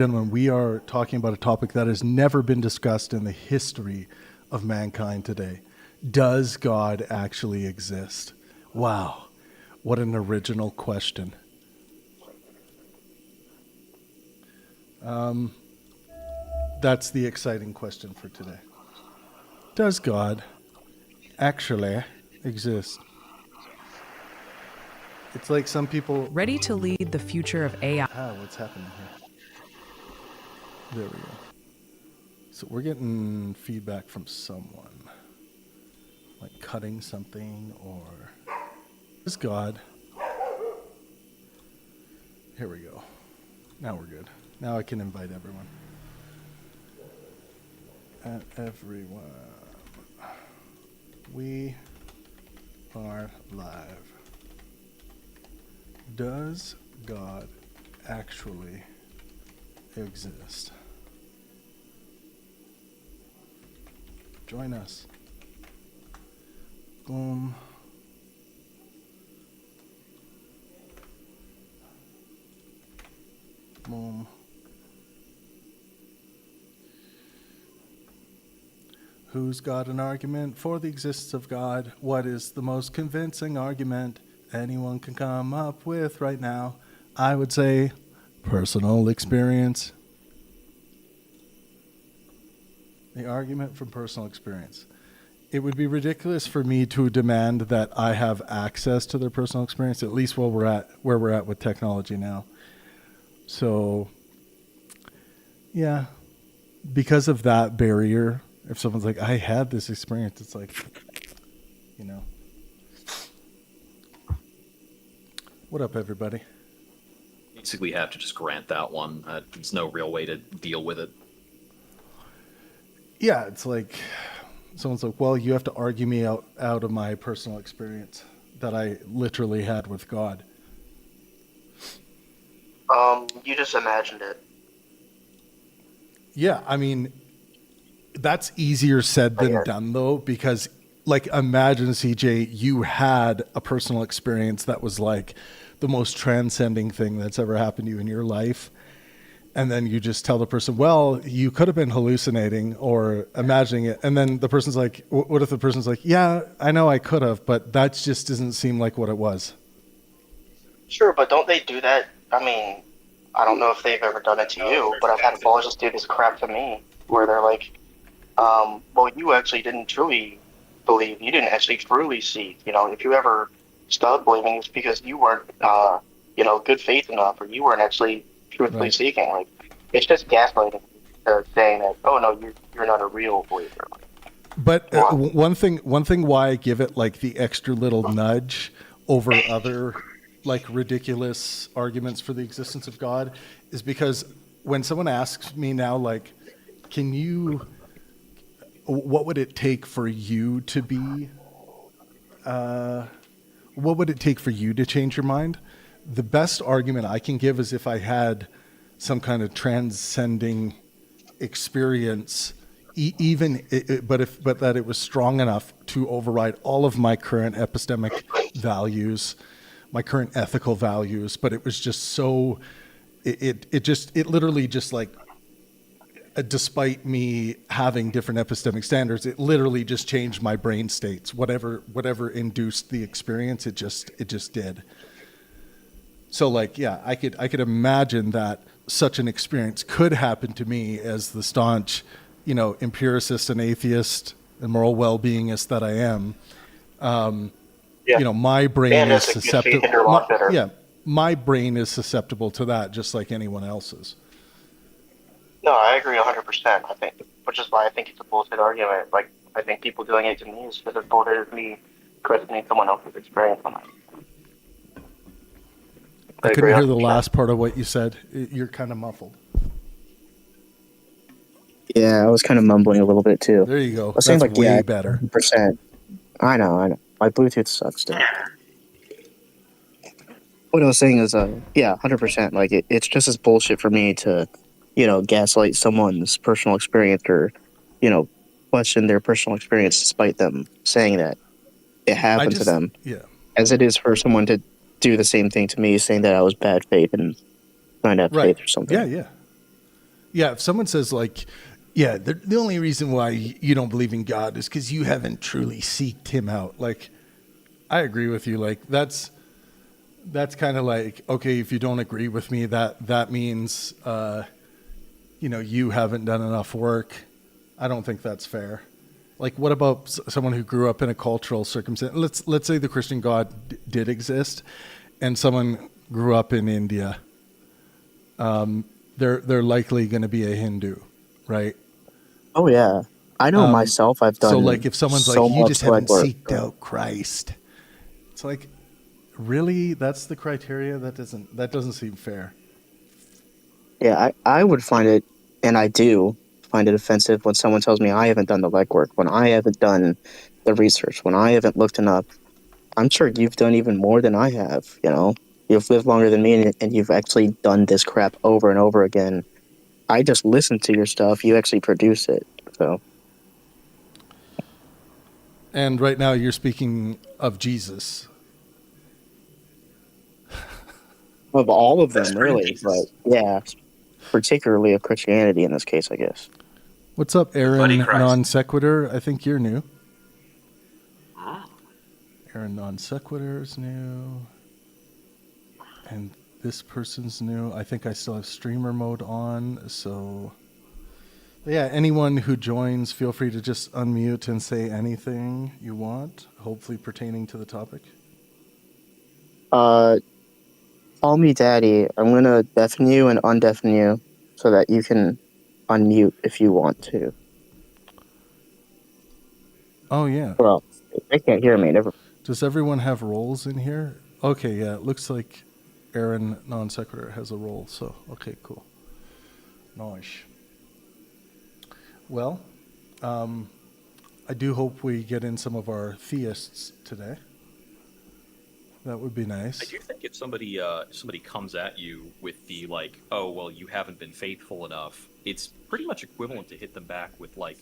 Gentlemen, we are talking about a topic that has never been discussed in the history of mankind today. Does God actually exist? Wow, what an original question. That's the exciting question for today. Does God actually exist? It's like some people... Ready to lead the future of AI. What's happening here? There we go. So we're getting feedback from someone, like cutting something or... Is God... Here we go. Now we're good. Now I can invite everyone. Everyone. We are live. Does God actually exist? Join us. Boom. Boom. Who's got an argument for the existence of God? What is the most convincing argument anyone can come up with right now? I would say personal experience. The argument from personal experience. It would be ridiculous for me to demand that I have access to their personal experience, at least where we're at with technology now. So, yeah, because of that barrier, if someone's like, I had this experience, it's like, you know. What up, everybody? Basically have to just grant that one. There's no real way to deal with it. Yeah, it's like, someone's like, well, you have to argue me out of my personal experience that I literally had with God. You just imagined it. Yeah, I mean, that's easier said than done, though, because, like, imagine, CJ, you had a personal experience that was, like, the most transcending thing that's ever happened to you in your life. And then you just tell the person, well, you could have been hallucinating or imagining it. And then the person's like, what if the person's like, yeah, I know I could have, but that just doesn't seem like what it was. Sure, but don't they do that? I mean, I don't know if they've ever done it to you, but I've had apologists do this crap to me where they're like, well, you actually didn't truly believe. You didn't actually truly see. You know, if you ever stopped believing, it's because you weren't, good faith enough, or you weren't actually truthfully seeking. Like, it's just gaslighting, saying that, oh no, you're not a real believer. But one thing why I give it like the extra little nudge over other like ridiculous arguments for the existence of God is because when someone asks me now, like, what would it take for you to be, what would it take for you to change your mind? The best argument I can give is if I had some kind of transcending experience, but that it was strong enough to override all of my current epistemic values, my current ethical values. But it was just so, it literally just like, despite me having different epistemic standards, it literally just changed my brain states. Whatever induced the experience, it just did. So like, yeah, I could imagine that such an experience could happen to me as the staunch, empiricist and atheist and moral well-beingist that I am. My brain is susceptible. My brain is susceptible to that, just like anyone else's. No, I agree 100%. I think, which is why I think it's a bullshit argument. Like, I think people doing it to me is because it's bullshit as me questioning someone else's experience on it. I couldn't hear the last part of what you said. You're kind of muffled. Yeah, I was kind of mumbling a little bit too. There you go. I was saying like, way better. 100%. I know. My Bluetooth sucks too. What I was saying is, 100%. Like, it's just as bullshit for me to, gaslight someone's personal experience or, question their personal experience despite them saying that it happened to them. Yeah. As it is for someone to do the same thing to me, saying that I was bad faith and trying to have faith or something. Yeah. Yeah, if someone says like, yeah, the only reason why you don't believe in God is because you haven't truly seeked him out. Like, I agree with you. Like, that's kind of like, okay, if you don't agree with me, that means, you haven't done enough work. I don't think that's fair. Like, what about someone who grew up in a cultural circumstance? Let's say the Christian God did exist, and someone grew up in India. They're likely going to be a Hindu, right? Oh yeah, I know myself. I've done So like if someone's so like, you much just haven't legwork. seeked out Christ, it's like, really? That's the criteria? That doesn't seem fair. Yeah, I would find it, and I do find it offensive when someone tells me I haven't done the legwork, when I haven't done the research, when I haven't looked enough. I'm sure you've done even more than I have. You've lived longer than me, and you've actually done this crap over and over again. I just listen to your stuff. You actually produce it. So, And right now you're speaking of Jesus. of all of That's them, pretty really, but Jesus. yeah, particularly of Christianity in this case, I guess. What's up, Aaron Buddy Christ. Non Sequitur? I think you're new. Ah. Aaron Non Sequitur is new. And this person's new. I think I still have streamer mode on. So, yeah, anyone who joins, feel free to just unmute and say anything you want, hopefully pertaining to the topic. Call me daddy. I'm gonna deafen you and undeafen you so that you can unmute if you want to. Oh, yeah. Well, they can't hear me. Never. Does everyone have roles in here? Okay, yeah, it looks like Aaron Non Sequitur has a role. So, okay, cool. Nice. Well, I do hope we get in some of our theists today. That would be nice. I do think if somebody comes at you with the like, oh well, you haven't been faithful enough, it's pretty much equivalent to hit them back with like,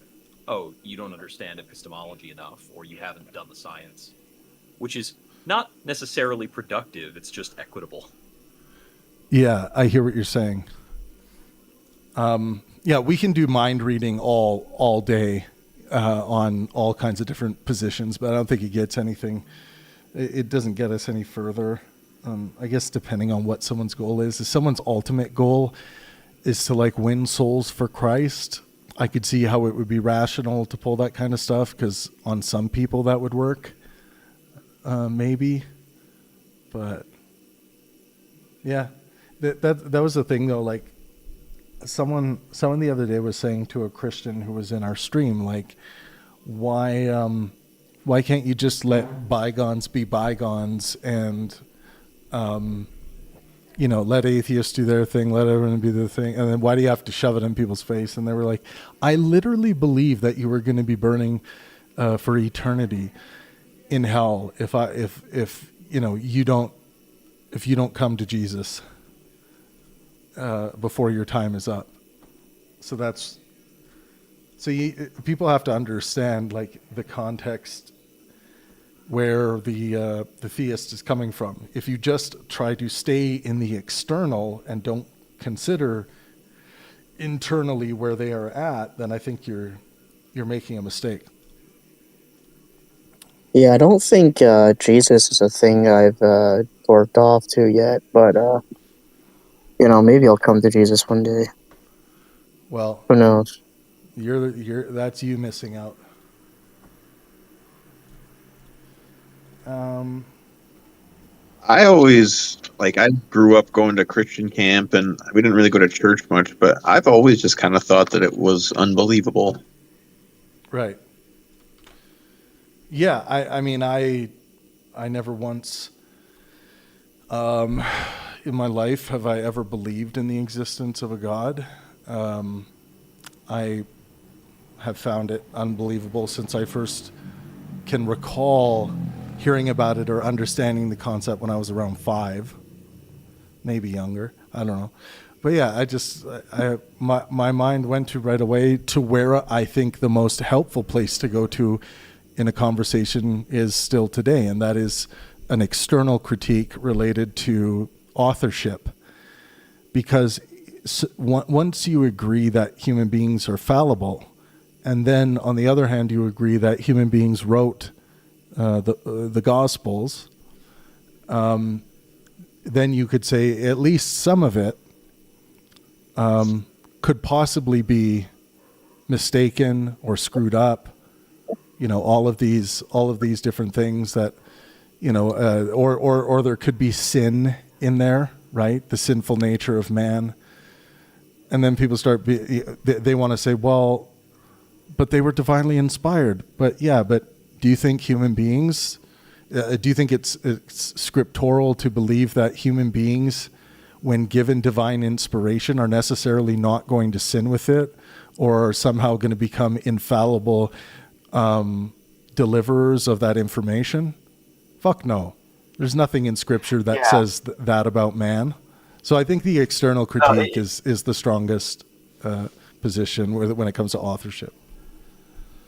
oh, you don't understand epistemology enough, or you haven't done the science, which is not necessarily productive. It's just equitable. Yeah, I hear what you're saying. Yeah, we can do mind reading all day on all kinds of different positions, but I don't think it gets anything. It doesn't get us any further. I guess depending on what someone's goal is. If someone's ultimate goal is to like win souls for Christ, I could see how it would be rational to pull that kind of stuff, because on some people that would work, maybe. But yeah, that was the thing though. Like someone the other day was saying to a Christian who was in our stream, like, why can't you just let bygones be bygones and, let atheists do their thing, let everyone do their thing, and then why do you have to shove it in people's face? And they were like, I literally believe that you were going to be burning for eternity in hell if you don't come to Jesus before your time is up. People have to understand like the context where the theist is coming from. If you just try to stay in the external and don't consider internally where they are at, then I think you're making a mistake. Yeah, I don't think Jesus is a thing I've worked off to yet, but maybe I'll come to Jesus one day. Well, Who knows? that's you missing out. I always, I grew up going to Christian camp, and we didn't really go to church much, but I've always just kind of thought that it was unbelievable. Right. Yeah, I mean, I never once in my life have I ever believed in the existence of a God. I have found it unbelievable since I first can recall hearing about it or understanding the concept when I was around 5, maybe younger. I don't know. But yeah, my mind went to right away to where I think the most helpful place to go to in a conversation is still today, and that is an external critique related to authorship. Because once you agree that human beings are fallible, and then on the other hand you agree that human beings wrote the Gospels, then you could say at least some of it could possibly be mistaken or screwed up. All of these different things that, or there could be sin in there, right? The sinful nature of man. And then people they want to say, well, but they were divinely inspired. But do you think human beings, do you think it's scriptural to believe that human beings, when given divine inspiration, are necessarily not going to sin with it, or are somehow going to become infallible deliverers of that information? Fuck no. There's nothing in scripture that says that about man. So I think the external critique is the strongest position when it comes to authorship.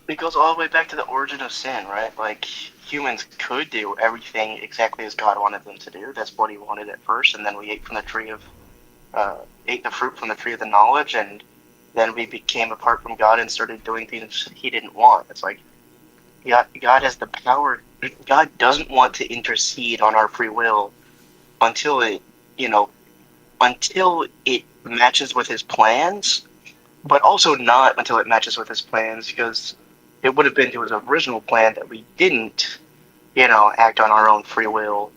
It goes all the way back to the origin of sin, right? Like, humans could do everything exactly as God wanted them to do. That's what he wanted at first, and then we ate the fruit from the tree of the knowledge, and then we became apart from God and started doing things he didn't want. It's like, God has the power. God doesn't want to intercede on our free will until it matches with his plans, but also not until it matches with his plans, because it would have been to his original plan that we didn't, act on our own free will.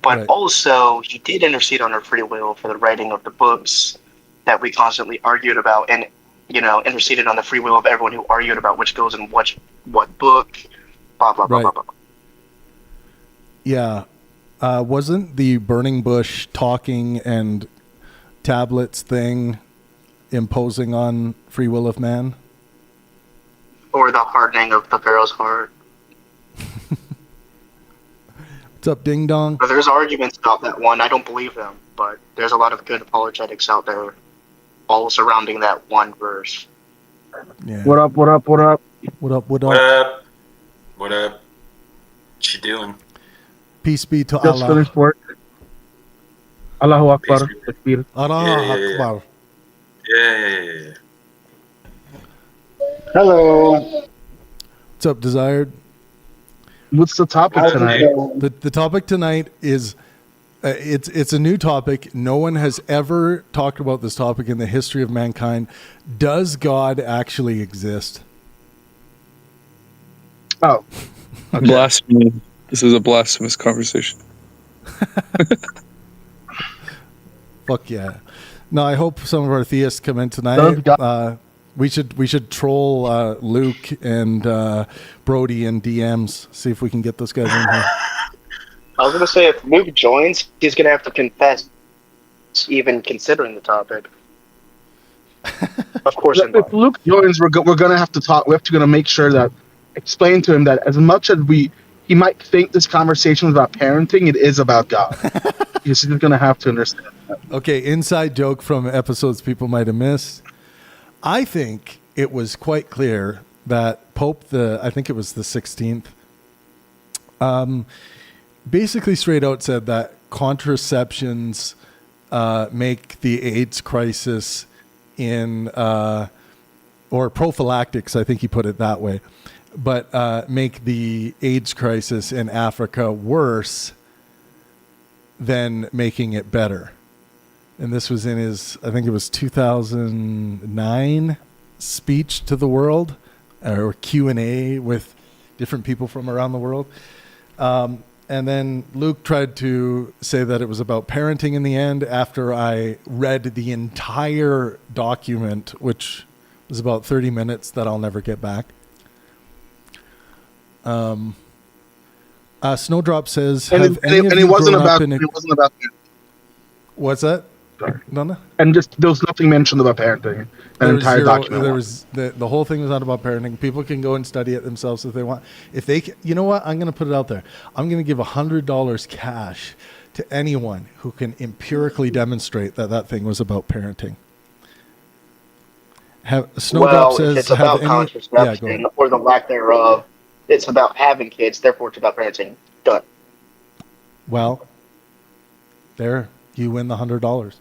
But also, he did intercede on our free will for the writing of the books that we constantly argued about, and, interceded on the free will of everyone who argued about which goes in what book, blah, blah, blah, blah, blah. Yeah. Wasn't the burning bush talking and tablets thing imposing on free will of man? Or the hardening of the Pharaoh's heart. What's up, ding dong? But there's arguments about that one. I don't believe them, but there's a lot of good apologetics out there, all surrounding that one verse. Yeah. What up? What up? What up? What up? What What up? up? What up? What you doing? Peace be to Just Allah. finished work. Allahu Akbar. Peace Takbir. Allah Yeah. Akbar. Yeah. Hello. What's up, Desired? What's the topic tonight? The topic tonight is it's a new topic. No one has ever talked about this topic in the history of mankind. Does God actually exist? Oh, Blasphemy. This is a blasphemous conversation. Fuck yeah. No, I hope some of our theists come in tonight. We should troll Luke and Brody in DMs. See if we can get those guys in here. I was going to say, if Luke joins, he's going to have to confess, even considering the topic. Of course, if Luke joins, we're going to have to talk. We have to make sure that explain to him that as much as he might think this conversation is about parenting, it is about God. He's just going to have to understand that. Okay, inside joke from episodes people might have missed. I think it was quite clear that Pope I think it was the 16th, basically straight out said that contraceptions make the AIDS crisis or prophylactics, I think he put it that way, but make the AIDS crisis in Africa worse than making it better. And this was in his, I think it was 2009 speech to the world, or Q&A with different people from around the world. And then Luke tried to say that it was about parenting in the end after I read the entire document, which was about 30 minutes that I'll never get back. Snowdrop says, And it wasn't about. What's that? Sorry. No. And just there was nothing mentioned about parenting. An entire document. There was the whole thing was not about parenting. People can go and study it themselves if they want. If they, you know what? I'm going to put it out there. I'm going to give $100 cash to anyone who can empirically demonstrate that thing was about parenting. Snowdrop says, if it's about contraception or the lack thereof, it's about having kids. Therefore, it's about parenting. Done. Well, there you win the $100.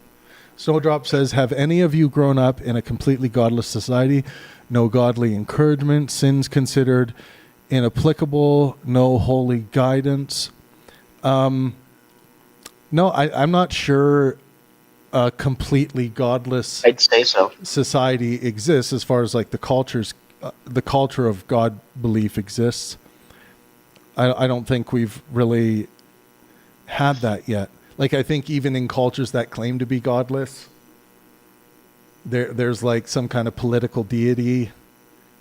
Snowdrop says, have any of you grown up in a completely godless society? No godly encouragement, sins considered, inapplicable, no holy guidance. No, I'm not sure a completely godless I'd say so. society exists as far as like the culture of God belief exists. I don't think we've really had that yet. Like, I think even in cultures that claim to be godless, there's like some kind of political deity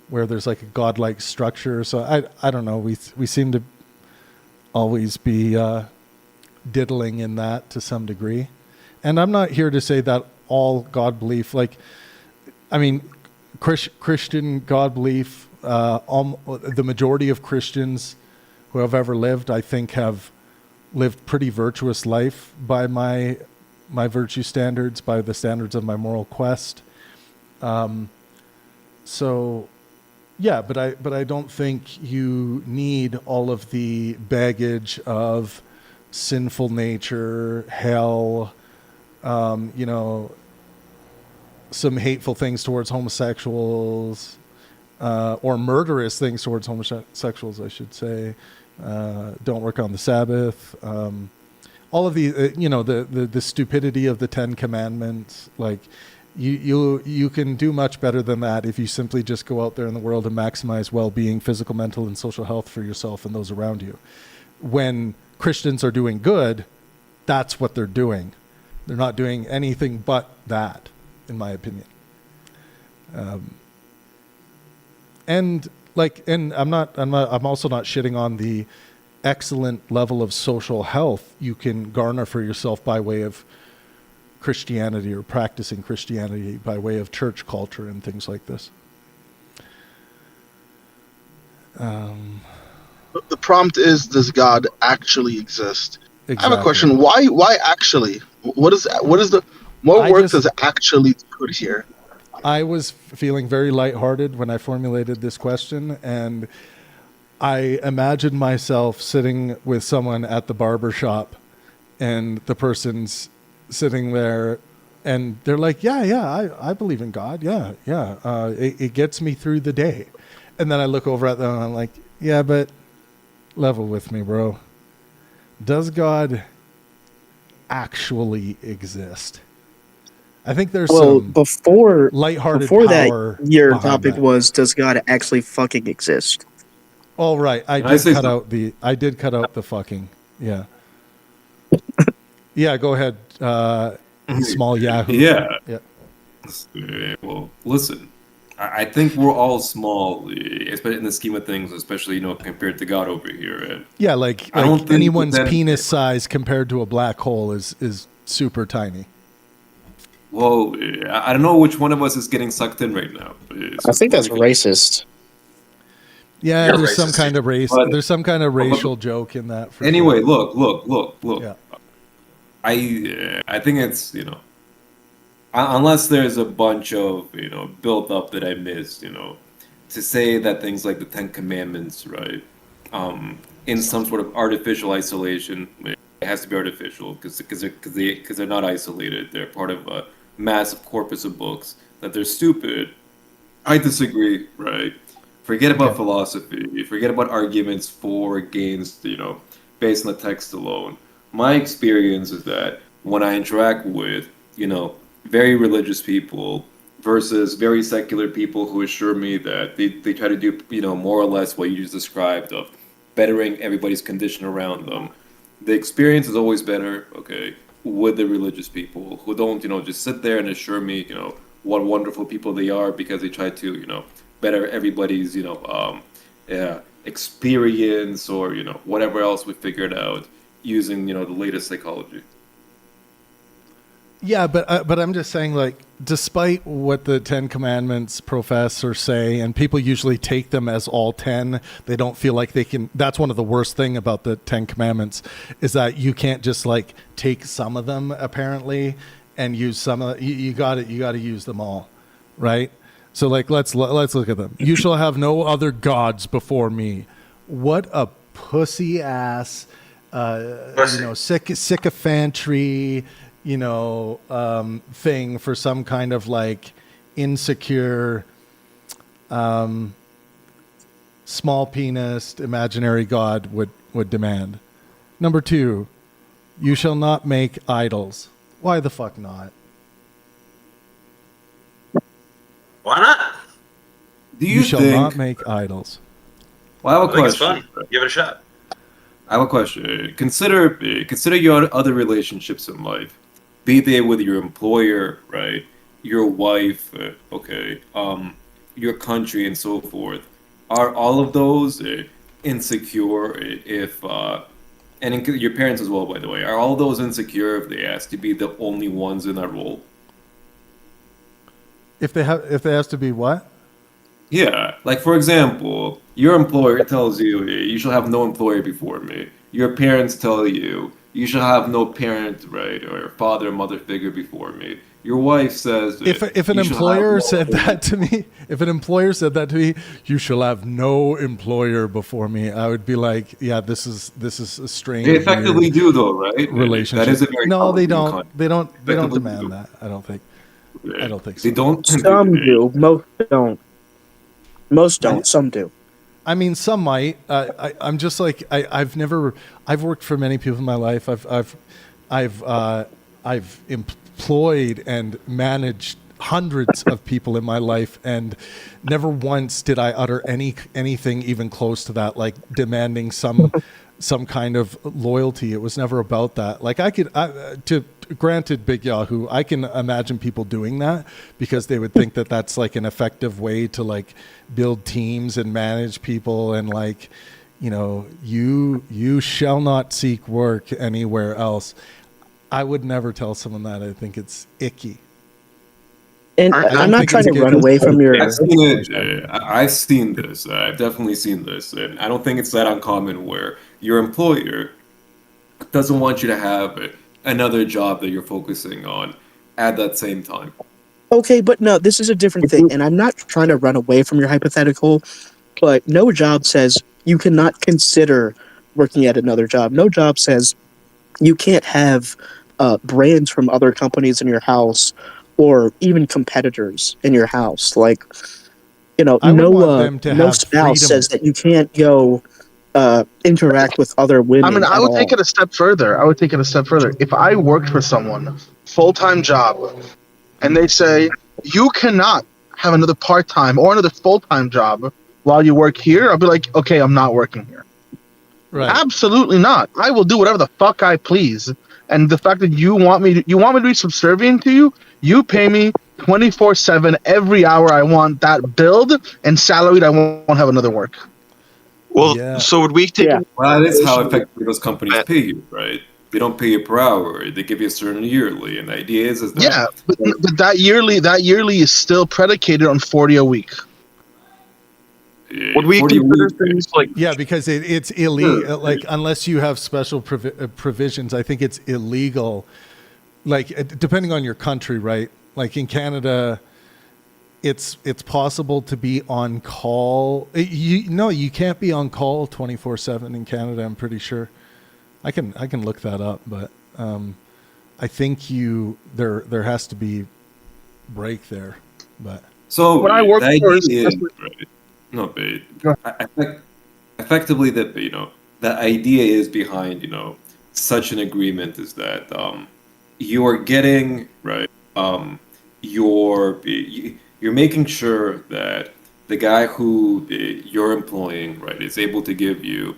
where there's like a godlike structure. So I don't know. We seem to always be diddling in that to some degree. And I'm not here to say that all God belief, like, I mean, Christian God belief, the majority of Christians who have ever lived, I think, have lived pretty virtuous life by my virtue standards, by the standards of my moral quest. So yeah, but I don't think you need all of the baggage of sinful nature, hell, you know, some hateful things towards homosexuals, or murderous things towards homosexuals, I should say. Don't work on the Sabbath. All of the, you know, the stupidity of the Ten Commandments. Like, you can do much better than that if you simply just go out there in the world and maximize well-being, physical, mental, and social health for yourself and those around you. When Christians are doing good, that's what they're doing. They're not doing anything but that, in my opinion. And I'm also not shitting on the excellent level of social health you can garner for yourself by way of Christianity or practicing Christianity by way of church culture and things like this. The prompt is, does God actually exist? Exactly. I have a question. Why actually? What work does actually put here? I was feeling very lighthearted when I formulated this question, and I imagined myself sitting with someone at the barber shop, and the person's sitting there, and they're like, yeah, I believe in God. Yeah. It gets me through the day. And then I look over at them, and I'm like, yeah, but level with me, bro. Does God actually exist? I think there's some lighthearted before power that, your behind topic that. was, does God actually fucking exist? Oh, right. I did cut out the fucking, yeah. Yeah, go ahead. Small Yahoo. Yeah. Yeah. Well, listen. I think we're all small, especially in the scheme of things, especially, you know, compared to God over here. And Yeah, like I don't think anyone's that- penis size compared to a black hole is super tiny. Well, I don't know which one of us is getting sucked in right now. I think that's racist. Yeah, You're there's some racist. kind of race. But- There's some kind of racial joke in that. For Anyway, sure. look. Yeah. I think it's, you know, unless there's a bunch of, you know, built up that I missed, you know, to say that things like the Ten Commandments, right, in some sort of artificial isolation, it has to be artificial because they're not isolated. They're part of a massive corpus of books. That they're stupid. I disagree, right? Forget about philosophy. Forget about arguments for, against, you know, based on the text alone. My experience is that when I interact with, you know, very religious people versus very secular people who assure me that they try to do, you know, more or less what you just described of bettering everybody's condition around them, the experience is always better, okay, with the religious people who don't, you know, just sit there and assure me, you know, what wonderful people they are because they try to, you know, better everybody's, you know, experience or, you know, whatever else we figured out using, you know, the latest psychology. Yeah, but I'm just saying, like, despite what the Ten Commandments profess or say, and people usually take them as all 10, they don't feel like they can. That's one of the worst thing about the Ten Commandments is that you can't just like take some of them apparently and use some of. You got to use them all, right? So like let's look at them. You shall have no other gods before me. What a pussy ass, you know, sycophantry. thing for some kind of like insecure, small penis imaginary god would demand. Number 2, you shall not make idols. Why the fuck not? Why not? Do You shall think? not make idols. Well, I have I a think it's question. fun. Give it a shot. I have a question. Consider your other relationships in life, be they with your employer, right, your wife, okay, your country, and so forth. Are all of those insecure? If your parents as well, by the way, are all those insecure if they ask to be the only ones in that role? If they has to be what? Yeah, like for example, your employer tells you you shall have no employer before me. Your parents tell you you shall have no parent, right, or father or mother figure before me. Your wife says If an you shall have employer no- said that to me, you shall have no employer before me, I would be like, yeah, this is a strange. They effectively weird do though, right? relationship. That is a very No, they common don't. con- They don't Effectively demand do. that. I don't think. Yeah. I don't think They so. don't. Some do, most don't. Most don't. Some do. I mean, some might. I'm just like I've worked for many people in my life. I've employed and managed hundreds of people in my life, and never once did I utter anything even close to that, like demanding some kind of loyalty. It was never about that. Like granted, Big Yahoo, I can imagine people doing that because they would think that that's like an effective way to like build teams and manage people, and like, you shall not seek work anywhere else. I would never tell someone that. I think it's icky. And I don't I'm not think trying it's to run good. away from your. I've seen it. I've seen this. I've definitely seen this, and I don't think it's that uncommon where your employer doesn't want you to have another job that you're focusing on at that same time. Okay, but no, this is a different thing, and I'm not trying to run away from your hypothetical, but no job says you cannot consider working at another job. No job says you can't have brands from other companies in your house or even competitors in your house. Like, I would want them to no have spouse freedom. says that you can't go interact with other women. I mean, I at would all. take it a step further. If I worked for someone, full-time job, and they say, you cannot have another part-time or another full-time job while you work here, I'll be like, okay, I'm not working here. Right. Absolutely not. I will do whatever the fuck I please. And the fact that you want me to be subservient to you, you pay me 24/7 every hour I want that billed and salaried. I won't have another work. Well, Yeah. so would we take? Yeah. Well, that is how effectively those companies pay you, right? They don't pay you per hour; they give you a certain yearly, and the idea is that Yeah, but that yearly is still predicated on 40 a week. Would we 40 a consider week, things like? Yeah, because it's illegal. Sure. Like, unless you have special provisions, I think it's illegal. Like, depending on your country, right? Like in Canada, it's possible to be on call. You can't be on call 24/7 in Canada. I'm pretty sure. I can look that up, but I think there has to be break there. But So When I work the for- idea is, right, no, but effectively that the idea is behind such an agreement is that you are getting right you're making sure that the guy who you're employing right is able to give you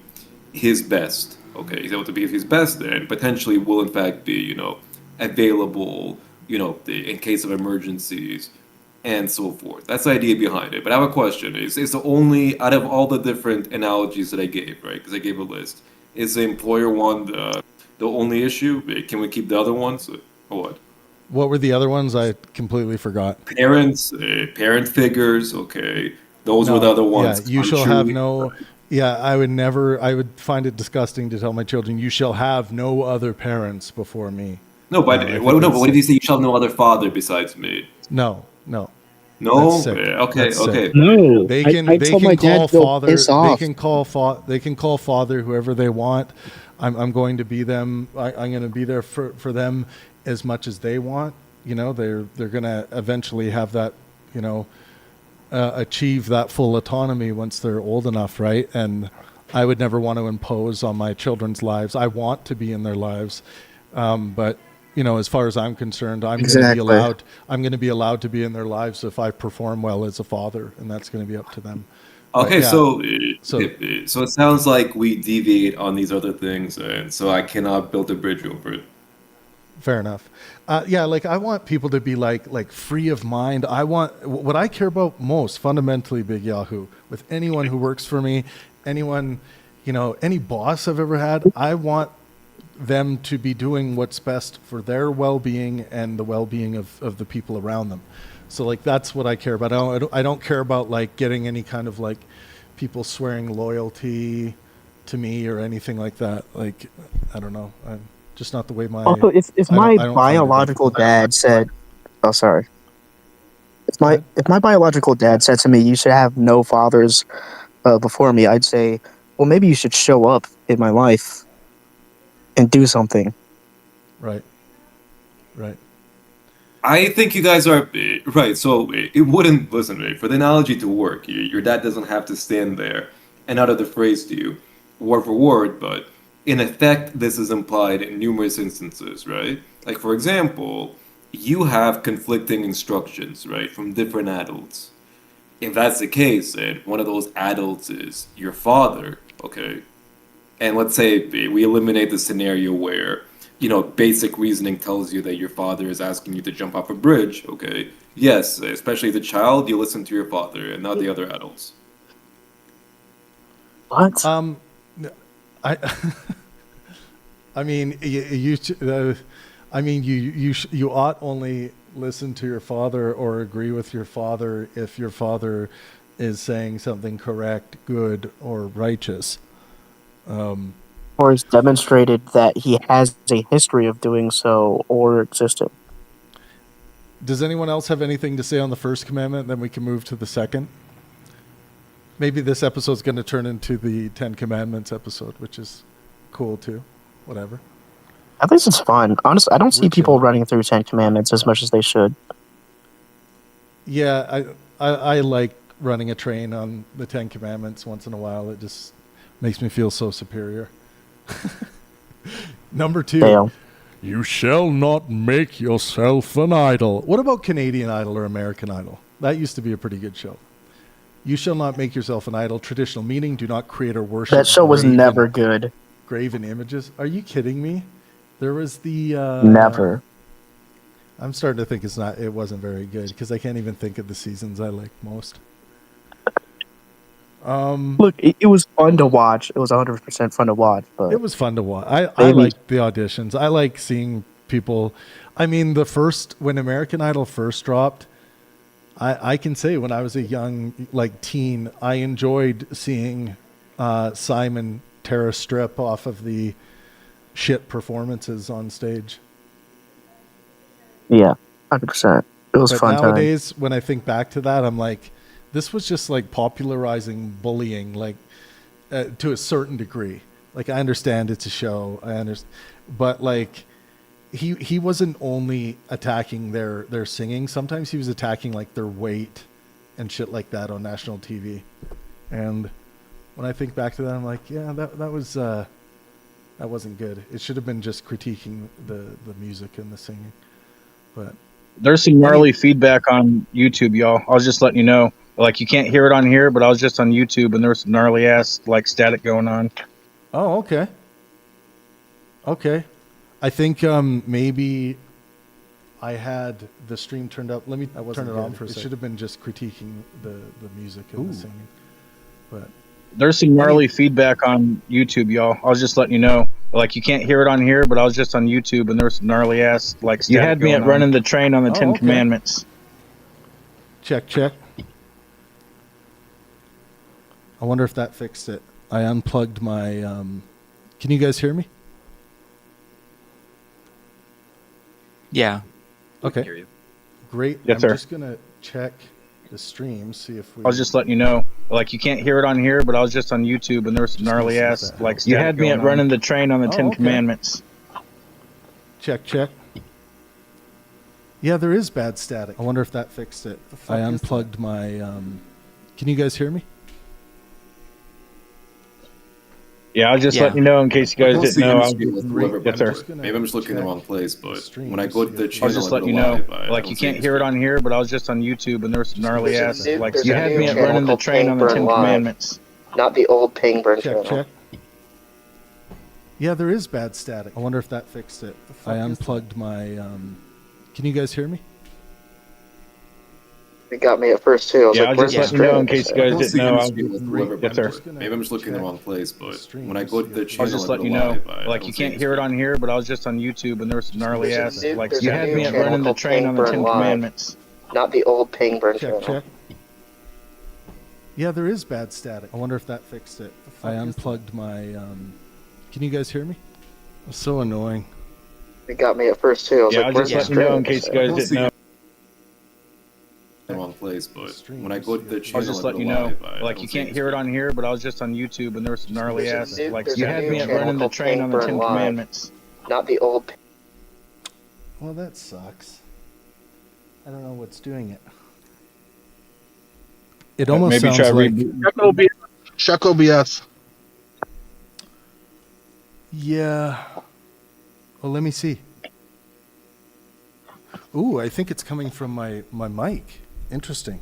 his best. Okay, he's able to give his best and potentially will in fact be available in case of emergencies and so forth. That's the idea behind it. But I have a question. Is the only, out of all the different analogies that I gave, right, because I gave a list, is the employer one the only issue? Can we keep the other ones? Or what? what were the other ones? I completely forgot. Parents, parent figures, okay. Those were the other ones. Yeah, you shall Country, have no. Yeah, I would find it disgusting to tell my children, you shall have no other parents before me. No, but I think but that's what did sick. you say? You shall have no other father besides me. No. No. That's sick. Okay. That's sick. Okay. No, They I can told my call dad to go father. piss off. They can call father whoever they want. I'm going to be them. I'm going to be there for them as much as they want. You know, they're going to eventually have that, you know, achieve that full autonomy once they're old enough, right? And I would never want to impose on my children's lives. I want to be in their lives, but you know, as far as I'm concerned, I'm going to be allowed. I'm going to be allowed to be in their lives if I perform well as a father, and that's going to be up to them. Okay, yeah. so it sounds like we deviate on these other things, and so I cannot build a bridge over it. Fair enough. Yeah, like I want people to be like free of mind. I want what I care about most fundamentally, Big Yahoo, with anyone who works for me, anyone, you know, any boss I've ever had. I want them to be doing what's best for their well-being and the well-being of the people around them. So like that's what I care about. I don't care about like getting any kind of like people swearing loyalty to me or anything like that. Like I don't know. I'm just not the way my. Also, if my biological dad said, "Oh, sorry," if my biological dad said to me, "You should have no fathers before me," I'd say, "Well, maybe you should show up in my life and do something." Right. Right. I think you guys are right. So it wouldn't listen for the analogy to work. Your dad doesn't have to stand there and utter the phrase to you, word for word. But in effect, this is implied in numerous instances, right? Like for example, you have conflicting instructions, right, from different adults. If that's the case, and one of those adults is your father, okay, and let's say we eliminate the scenario where, you know, basic reasoning tells you that your father is asking you to jump off a bridge, okay? Yes, especially the child, you listen to your father and not the other adults. What? I mean, you ought only listen to your father or agree with your father if your father is saying something correct, good, or righteous. Or has demonstrated that he has a history of doing so or existed. Does anyone else have anything to say on the first commandment? Then we can move to the second. Maybe this episode's going to turn into the 10 Commandments episode, which is cool too. Whatever. At least it's fun. Honestly, I don't see people running through 10 Commandments as much as they should. Yeah, I like running a train on the 10 Commandments once in a while. It just makes me feel so superior. Number 2. Damn. You shall not make yourself an idol. What about Canadian Idol or American Idol? That used to be a pretty good show. You shall not make yourself an idol. Traditional meaning, do not create or worship. That show was never good. Graven images. Are you kidding me? There was the... Never. I'm starting to think it wasn't very good because I can't even think of the seasons I like most. Look, it was fun to watch. It was 100% fun to watch. But it was fun to watch. I like the auditions. I like seeing people. I mean, when American Idol first dropped, I can say when I was a young teen, I enjoyed seeing Simon tear a strip off of the shit performances on stage. Yeah, 100%. It was fun. Nowadays, when I think back to that, I'm like, this was just like popularizing bullying, to a certain degree. Like I understand it's a show, but like he wasn't only attacking their singing. Sometimes he was attacking like their weight and shit like that on national TV. And when I think back to that, I'm like, yeah, that wasn't good. It should have been just critiquing the music and the singing. But there's some gnarly feedback on YouTube, y'all. I was just letting you know. Like you can't hear it on here, but I was just on YouTube and there was some gnarly ass static going on. Oh, okay. Okay. I think maybe I had the stream turned up. I wasn't turn it on for a second. It should have been just critiquing the music and the singing. But there's some gnarly feedback on YouTube, y'all. I was just letting you know. Like you can't hear it on here, but I was just on YouTube and there was some gnarly ass static. You had me at running the train on the 10 Commandments. Check. I wonder if that fixed it. I unplugged my... Can you guys hear me? Yeah. Okay. Hear you. Great. Yes, I'm sir. just going to check the stream, see if we... I was just letting you know. Like you can't hear it on here, but I was just on YouTube and there was some gnarly ass You had me at running the train on the 10 Commandments. Check. Yeah, there is bad static. I wonder if that fixed it. I unplugged my. Can you guys hear me? Yeah, I'll just Yeah. let you know in case you guys What's didn't the know. industry like Great. deliver Yes, sir. just gonna Maybe I'm just looking in the check wrong place, the but stream when I to go see to the if we- I'll channel, just I let go you know. live. I Like don't you see can't any hear it screen. on here, but I was just on YouTube and there was some gnarly ass. Like There's you a had new me at channel running the called train on the Pink Ten Burn Live. Commandments. Not the old Ping Burn check channel. check. Yeah, there is bad static. I wonder if that fixed it. I unplugged my. Can you guys hear me? It got me at first too. I was Yeah, like, I'll "Where's just the let you know stream?" in case you guys What's didn't the know. industry like Great. deliver Yes, sir. just gonna Maybe I'm just looking in the check wrong place, the but stream when I to go see to the if we- I'll channel, just I let go you know. live. I Like don't you see any can't hear it screen. on here, but I was just on YouTube and there was some gnarly ass. Like There's you a had new me at channel running the called train Pink on the Burn Ten Live. Commandments. Not the old Ping Burn check channel. check. Yeah, there is bad static. I wonder if that fixed it. I unplugged my. Can you guys hear me? It's so annoying. It got me at first too. I was Yeah, like, I'll "Where's just the let you know in stream?" case you guys What's didn't know. the wrong place, but Stream when I to go see to the if we- I'll channel, just I let go you know. live. I Like don't you see any can't hear it screen. on here, but I was just on YouTube and there was some gnarly ass. Like There's you a had new me at channel running the called train Pink on the Burn Ten Live. Commandments. Not the old. Well, that sucks. I don't know what's doing it. It almost Maybe sounds try like. reboot. Check OBS. Check OBS. Yeah. Well, let me see. Ooh, I think it's coming from my mic. Interesting.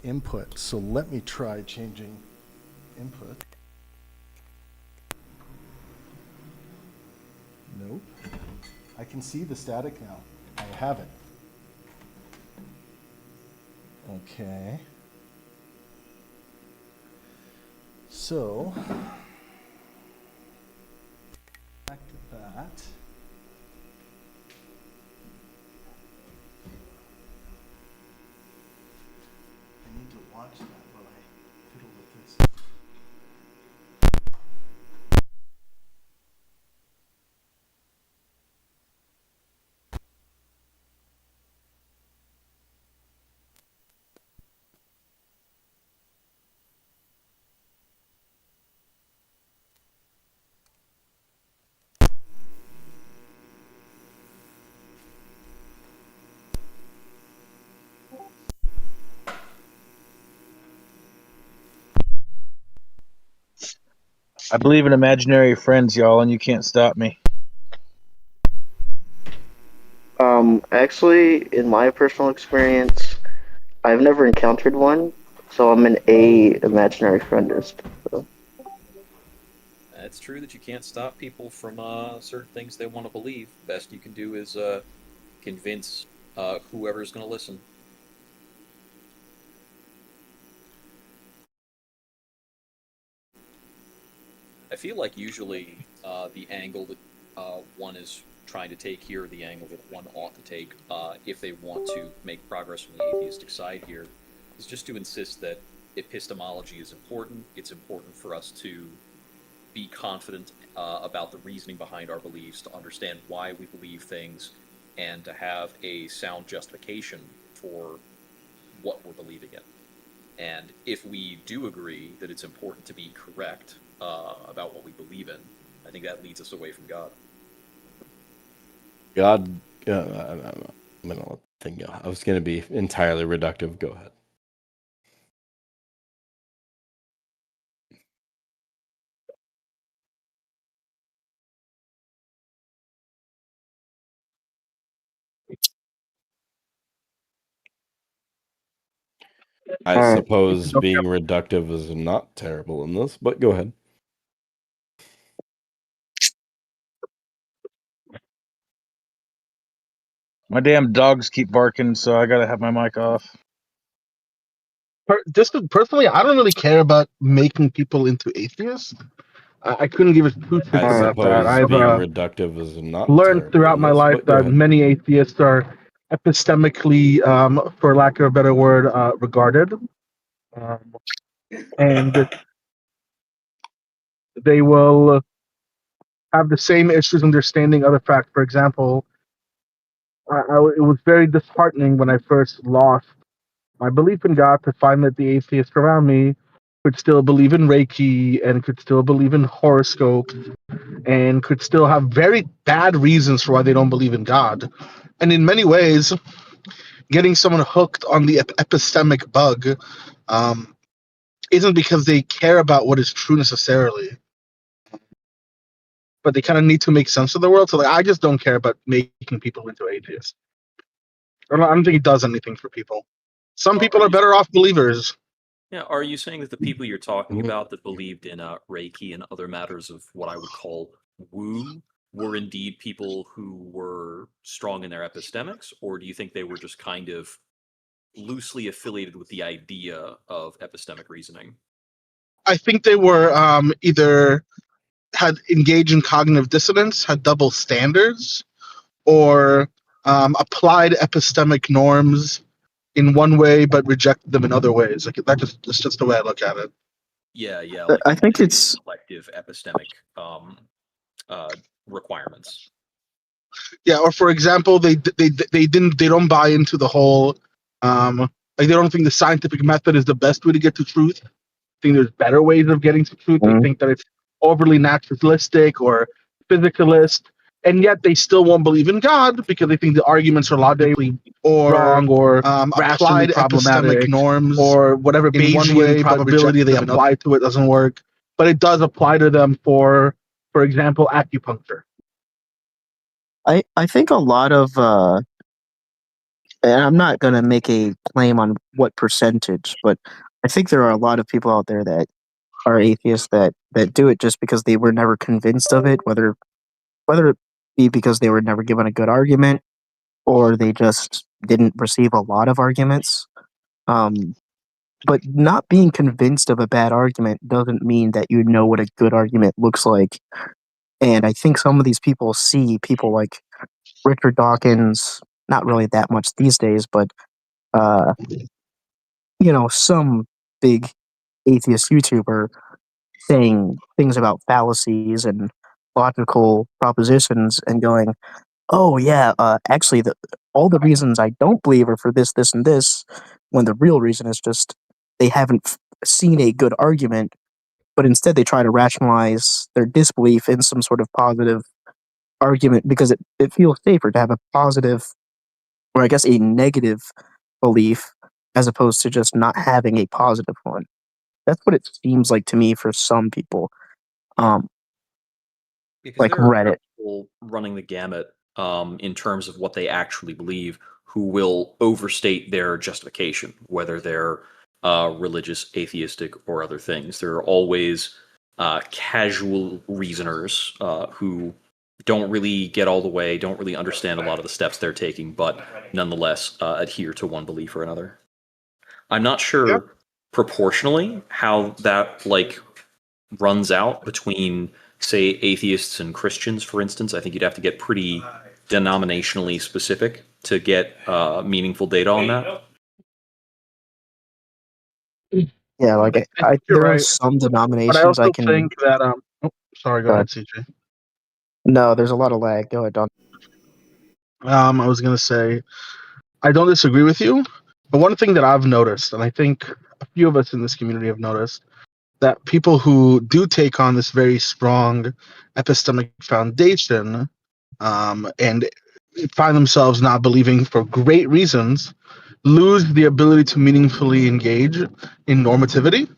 Input. So let me try changing input. Nope. I can see the static now. I have it. Okay. So, back to that. I need to watch that while I fiddle with this. I believe in imaginary friends, y'all, and you can't stop me. Actually, in my personal experience, I've never encountered one, so I'm an imaginary friendist. So. It's true that you can't stop people from certain things they want to believe. Best you can do is convince whoever's going to listen. I feel like usually the angle that one is trying to take here, the angle that one ought to take if they want to make progress from the atheistic side here, is just to insist that epistemology is important. It's important for us to be confident about the reasoning behind our beliefs, to understand why we believe things, and to have a sound justification for what we're believing in. And if we do agree that it's important to be correct about what we believe in, I think that leads us away from God. God, I'm going to let the thing go. I was going to be entirely reductive. Go ahead. I suppose being reductive is not terrible in this, but go ahead. My damn dogs keep barking, so I gotta have my mic off. Just personally, I don't really care about making people into atheists. I couldn't give a two shits I about that. suppose I've being reductive is not learned terrible throughout in my this, life but go that ahead. many atheists are epistemically, for lack of a better word, regarded, and they will have the same issues understanding other facts. For example, it was very disheartening when I first lost my belief in God to find that the atheists around me could still believe in Reiki and could still believe in horoscopes and could still have very bad reasons for why they don't believe in God. And in many ways, getting someone hooked on the epistemic bug um, isn't because they care about what is true necessarily, but they kind of need to make sense of the world. So, like, I just don't care about making people into atheists. I don't think it does anything for people. Some people are better off believers. Yeah, are you saying that the people you're talking about that believed in Reiki and other matters of what I would call woo were indeed people who were strong in their epistemics, or do you think they were just kind of loosely affiliated with the idea of epistemic reasoning? I think they were either had engaged in cognitive dissonance, had double standards, or applied epistemic norms in one way but rejected them in other ways. Like that's just the way I look at it. Yeah, like I think it's collective epistemic requirements. Yeah, or for example, they don't buy into the whole like they don't think the scientific method is the best way to get to truth. I think there's better ways of getting to truth. They think that it's overly naturalistic or physicalist, and yet they still won't believe in God because they think the arguments are logically wrong or applied epistemic norms or whatever Bayesian probability they apply to it doesn't work. But it does apply to them for example, acupuncture. I think a lot of and I'm not going to make a claim on what percentage, but I think there are a lot of people out there that are atheists that do it just because they were never convinced of it, whether it be because they were never given a good argument or they just didn't receive a lot of arguments. But not being convinced of a bad argument doesn't mean that you know what a good argument looks like. And I think some of these people see people like Richard Dawkins, not really that much these days, but some big atheist YouTuber saying things about fallacies and logical propositions and going, "Oh yeah, actually, all the reasons I don't believe are for this, this, and this," when the real reason is just they haven't seen a good argument, but instead they try to rationalize their disbelief in some sort of positive argument because it feels safer to have a positive, or I guess a negative belief as opposed to just not having a positive one. That's what it seems like to me for some people. Because like there are Reddit. people running the gamut in terms of what they actually believe who will overstate their justification, whether they're religious, atheistic, or other things. There are always casual reasoners who don't really get all the way, don't really understand a lot of the steps they're taking, but nonetheless adhere to one belief or another. I'm not sure proportionally how that runs out between, say, atheists and Christians, for instance. I think you'd have to get pretty denominationally specific to get meaningful data on that. Yeah, like there are some denominations but I also I can think that sorry, go ahead, CJ. No, there's a lot of lag. Go ahead, Don. I was gonna say I don't disagree with you, but one thing that I've noticed, and I think a few of us in this community have noticed, that people who do take on this very strong epistemic foundation and find themselves not believing for great reasons lose the ability to meaningfully engage in normativity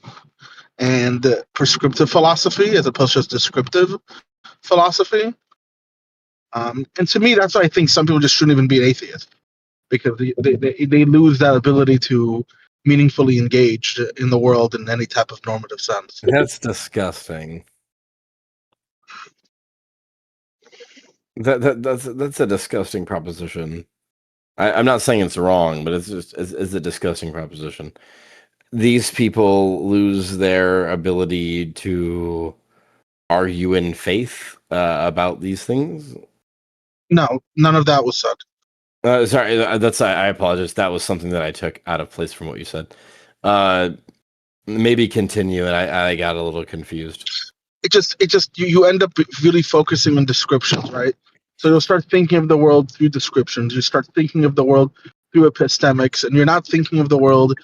and prescriptive philosophy as opposed to just descriptive philosophy. And to me, that's why I think some people just shouldn't even be an atheist, because they lose that ability to meaningfully engage in the world in any type of normative sense. That's disgusting. That's a disgusting proposition. I'm not saying it's wrong, but it's a disgusting proposition. These people lose their ability to argue in faith about these things. No, none of that was said. Sorry, I apologize. That was something that I took out of place from what you said. Maybe continue, and I got a little confused. It just you end up really focusing on descriptions, right? So you'll start thinking of the world through descriptions. You start thinking of the world through epistemics, and you're not thinking of the world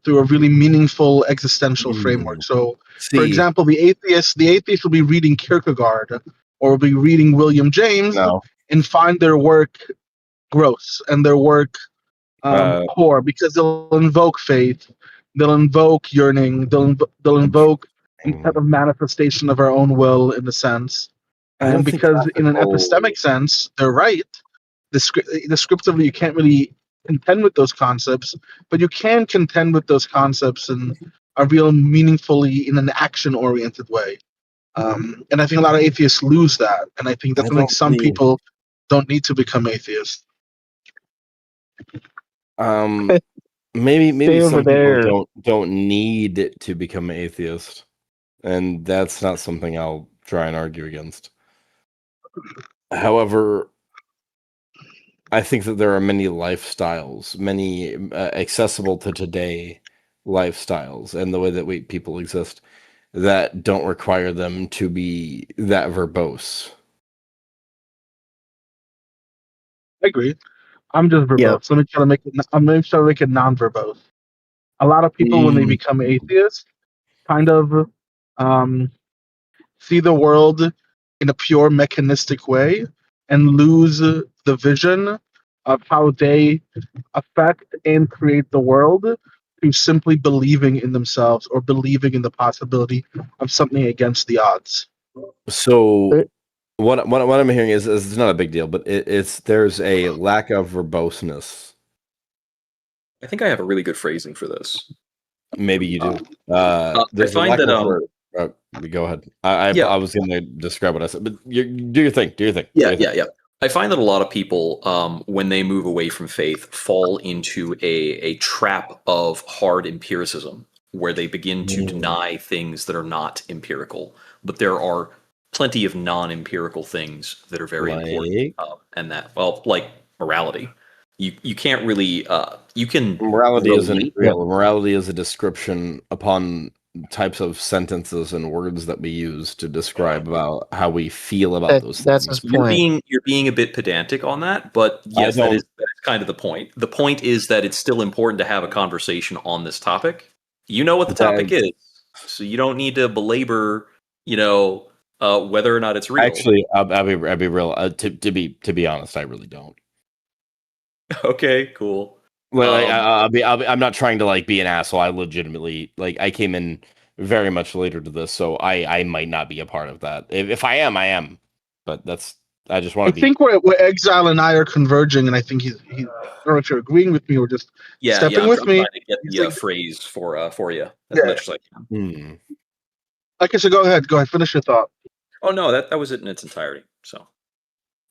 through a really meaningful existential framework. So, for See, example, the atheist will be reading Kierkegaard or will be reading William James no. and find their work gross and their work poor because they'll invoke faith, they'll invoke yearning, they'll invoke some type of manifestation of our own will in a sense. I And don't think because in an ethical. epistemic sense, they're right. Descriptively, you can't really contend with those concepts, but you can contend with those concepts in a real meaningfully in an action-oriented way. And I think a lot of atheists lose that, and I think I that's something don't some believe. people don't need to become atheists. Maybe Stay over some people there. don't need to become atheist, and that's not something I'll try and argue against. However, I think that there are many lifestyles, many accessible to today lifestyles, and the way that people exist that don't require them to be that verbose. I agree. I'm just Yep. verbose. I'm going to try to make it non-verbose. A lot of people, when they become atheists, kind of um, see the world in a pure mechanistic way and lose the vision of how they affect and create the world through simply believing in themselves or believing in the possibility of something against the odds. So what I'm hearing is it's not a big deal, but it's there's a lack of verboseness. I think I have a really good phrasing for this. Maybe you do. I There's a find lack that of. Go ahead. I was going to describe what I said, but do your thing. Do your thing. Yeah. I find that a lot of people, when they move away from faith, fall into a trap of hard empiricism, where they begin to deny things that are not empirical. But there are plenty of non-empirical things that are very important, and that, well, like morality. You can't really you can Morality isn't relate. real. Morality is a description upon types of sentences and words that we use to describe about how we feel about those That's things. his point. You're being a bit pedantic on that, but yes, that is kind of the point. The point is that it's still important to have a conversation on this topic. You know what the topic is, so you don't need to belabor, whether or not it's real. Actually, I'll be real. To be honest, I really don't. Okay, cool. Well, I'm not trying to be an asshole. I legitimately I came in very much later to this, so I might not be a part of that. If I am, I am. But I just want to be. I think where Exile and I are converging, and I think he's I don't know if you're agreeing with me or just stepping I'm with me. trying to get the phrase for you as much as I can. Okay, so go ahead. Finish your thought. Oh no, that was it in its entirety. So,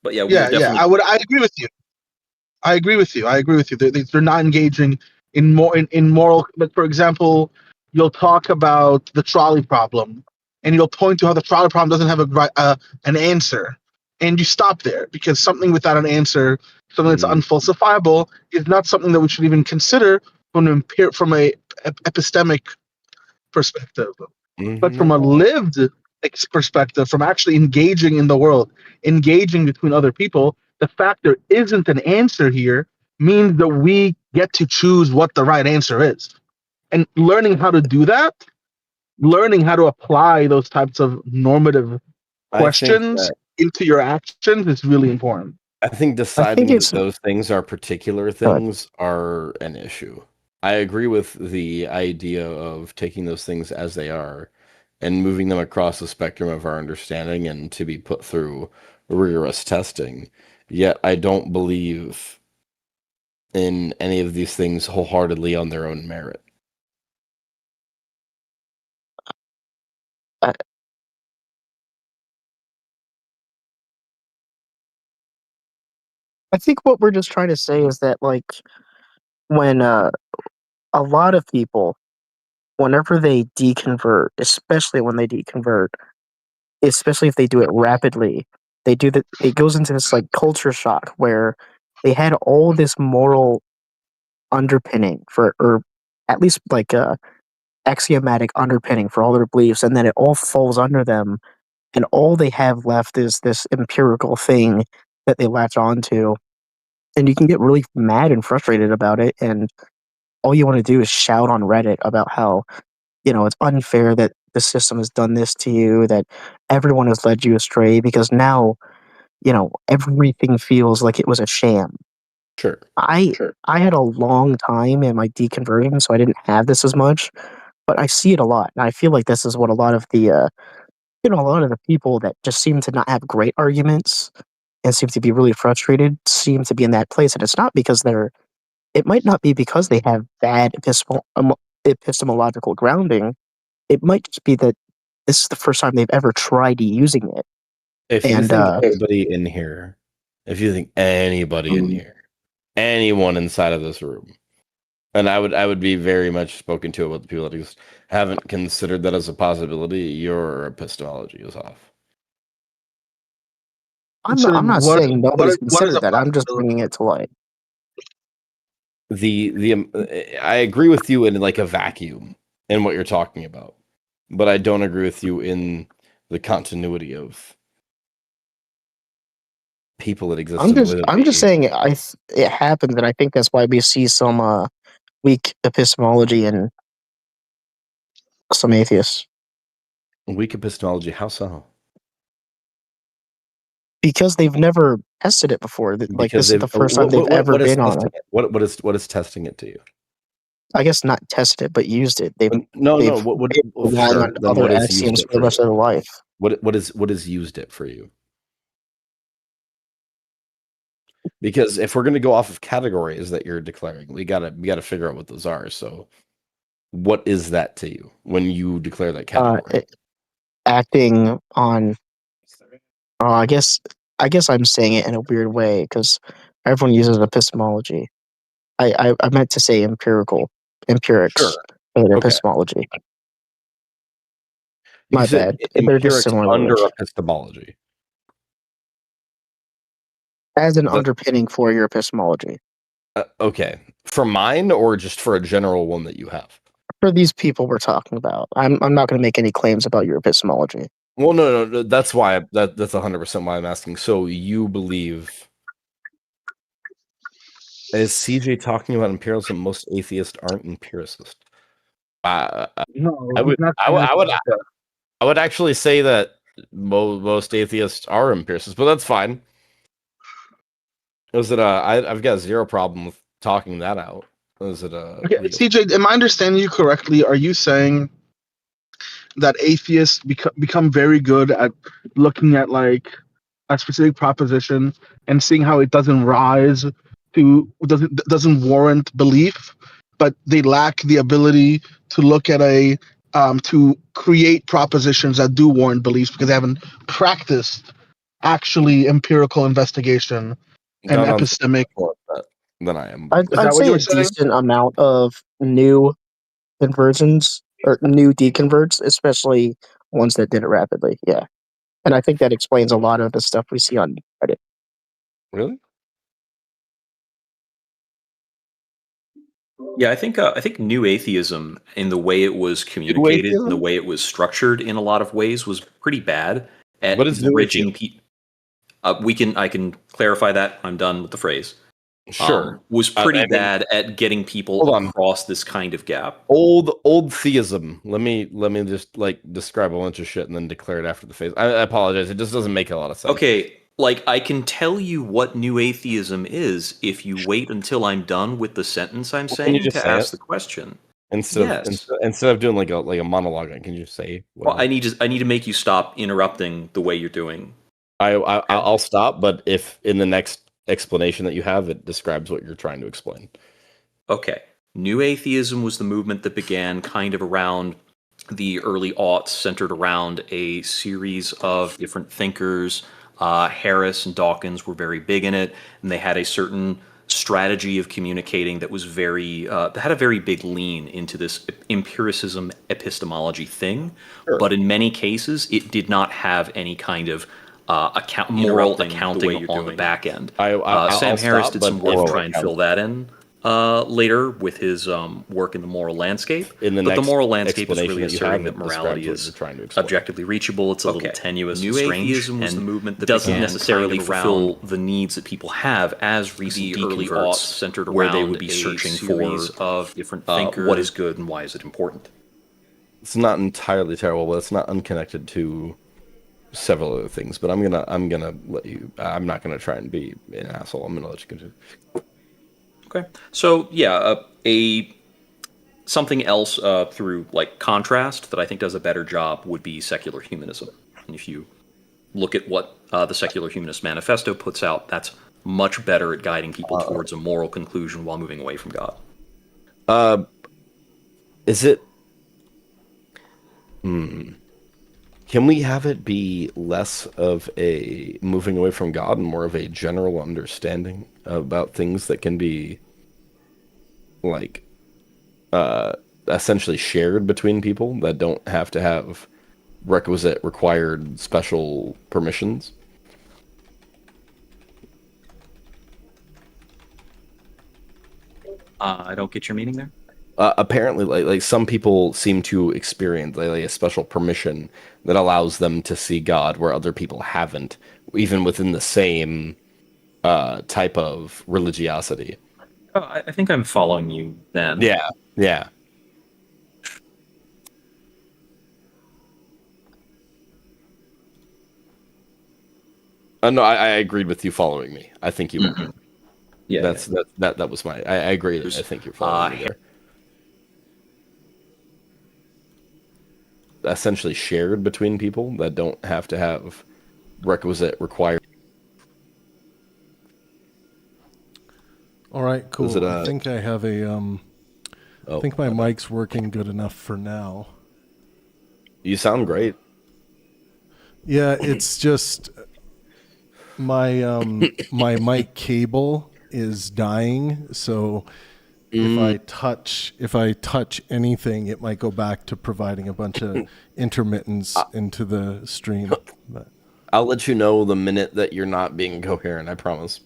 but yeah, I agree with you. I agree with you. They're not engaging in moral. But for example, you'll talk about the trolley problem, and you'll point to how the trolley problem doesn't have an answer, and you stop there because something without an answer, something that's unfalsifiable, is not something that we should even consider from a epistemic perspective. But from a lived perspective, from actually engaging in the world, engaging between other people, the fact there isn't an answer here means that we get to choose what the right answer is. And learning how to do that, learning how to apply those types of normative questions into your actions is really important. I think deciding that those things are particular things are an issue. I agree with the idea of taking those things as they are and moving them across the spectrum of our understanding and to be put through rigorous testing. Yet I don't believe in any of these things wholeheartedly on their own merit. I think what we're just trying to say is that, when a lot of people, whenever they deconvert, especially when they deconvert, especially if they do it rapidly, it goes into this culture shock where they had all this moral underpinning or at least axiomatic underpinning for all their beliefs, and then it all falls under them, and all they have left is this empirical thing that they latch onto. And you can get really mad and frustrated about it, and all you want to do is shout on Reddit about how, it's unfair that the system has done this to you, that everyone has led you astray because now, everything feels like it was a sham. Sure. I had a long time in my deconversion, so I didn't have this as much, but I see it a lot, and I feel like this is what a lot of the, a lot of the people that just seem to not have great arguments and seem to be really frustrated seem to be in that place, and it's not because it might not be because they have bad epistemological grounding. It might just be that this is the first time they've ever tried using it. If you think anybody in here, anyone inside of this room, and I would be very much spoken to about the people that just haven't considered that as a possibility, your epistemology is off. I'm not saying nobody's considered that. I'm just bringing it to light. I agree with you in like a vacuum in what you're talking about, but I don't agree with you in the continuity of people that exist. I'm just saying it happens, and I think that's why we see some weak epistemology in some atheists. Weak epistemology? How so? Because they've never tested it before. Like this is the first time they've ever been on it. What is testing it to you? I guess not tested it, but used it. They've relying on other axioms for the rest of their life. What is used it for you? Because if we're going to go off of categories that you're declaring, we gotta figure out what those are. So, what is that to you when you declare that category? Acting on. I guess I'm saying it in a weird way because everyone uses epistemology. I meant to say empirics for epistemology. My bad. They're just similar under epistemology. As an underpinning for your epistemology. Okay. For mine or just for a general one that you have? For these people we're talking about. I'm not going to make any claims about your epistemology. Well, no. That's why that's 100% why I'm asking. So you believe? Is CJ talking about empiricism? Most atheists aren't empiricists. No, I would actually say that most atheists are empiricists, but that's fine. Is it I've got zero problem with talking that out. Is it okay, CJ? Am I understanding you correctly? Are you saying that atheists become very good at looking at like a specific proposition and seeing how it doesn't rise to doesn't warrant belief, but they lack the ability to look at to create propositions that do warrant beliefs because they haven't practiced actually empirical investigation and epistemic than I am. I'd say a decent amount of new conversions or new deconverts, especially ones that did it rapidly. Yeah. And I think that explains a lot of the stuff we see on Reddit. Really? Yeah, I think new atheism in the way it was communicated, and the way it was structured in a lot of ways was pretty bad at bridging people. I can clarify that. I'm done with the phrase. Sure. Was pretty bad at getting people across this kind of gap. Old theism. Let me just like describe a bunch of shit and then declare it after the phase. I apologize. It just doesn't make a lot of sense. Okay, like I can tell you what new atheism is if you wait until I'm done with the sentence I'm saying to ask the question. Instead of doing like a monologue, can you just say? Well, I need to make you stop interrupting the way you're doing. I'll stop, but if in the next explanation that you have, it describes what you're trying to explain. Okay. New atheism was the movement that began kind of around the early aughts, centered around a series of different thinkers. Harris and Dawkins were very big in it, and they had a certain strategy of communicating that was that had a very big lean into this empiricism epistemology thing. Sure. But in many cases, it did not have any kind of moral accounting on the back end. Sam Harris did some work to try and fill that in. later with his work in the moral landscape. In the but the next moral landscape is explanation really that you asserting have, that it morality describes what is you're trying to explain. objectively reachable. It's a little tenuous New and strange, atheism was and the movement that doesn't began necessarily kind of fulfill the needs that people have as recent the early deconverts, aughts centered where they around would be a searching series for of different thinkers. what is good and why is it important. It's not entirely terrible, but it's not unconnected to several other things. But I'm gonna let you. I'm not gonna try and be an asshole. I'm gonna let you continue. Okay. So yeah, something else through like contrast that I think does a better job would be secular humanism. And if you look at what the Secular Humanist Manifesto puts out, that's much better at guiding people towards a moral conclusion while moving away from God. Is it? Can we have it be less of a moving away from God and more of a general understanding about things that can be like essentially shared between people that don't have to have required special permissions? I don't get your meaning there. Apparently, like some people seem to experience like a special permission that allows them to see God where other people haven't, even within the same type of religiosity. Oh, I think I'm following you then. Yeah. No, I agreed with you following me. I think you were. Yeah, that was my. I agree. I think you're following me there. Essentially shared between people that don't have to have required. All right, cool. Is it, I think I have a I think my mic's working good enough for now. You sound great. Yeah, it's just my my mic cable is dying, so if I touch anything, it might go back to providing a bunch of intermittence into the stream. But I'll let you know the minute that you're not being coherent. I promise.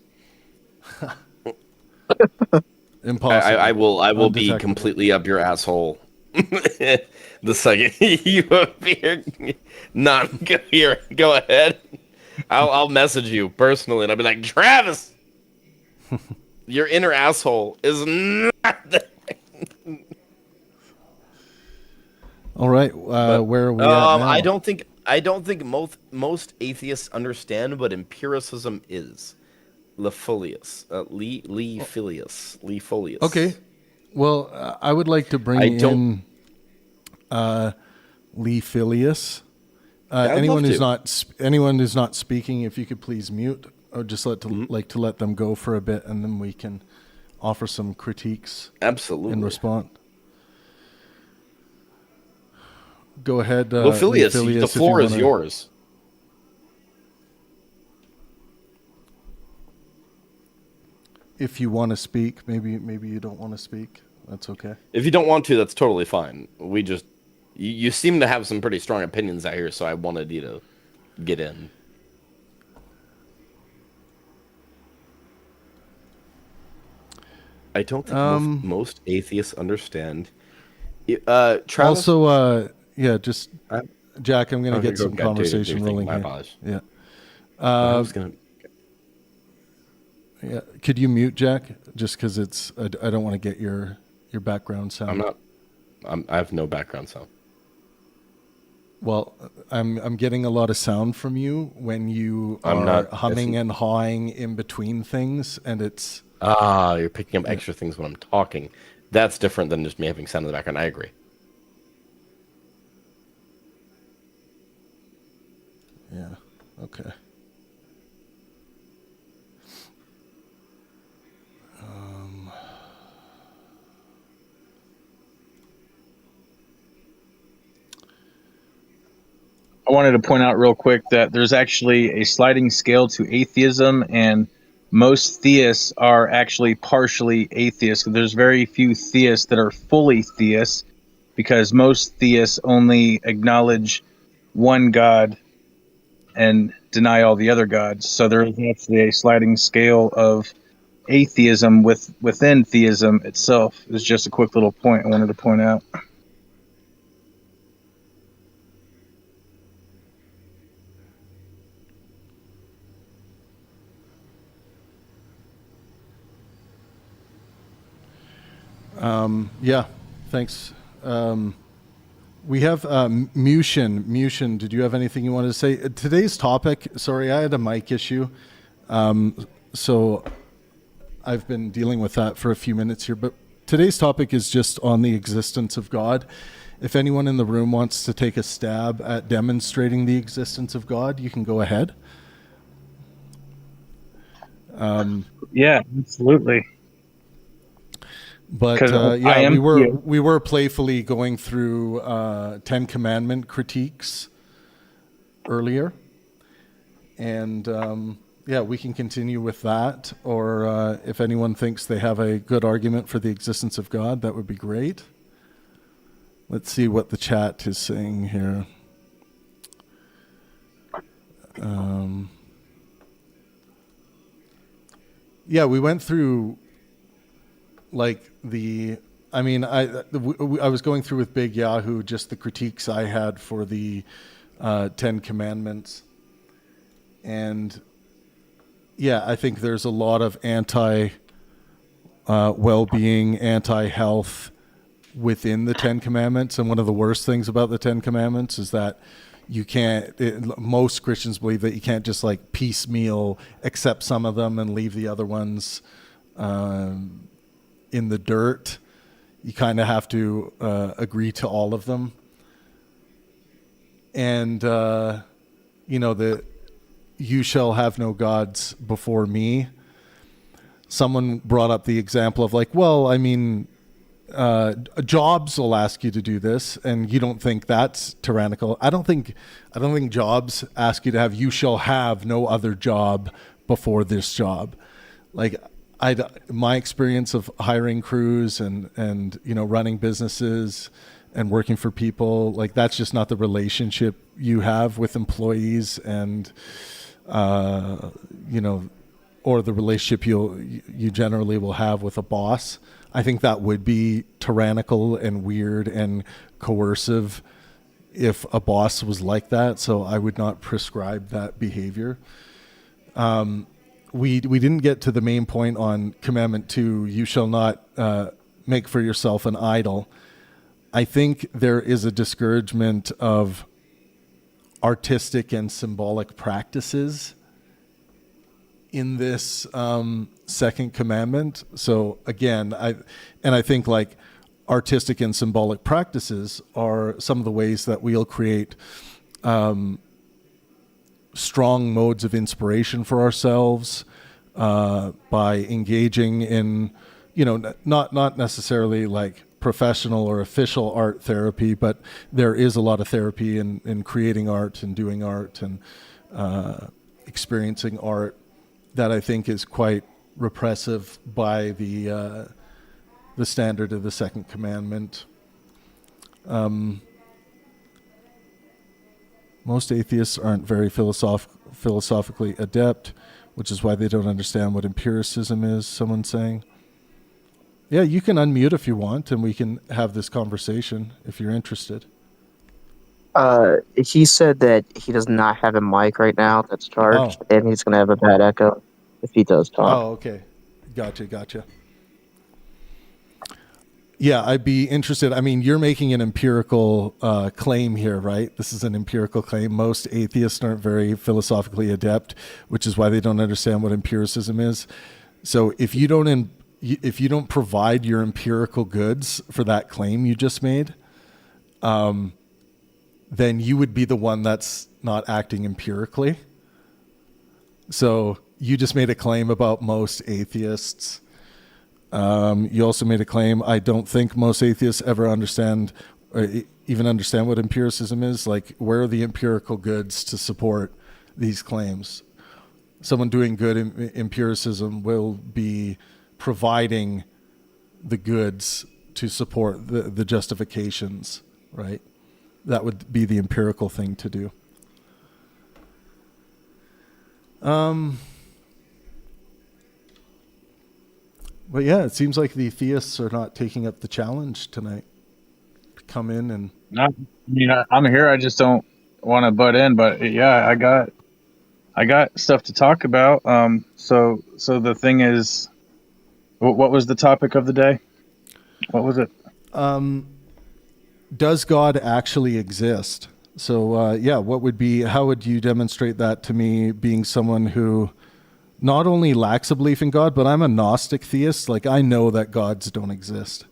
Impossible. I will be completely up your asshole the second you appear not coherent. Go ahead. I'll message you personally, and I'll be like, Travis, your inner asshole is not there. All right, where are we at now? I don't think most atheists understand what empiricism is. Lefolius, Lee Folius. Okay, well, I would like to bring in Lee Filius. Anyone who's not speaking, if you could please mute, or just let them go for a bit, and then we can offer some critiques. Absolutely. In response. Go ahead. Filius, the floor is yours. If you want to speak, maybe you don't want to speak. That's okay. If you don't want to, that's totally fine. We just you seem to have some pretty strong opinions out here, so I wanted you to get in. I don't think most atheists understand. Travis? Also, just Jack, I'm going to get some conversation rolling here. Yeah. I was going to. Yeah, could you mute Jack? Just because it's I don't want to get your background sound. I have no background sound. Well, I'm getting a lot of sound from you when you are humming and hawing in between things, and it's you're picking up extra things when I'm talking. That's different than just me having sound in the background. I agree. Yeah. Okay. I wanted to point out real quick that there's actually a sliding scale to atheism, and most theists are actually partially atheists. There's very few theists that are fully theists, because most theists only acknowledge one God and deny all the other gods. So there's actually a sliding scale of atheism within theism itself. Is just a quick little point I wanted to point out. Yeah, thanks. We have Mushin. Mushin, did you have anything you wanted to say? Today's topic, sorry, I had a mic issue. So I've been dealing with that for a few minutes here. But today's topic is just on the existence of God. If anyone in the room wants to take a stab at demonstrating the existence of God, you can go ahead. Yeah, absolutely. But yeah, we were playfully going through Ten Commandment critiques earlier, and yeah, we can continue with that. Or if anyone thinks they have a good argument for the existence of God, that would be great. Let's see what the chat is saying here. Yeah, we went through. Like I was going through with Big Yahoo just the critiques I had for the Ten Commandments, and yeah, I think there's a lot of well-being, anti-health within the Ten Commandments, and one of the worst things about the Ten Commandments is that most Christians believe that you can't just like piecemeal accept some of them and leave the other ones in the dirt. You kind of have to agree to all of them. And, the you shall have no gods before me. Someone brought up the example of like, well, I mean, Jobs will ask you to do this, and you don't think that's tyrannical. I don't think Jobs ask you to have, you shall have no other job before this job. Like, my experience of hiring crews and running businesses and working for people, like that's just not the relationship you have with employees and or the relationship you generally will have with a boss. I think that would be tyrannical and weird and coercive if a boss was like that. So I would not prescribe that behavior. We didn't get to the main point on Commandment 2, you shall not make for yourself an idol. I think there is a discouragement of artistic and symbolic practices in this second commandment. So again, I think like artistic and symbolic practices are some of the ways that we'll create strong modes of inspiration for ourselves by engaging in, not necessarily like professional or official art therapy, but there is a lot of therapy in creating art and doing art and experiencing art that I think is quite repressive by the standard of the second commandment. Most atheists aren't very philosophically adept, which is why they don't understand what empiricism is, someone's saying. Yeah, you can unmute if you want, and we can have this conversation if you're interested. He said that he does not have a mic right now that's charged, and he's going to have a bad echo if he does talk. Oh, okay. Gotcha. Yeah, I'd be interested. I mean, you're making an empirical claim here, right? This is an empirical claim. Most atheists aren't very philosophically adept, which is why they don't understand what empiricism is. So if you don't provide your empirical goods for that claim you just made, then you would be the one that's not acting empirically. So you just made a claim about most atheists. You also made a claim, I don't think most atheists ever understand or even understand what empiricism is. Like, where are the empirical goods to support these claims? Someone doing good empiricism will be providing the goods to support the justifications, right? That would be the empirical thing to do. But yeah, it seems like the theists are not taking up the challenge tonight. Come in and Not, I'm here. I just don't want to butt in. But yeah, I got stuff to talk about. So the thing is, what was the topic of the day? What was it? does God actually exist? So yeah, how would you demonstrate that to me, being someone who not only lacks a belief in God, but I'm a Gnostic theist. Like, I know that gods don't exist.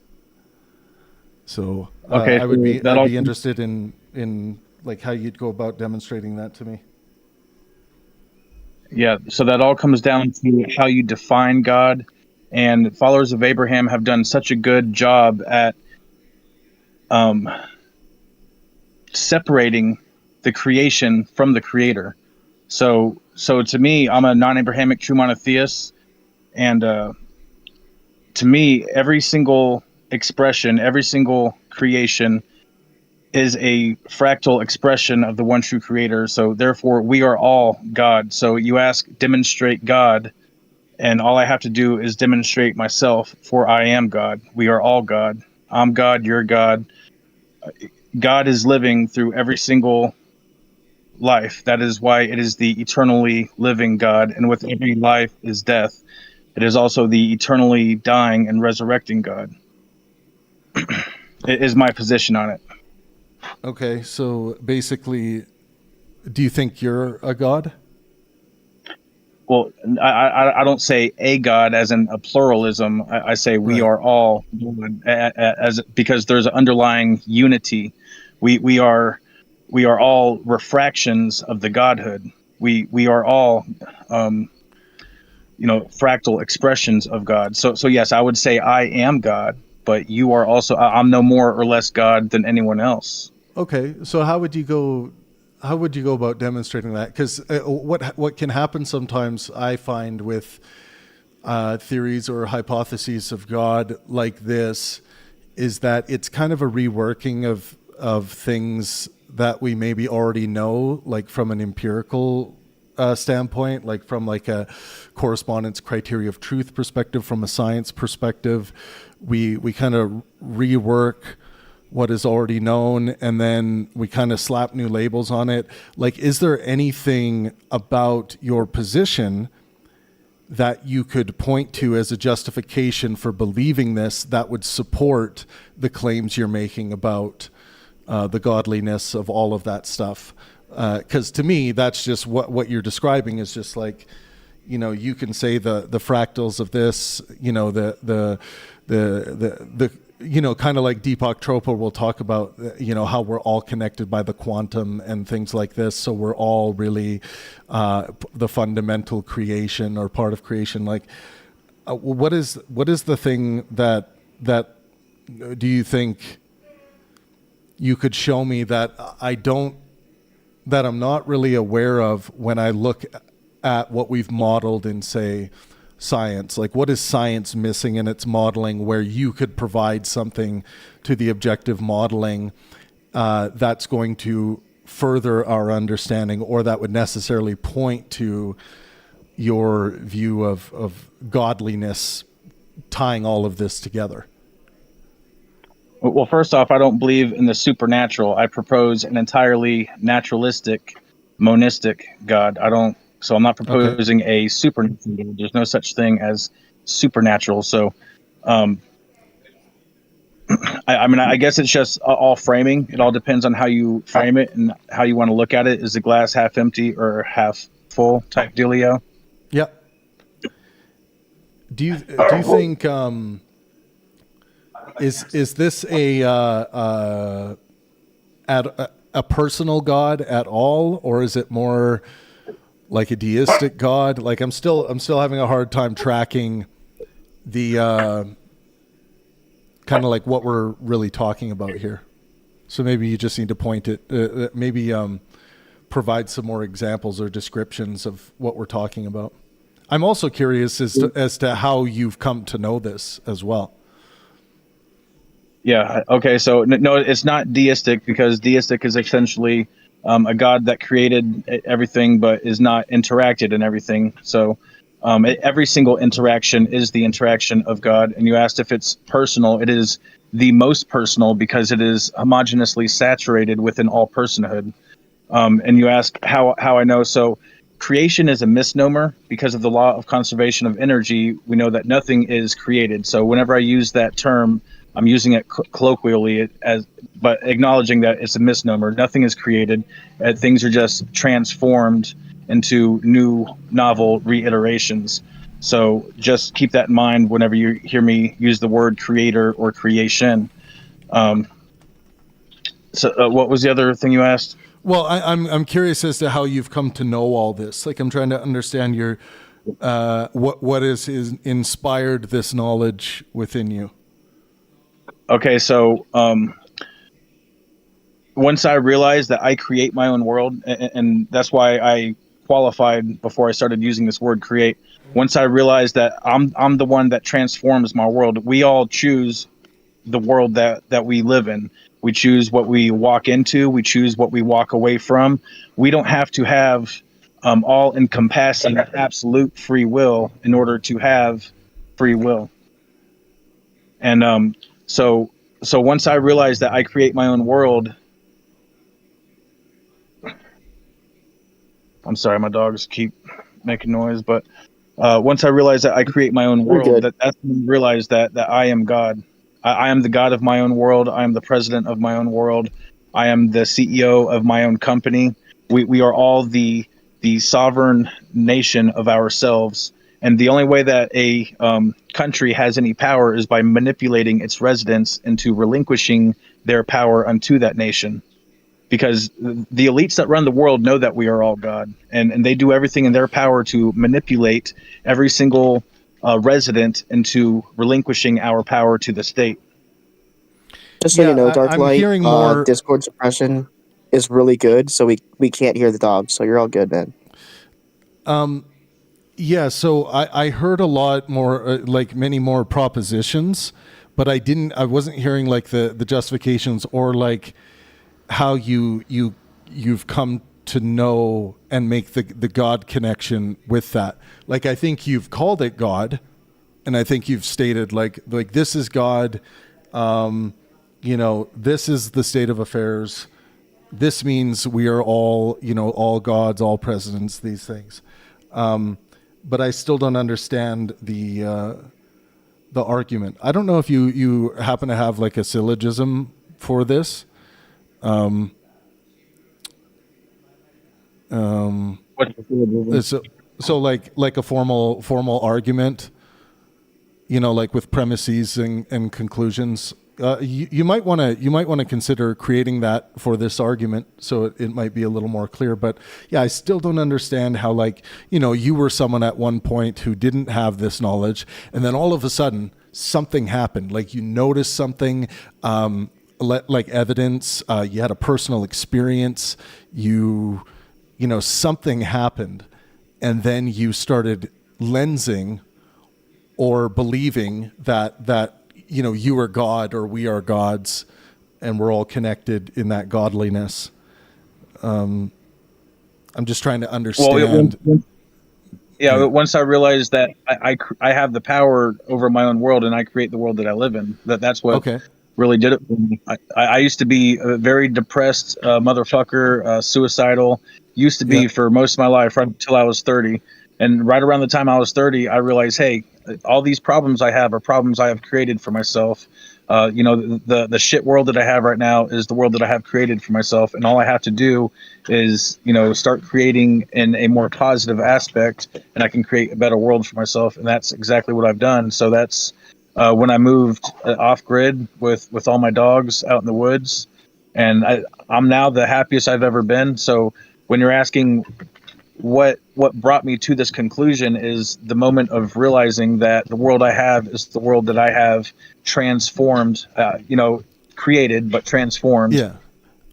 So Okay, I'd be that'll interested in like how you'd go about demonstrating that to me. Yeah, so that all comes down to how you define God, and followers of Abraham have done such a good job at um, separating the creation from the creator. So to me, I'm a non-Abrahamic true monotheist, and to me, every single expression, every single creation is a fractal expression of the one true creator. So therefore, we are all God. So you ask, demonstrate God, and all I have to do is demonstrate myself, for I am God. We are all God. I'm God, you're God. God is living through every single life. That is why it is the eternally living God, and with every life is death. It is also the eternally dying and resurrecting God. It is my position on it. Okay, so basically, do you think you're a god? Well, I don't say a God as in a pluralism. I say we Right. are all God, as because there's an underlying unity. We are all refractions of the Godhood. We are all fractal expressions of God. So yes, I would say I am God, but you are also. I'm no more or less God than anyone else. Okay, so how would you go? How would you go about demonstrating that? Because what can happen sometimes, I find, with theories or hypotheses of God like this, is that it's kind of a reworking of things that we maybe already know, like from an empirical standpoint, like from like a correspondence criteria of truth perspective, from a science perspective. We kind of rework what is already known, and then we kind of slap new labels on it. Like, is there anything about your position that you could point to as a justification for believing this that would support the claims you're making about the godliness of all of that stuff? Because to me, that's just what you're describing is just like, you can say the fractals of this, the kind of like Deepak Chopra will talk about, how we're all connected by the quantum and things like this. So we're all really the fundamental creation or part of creation. Like, what is the thing that do you think you could show me that I'm not really aware of when I look at what we've modeled in, say, science? Like, what is science missing in its modeling where you could provide something to the objective modeling that's going to further our understanding, or that would necessarily point to your view of godliness tying all of this together? Well, first off, I don't believe in the supernatural. I propose an entirely naturalistic, monistic God. So I'm not proposing a supernatural God. There's no such thing as supernatural. So, I guess it's just all framing. It all depends on how you frame it and how you want to look at it. Is the glass half empty or half full type dealio? Yeah. Do you think is this a personal God at all, or is it more like a deistic God? Like, I'm still having a hard time tracking the kind of like what we're really talking about here. So maybe you just need to point it, maybe provide some more examples or descriptions of what we're talking about. I'm also curious as to how you've come to know this as well. Yeah. Okay. So no, it's not deistic, because deistic is essentially a God that created everything but is not interacted in everything. So Every single interaction is the interaction of God. And you asked if it's personal. It is the most personal because it is homogeneously saturated within all personhood. And you ask how I know. So creation is a misnomer because of the law of conservation of energy. We know that nothing is created. So whenever I use that term, I'm using it colloquially but acknowledging that it's a misnomer. Nothing is created. Things are just transformed into new, novel reiterations. So just keep that in mind whenever you hear me use the word creator or creation. What was the other thing you asked? Well, I'm curious as to how you've come to know all this. Like, I'm trying to understand your what is inspired this knowledge within you. Okay, so once I realized that I create my own world, and that's why I qualified before I started using this word create. Once I realized that I'm the one that transforms my world. We all choose the world that we live in. We choose what we walk into. We choose what we walk away from. We don't have to have all encompassing absolute free will in order to have free will. And so once I realized that I create my own world, I'm sorry, my dogs keep making noise, but once I realized that I create my own world, that's when I realized that I am God. I am the God of my own world. I am the president of my own world. I am the CEO of my own company. We are all the sovereign nation of ourselves. And the only way that a country has any power is by manipulating its residents into relinquishing their power unto that nation. Because the elites that run the world know that we are all God, and they do everything in their power to manipulate every single resident into relinquishing our power to the state. Just so you know, Dark I'm Light, hearing more. Discord suppression is really good, so we can't hear the dogs, so you're all good, man. Yeah, so I heard a lot more, like many more propositions, but I wasn't hearing like the justifications or like how you've come to know and make the God connection with that. Like, I think you've called it God, and I think you've stated like this is God, this is the state of affairs. This means we are all, all gods, all presidents, these things. But I still don't understand the argument. I don't know if you happen to have like a syllogism for this. What's the syllogism? So like a formal argument, like with premises and conclusions. You might want to consider creating that for this argument, so it might be a little more clear. But yeah, I still don't understand how, like, you were someone at one point who didn't have this knowledge, and then all of a sudden something happened. Like, you noticed something, like evidence. You had a personal experience. Something happened, and then you started lensing or believing that you are God or we are gods, and we're all connected in that godliness. I'm just trying to understand. Once I realized that I have the power over my own world and I create the world that I live in, that's what really did it for me. I used to be a very depressed motherfucker, suicidal, used to be for most of my life, right until I was 30. And right around the time I was 30, I realized, hey, all these problems I have are problems I have created for myself. The shit world that I have right now is the world that I have created for myself. And all I have to do is, start creating in a more positive aspect, and I can create a better world for myself. And that's exactly what I've done. So that's when I moved off grid with all my dogs out in the woods. And I'm now the happiest I've ever been. So when you're asking what brought me to this conclusion is the moment of realizing that the world I have is the world that I have transformed, created, but transformed. Yeah.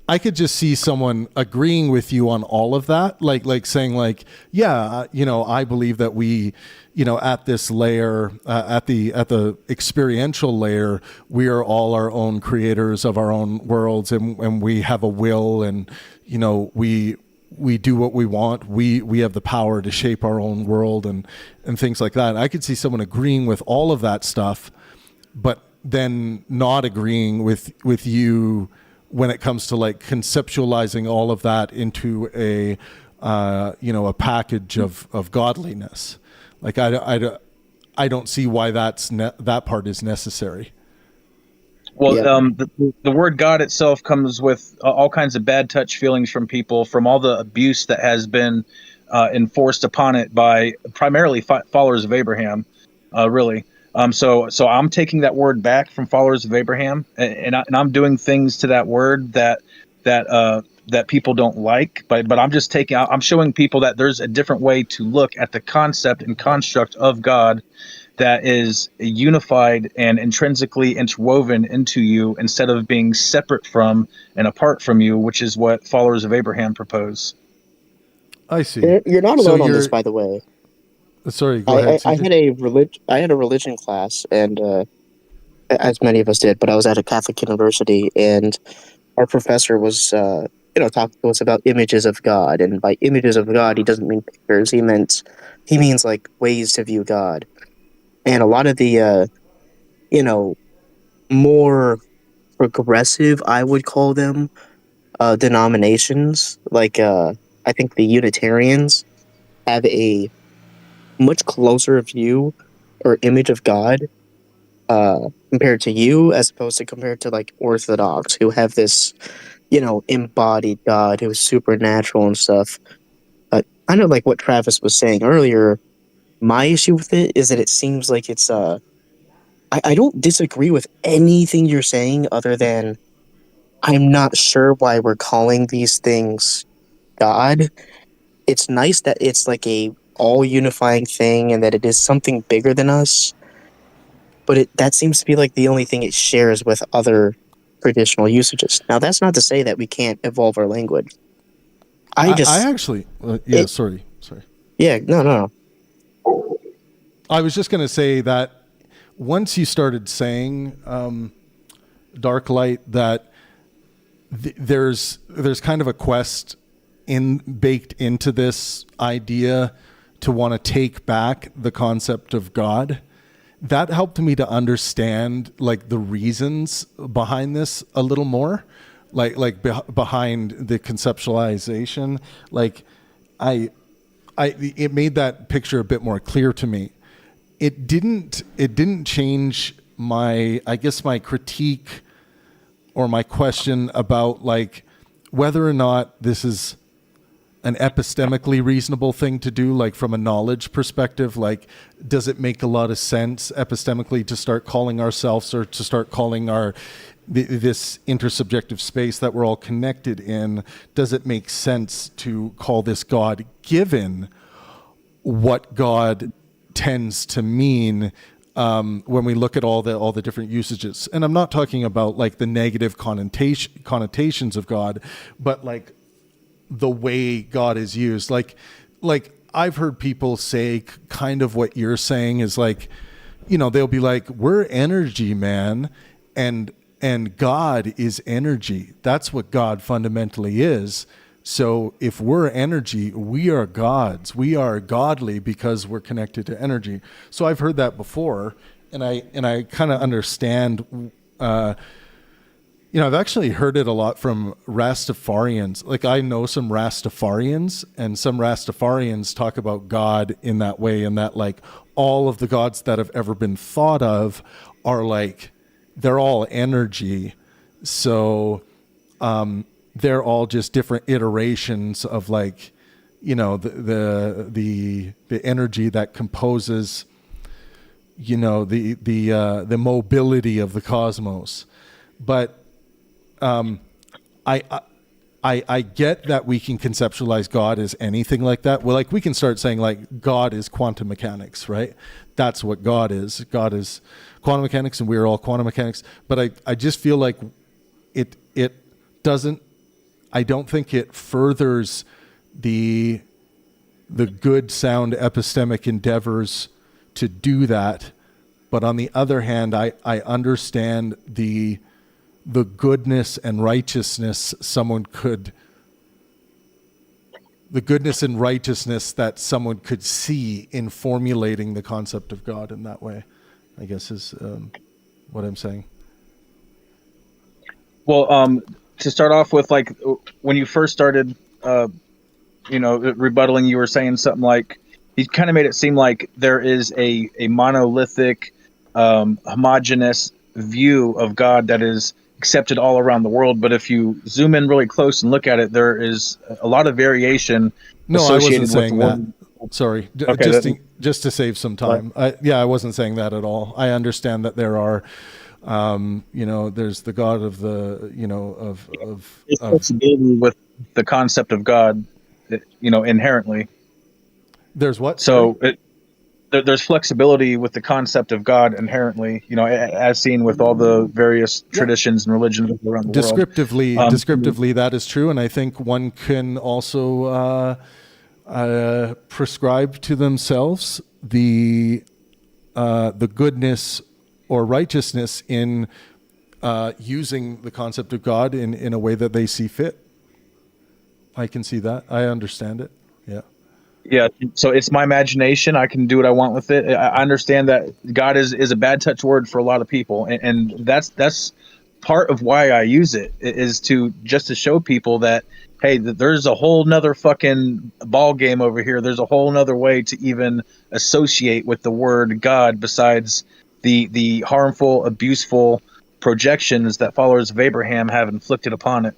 I could just see someone agreeing with you on all of that, like saying like, yeah, I believe that we, at this layer, at the experiential layer, we are all our own creators of our own worlds, and we have a will, and we do what we want. We have the power to shape our own world and things like that. I could see someone agreeing with all of that stuff, but then not agreeing with you when it comes to like conceptualizing all of that into a a package of godliness. Like I don't see why that part is necessary. Well, the word God itself comes with all kinds of bad touch feelings from people, from all the abuse that has been enforced upon it by primarily followers of Abraham, really. So I'm taking that word back from followers of Abraham, and I'm doing things to that word that people don't like. But I'm showing people that there's a different way to look at the concept and construct of God that is unified and intrinsically interwoven into you instead of being separate from and apart from you, which is what followers of Abraham propose. I see. You're not alone on this, by the way. Sorry, go ahead. I had a religion class, and as many of us did, but I was at a Catholic university, and our professor was talking to us about images of God, and by images of God, he doesn't mean pictures. He means like ways to view God. And a lot of the, more progressive, I would call them, denominations, like I think the Unitarians have a much closer view or image of God compared to you, as opposed to compared to like Orthodox, who have this, embodied God who is supernatural and stuff. I know, like what Travis was saying earlier, my issue with it is that it seems like it's I don't disagree with anything you're saying, other than I'm not sure why we're calling these things God. It's nice that it's like a all unifying thing and that it is something bigger than us, but that seems to be like the only thing it shares with other traditional usages. Now, that's not to say that we can't evolve our language. Sorry. Yeah, no. I was just going to say that once you started saying dark light, that there's kind of a quest baked into this idea to want to take back the concept of God. That helped me to understand like the reasons behind this a little more, behind the conceptualization. Like it made that picture a bit more clear to me. It didn't change my critique or my question about like whether or not this is an epistemically reasonable thing to do, like from a knowledge perspective. Like, does it make a lot of sense epistemically to start calling ourselves, or to start calling this intersubjective space that we're all connected in, does it make sense to call this God, given what God tends to mean when we look at all the different usages? And I'm not talking about like the negative connotations of God, but like the way God is used. Like I've heard people say kind of what you're saying is like, they'll be like, we're energy, man, and God is energy. That's what God fundamentally is. So if we're energy, we are gods. We are godly because we're connected to energy. So I've heard that before, and I kind of understand. I've actually heard it a lot from Rastafarians. Like, I know some Rastafarians, and some Rastafarians talk about God in that way, and that like all of the gods that have ever been thought of are like, they're all energy. So they're all just different iterations of like, the energy that composes, the mobility of the cosmos. But I get that we can conceptualize God as anything like that. Well, like we can start saying like God is quantum mechanics, right? That's what God is. God is quantum mechanics, and we're all quantum mechanics. But I just feel like it doesn't. I don't think it furthers the good sound epistemic endeavors to do that. But on the other hand, I understand the goodness and righteousness someone could the goodness and righteousness that someone could see in formulating the concept of God in that way, I guess is what I'm saying. Well, to start off with, like when you first started, rebuttaling, you were saying something like, he kind of made it seem like there is a monolithic, homogeneous view of God that is accepted all around the world. But if you zoom in really close and look at it, there is a lot of variation No, I wasn't associated with the saying that. word. Sorry, Okay, just to save some time. I wasn't saying that at all. I understand that there are, there's the God of the, It's flexibility with the concept of God, inherently. There's what? So there's flexibility with the concept of God inherently, as seen with all the various traditions and religions around the Descriptively, world. descriptively, that is true, and I think one can also prescribe to themselves the goodness or righteousness in using the concept of God in a way that they see fit. I can see that. I understand it. Yeah. Yeah, so it's my imagination. I can do what I want with it. I understand that God is a bad touch word for a lot of people, and that's part of why I use it, is to show people that, hey, there's a whole nother fucking ball game over here. There's a whole nother way to even associate with the word God besides the harmful, abuseful projections that followers of Abraham have inflicted upon it.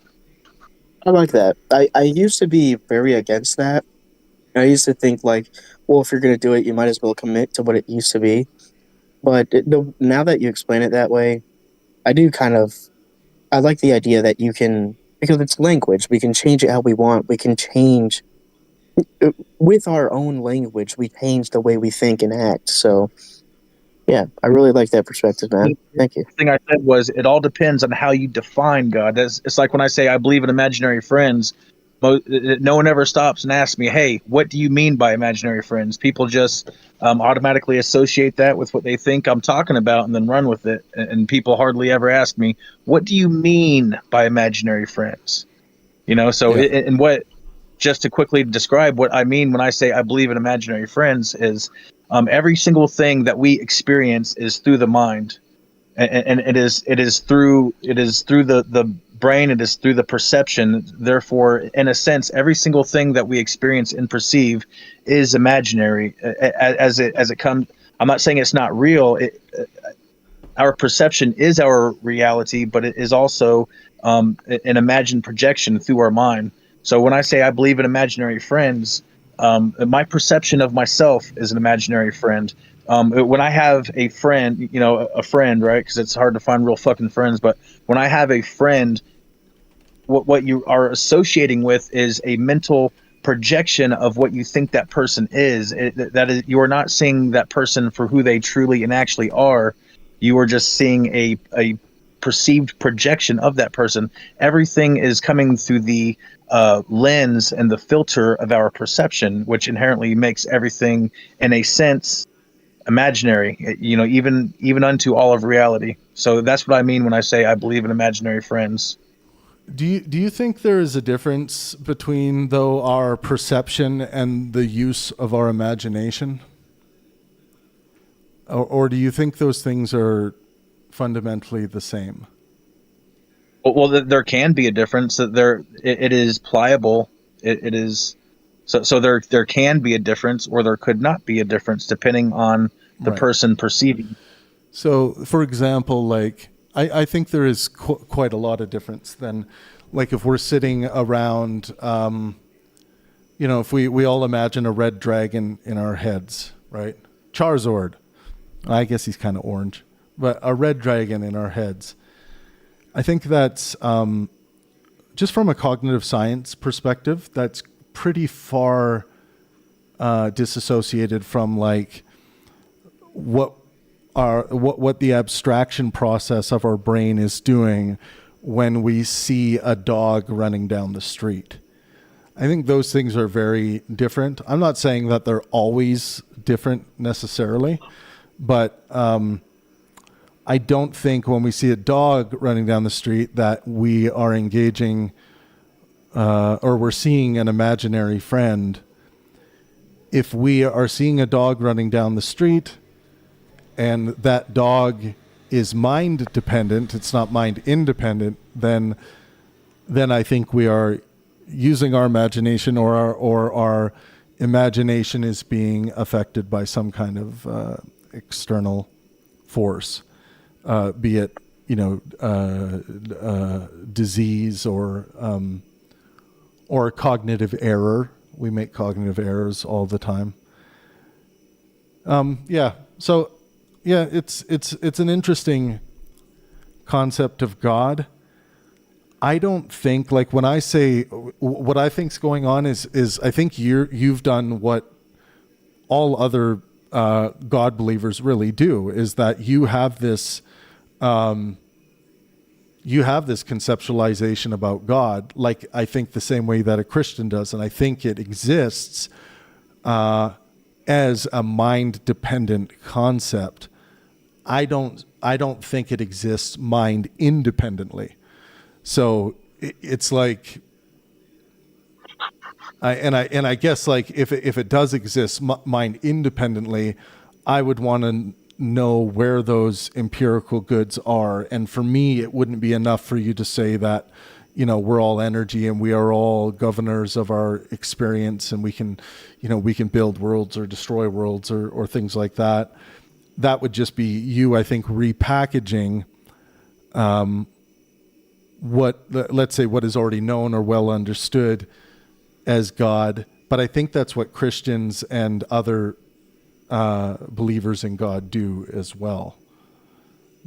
I like that. I used to be very against that. I used to think like, well, if you're going to do it, you might as well commit to what it used to be. But now that you explain it that way, I do I like the idea that you can, because it's language, we can change it how we want. We can change, with our own language, we change the way we think and act. So, yeah, I really like that perspective, man. Thank you. The thing I said was, it all depends on how you define God. It's like when I say I believe in imaginary friends, no one ever stops and asks me, hey, what do you mean by imaginary friends? People just automatically associate that with what they think I'm talking about and then run with it. And people hardly ever ask me, what do you mean by imaginary friends? So and what, just to quickly describe what I mean when I say I believe in imaginary friends, is every single thing that we experience is through the mind. And it is through the brain, it is through the perception. Therefore, in a sense, every single thing that we experience and perceive is imaginary as it comes. I'm not saying it's not real. Our perception is our reality, but it is also an imagined projection through our mind. So when I say I believe in imaginary friends, my perception of myself is an imaginary friend. When I have a friend, a friend, right? Because it's hard to find real fucking friends. But when I have a friend, what you are associating with is a mental projection of what you think that person is. That is, you are not seeing that person for who they truly and actually are. You are just seeing a perceived projection of that person. Everything is coming through the lens and the filter of our perception, which inherently makes everything, in a sense, imaginary, even unto all of reality. So that's what I mean when I say I believe in imaginary friends. Do you think there is a difference between, though, our perception and the use of our imagination? Or do you think those things are fundamentally the same? Well, there can be a difference. It is pliable. It is so there can be a difference, or there could not be a difference, depending on the person perceiving. So, for example, like I think there is quite a lot of difference then. Like if we're sitting around, if we all imagine a red dragon in our heads, right? Charizard. I guess he's kind of orange, but a red dragon in our heads. I think that's just from a cognitive science perspective, that's pretty far disassociated from like what the abstraction process of our brain is doing when we see a dog running down the street. I think those things are very different. I'm not saying that they're always different necessarily, but I don't think when we see a dog running down the street that we are engaging or we're seeing an imaginary friend, if we are seeing a dog running down the street and that dog is mind dependent, it's not mind independent, then I think we are using our imagination, or our imagination is being affected by some kind of external force, be it disease or cognitive error. We make cognitive errors all the time. So it's an interesting concept of God. I don't think, like, when I say what I think's going on is I think you've done what all other God believers really do, is that you have this conceptualization about God, like I think the same way that a Christian does, and I think it exists as a mind-dependent concept. I don't think it exists mind independently. So it's like, I guess, like, if it does exist mind independently, I would want to know where those empirical goods are. And for me, it wouldn't be enough for you to say that, we're all energy and we are all governors of our experience, and we can build worlds or destroy worlds or things like that. That would just be you, I think, repackaging let's say what is already known or well understood as God. But I think that's what Christians and other believers in God do as well.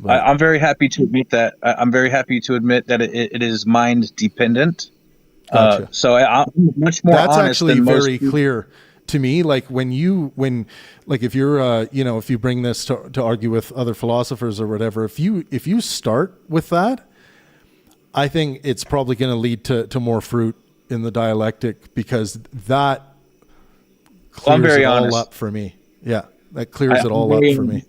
I'm very happy to admit that. I'm very happy to admit that it is mind dependent. Gotcha. So I'm much more. That's honest actually than very most clear to me. Like if you're if you bring this to argue with other philosophers or whatever, if you start with that, I think it's probably going to lead to more fruit in the dialectic, because that clears it all up for me. Yeah, that clears it all up for me.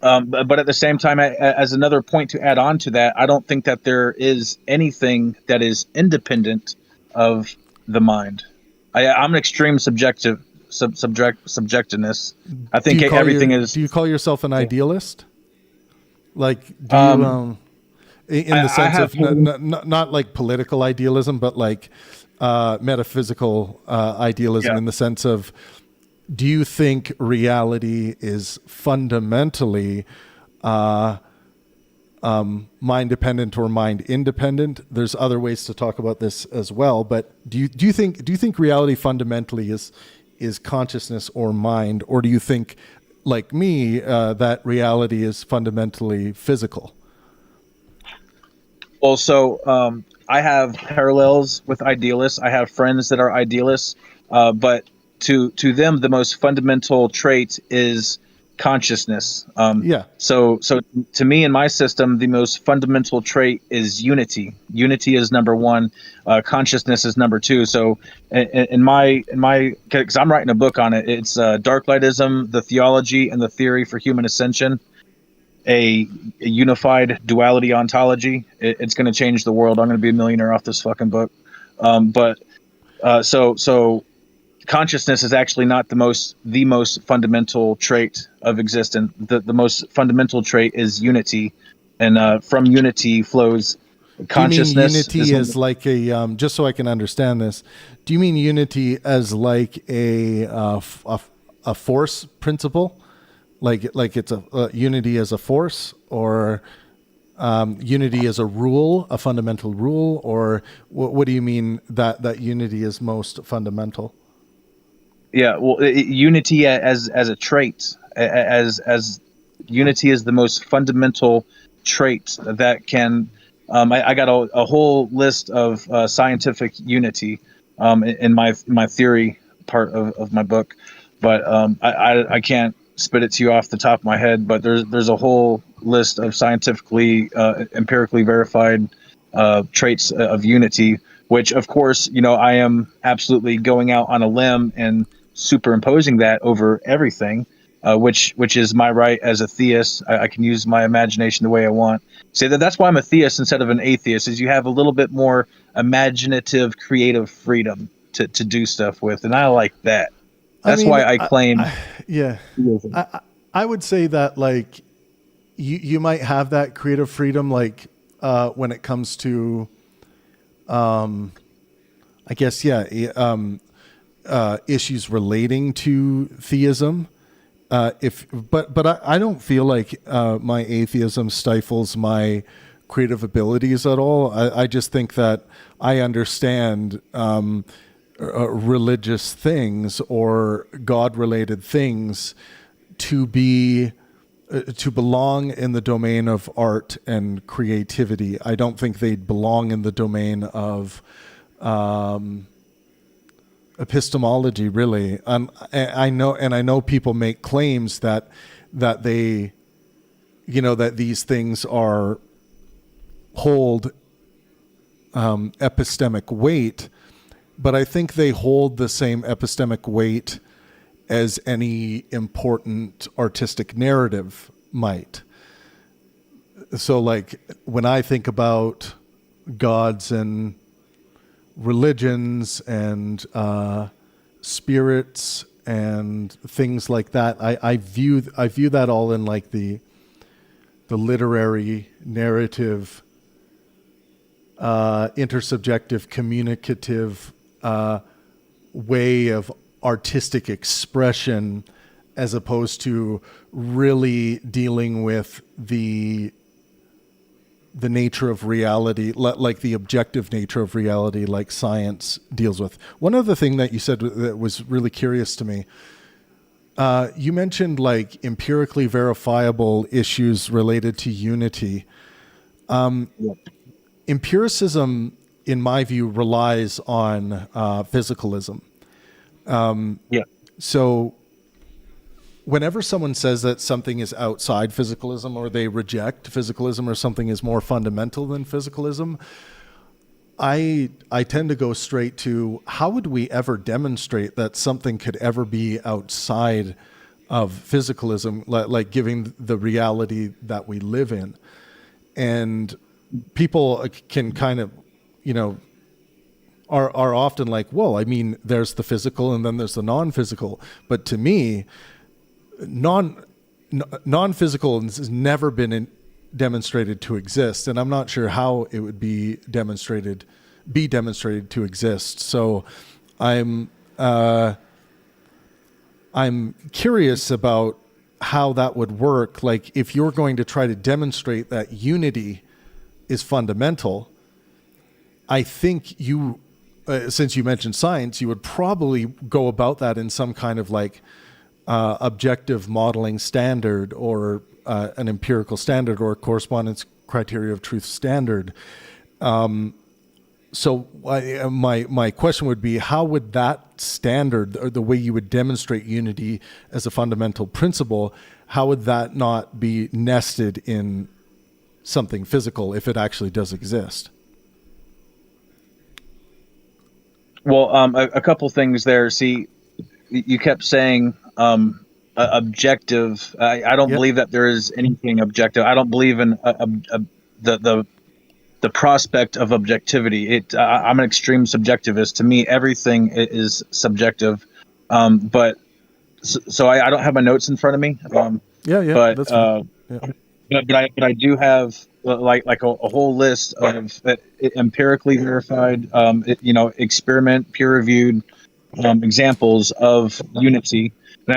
But at the same time, as another point to add on to that, I don't think that there is anything that is independent of the mind. I'm an extreme subjectivist. I think everything is. Do you call yourself an idealist? Like, do you in the sense of not like political idealism, but like metaphysical idealism, in the sense of, do you think reality is fundamentally mind dependent or mind independent? There's other ways to talk about this as well, but do you think reality fundamentally is consciousness or mind, or do you think, like me, that reality is fundamentally physical? Well, so I have parallels with idealists. I have friends that are idealists, but to them, the most fundamental trait is consciousness. So to me, in my system, the most fundamental trait is unity. Unity is number one. Consciousness is number two. So in my, because I'm writing a book on it. It's Dark Lightism, the Theology and the Theory for Human Ascension. A unified duality ontology. It's going to change the world. I'm going to be a millionaire off this fucking book. So consciousness is actually not the most fundamental trait of existence. The most fundamental trait is unity, and from unity flows consciousness. Do you mean unity as like a just so I can understand this? Do you mean unity as like a force principle? Like it's a unity as a force, or unity as a rule, a fundamental rule, or what do you mean that unity is most fundamental? Yeah, well, unity as a trait, as unity is the most fundamental trait that can. I got a whole list of scientific unity in my theory part of my book, but I can't spit it to you off the top of my head, but there's a whole list of scientifically empirically verified traits of unity, which of course I am absolutely going out on a limb and superimposing that over everything, which is my right as a theist. I can use my imagination the way I want. Say that's why I'm a theist instead of an atheist. Is you have a little bit more imaginative, creative freedom to do stuff with, and I like that. That's why I claim. Yeah, I would say that like you might have that creative freedom, like when it comes to, I guess issues relating to theism. But I don't feel like my atheism stifles my creative abilities at all. I just think that I understand religious things or God-related things to belong in the domain of art and creativity. I don't think they'd belong in the domain of epistemology, really. I know people make claims that they, that these things hold epistemic weight, but I think they hold the same epistemic weight as any important artistic narrative might. So, like, when I think about gods and religions and spirits and things like that, I view that all in like the literary narrative, intersubjective, communicative way of artistic expression, as opposed to really dealing with the nature of reality, like the objective nature of reality, like science deals with. One other thing that you said that was really curious to me, you mentioned like empirically verifiable issues related to unity. Empiricism, in my view, relies on physicalism. So whenever someone says that something is outside physicalism, or they reject physicalism, or something is more fundamental than physicalism, I tend to go straight to, how would we ever demonstrate that something could ever be outside of physicalism, like giving the reality that we live in? And people can kind of, are often like, well, I mean, there's the physical and then there's the non-physical. But to me, non-physical has never been demonstrated to exist, and I'm not sure how it would be demonstrated to exist. So I'm curious about how that would work. Like, if you're going to try to demonstrate that unity is fundamental, I think you, since you mentioned science, you would probably go about that in some kind of like objective modeling standard, or an empirical standard, or a correspondence criteria of truth standard. So my question would be, how would that standard, or the way you would demonstrate unity as a fundamental principle, how would that not be nested in something physical if it actually does exist? Well, a couple things there. See, you kept saying objective. I don't believe that there is anything objective. I don't believe in the prospect of objectivity. I'm an extreme subjectivist. To me, everything is subjective. But so I don't have my notes in front of me. But that's fine. But I do have like a whole list of empirically verified, experiment, peer-reviewed examples of unity.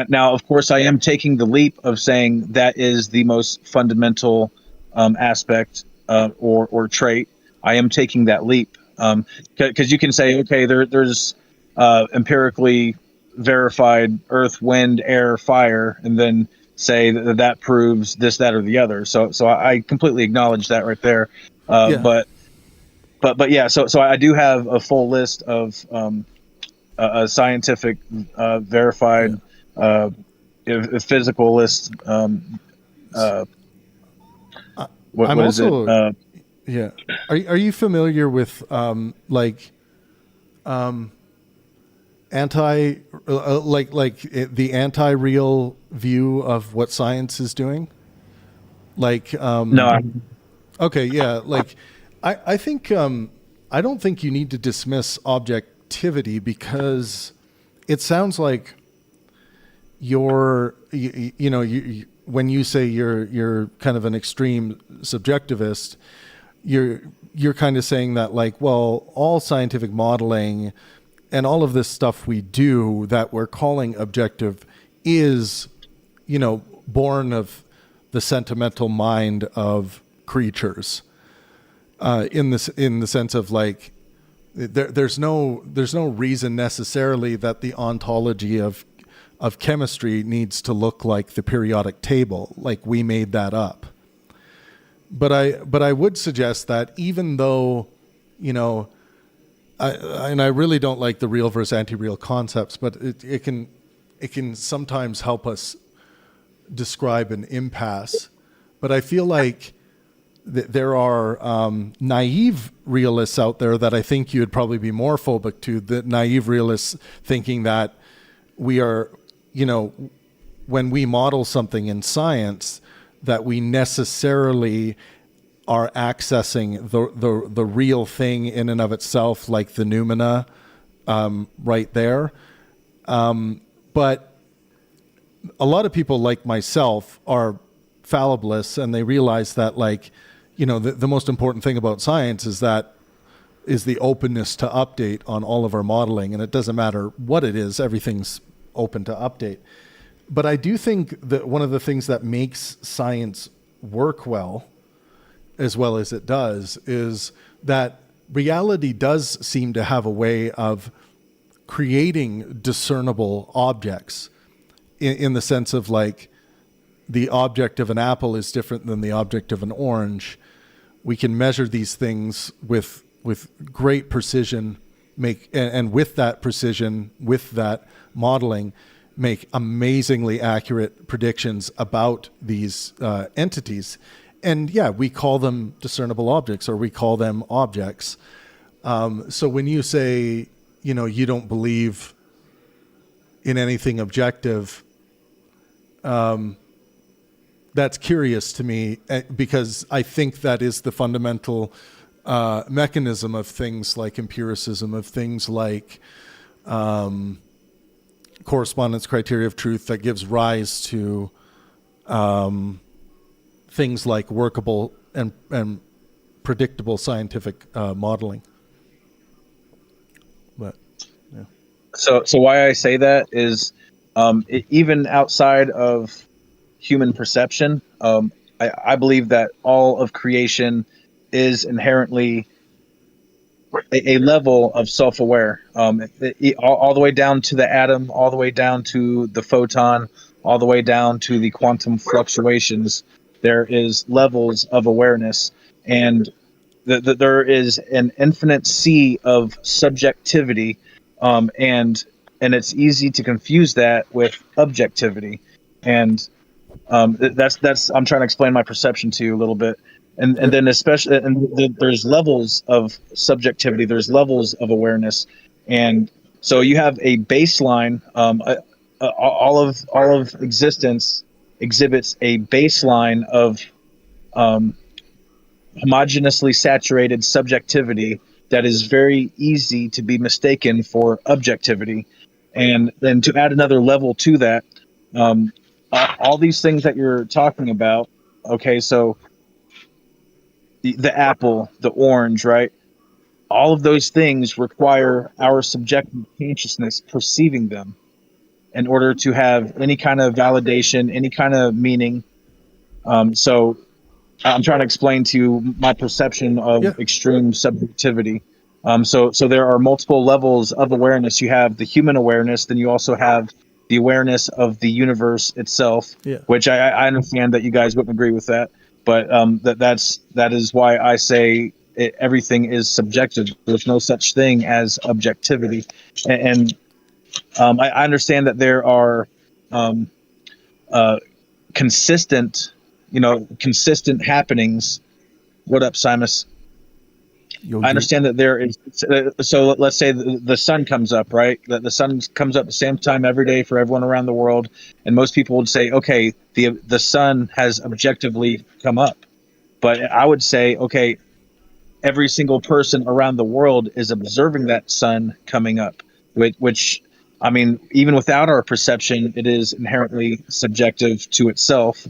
Now, of course, I am taking the leap of saying that is the most fundamental aspect or trait. I am taking that leap because you can say, okay, there's empirically verified earth, wind, air, fire, and then say that proves this, that, or the other. So I completely acknowledge that right there. But yeah, so I do have a full list of a scientific verified physical list. What is it? Yeah. Are you familiar with the anti-real view of what science is doing? Like, No, okay, yeah. Like, I think I don't think you need to dismiss objectivity, because it sounds like when you say you're kind of an extreme subjectivist, you're kind of saying that, like, well, all scientific modeling and all of this stuff we do that we're calling objective is, born of the sentimental mind of creatures. In the sense of, like, there's no reason necessarily that the ontology of chemistry needs to look like the periodic table, like we made that up. But I would suggest that even though, I really don't like the real versus anti-real concepts, but it can sometimes help us describe an impasse. But I feel like there are naive realists out there that I think you would probably be more phobic to. The naive realists thinking that we are, when we model something in science, that we necessarily are accessing the real thing in and of itself, like the noumena right there. But a lot of people like myself are fallibilists, and they realize that, like, the most important thing about science is the openness to update on all of our modeling, and it doesn't matter what it is, everything's open to update. But I do think that one of the things that makes science work well as it does, is that reality does seem to have a way of creating discernible objects, in the sense of, like, the object of an apple is different than the object of an orange. We can measure these things with great precision, and with that precision, with that modeling, make amazingly accurate predictions about these entities. And yeah, we call them discernible objects, or we call them objects. So when you say, you don't believe in anything objective, that's curious to me, because I think that is the fundamental mechanism of things like empiricism, of things like correspondence criteria of truth, that gives rise to things like workable and predictable scientific modeling. But yeah. So why I say that is, even outside of human perception, I believe that all of creation is inherently a level of self-aware, all the way down to the atom, all the way down to the photon, all the way down to the quantum fluctuations. There is levels of awareness, and there is an infinite sea of subjectivity, and it's easy to confuse that with objectivity. And that's I'm trying to explain my perception to you a little bit. And then especially, there's levels of subjectivity, there's levels of awareness, and so you have a baseline. All of existence exhibits a baseline of homogeneously saturated subjectivity that is very easy to be mistaken for objectivity. And then to add another level to that, all these things that you're talking about. Okay, so the apple, the orange, right? All of those things require our subjective consciousness perceiving them in order to have any kind of validation, any kind of meaning. So I'm trying to explain to you my perception of extreme subjectivity. So there are multiple levels of awareness. You have the human awareness, then you also have the awareness of the universe itself, which I understand that you guys wouldn't agree with that. But that is why I say everything is subjective. There's no such thing as objectivity, and I understand that there are consistent happenings. What up, Simus? I understand that there is. So let's say the sun comes up, right? The sun comes up the same time every day for everyone around the world, and most people would say, okay, the sun has objectively come up. But I would say, okay, every single person around the world is observing that sun coming up, which I mean, even without our perception, it is inherently subjective to itself,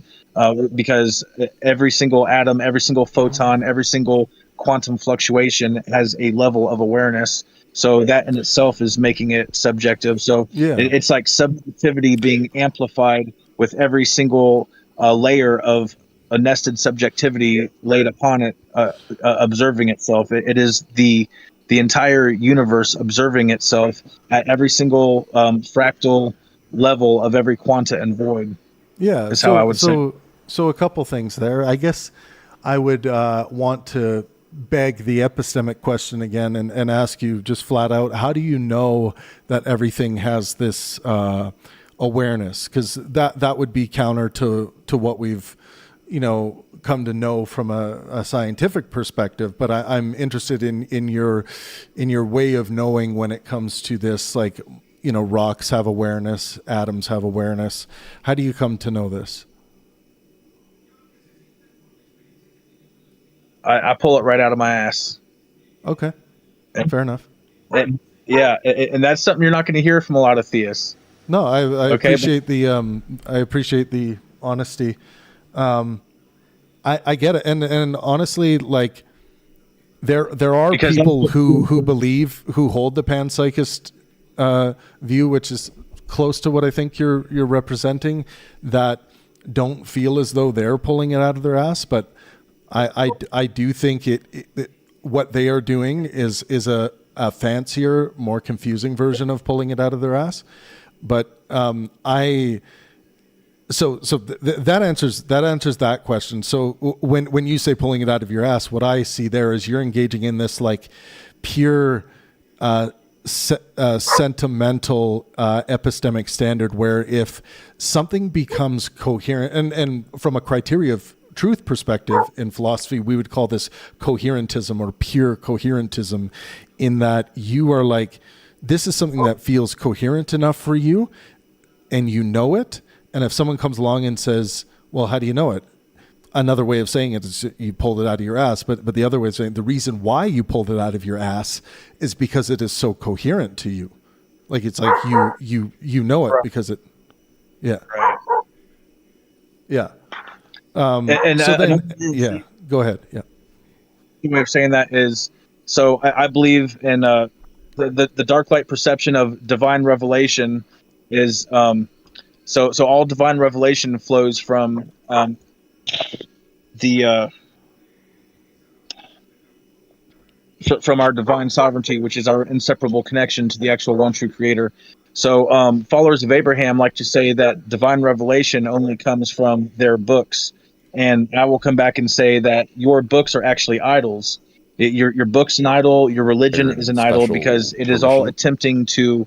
because every single atom, every single photon, every single quantum fluctuation has a level of awareness. So that in itself is making it subjective. So Yeah. it's like subjectivity being amplified with every single layer of a nested subjectivity laid upon it, observing itself. It is the entire universe observing itself at every single fractal level of every quanta and void. Yeah. Is how I would say. So a couple things there. I guess I would want to beg the epistemic question again and ask you just flat out, how do you know that everything has this awareness? Because that would be counter to what we've come to know from a scientific perspective. But I'm interested in your way of knowing when it comes to this, like, rocks have awareness, atoms have awareness. How do you come to know this? I pull it right out of my ass. Okay, fair enough. And that's something you're not going to hear from a lot of theists. No, I appreciate the honesty. I get it, and honestly, like there are people who believe, who hold the panpsychist view, which is close to what I think you're representing, that don't feel as though they're pulling it out of their ass, but I do think it what they are doing is a fancier, more confusing version of pulling it out of their ass. But that answers that question. So when you say pulling it out of your ass, what I see there is you're engaging in this like pure sentimental epistemic standard, where if something becomes coherent, and from a criteria of truth perspective in philosophy, we would call this coherentism or pure coherentism, in that you are like, this is something that feels coherent enough for you and you know it. And if someone comes along and says, well, how do you know it? Another way of saying it is you pulled it out of your ass. But the other way of saying the reason why you pulled it out of your ass is because it is so coherent to you. Like, it's like you know it because it, yeah. Yeah. Go ahead. Yeah. The way of saying that is, so I believe in the dark light perception of divine revelation is so all divine revelation flows from from our divine sovereignty, which is our inseparable connection to the actual one true creator. So followers of Abraham like to say that divine revelation only comes from their books. And I will come back and say that your books are actually idols. Your book's an idol. Your religion is an idol, because it is all attempting to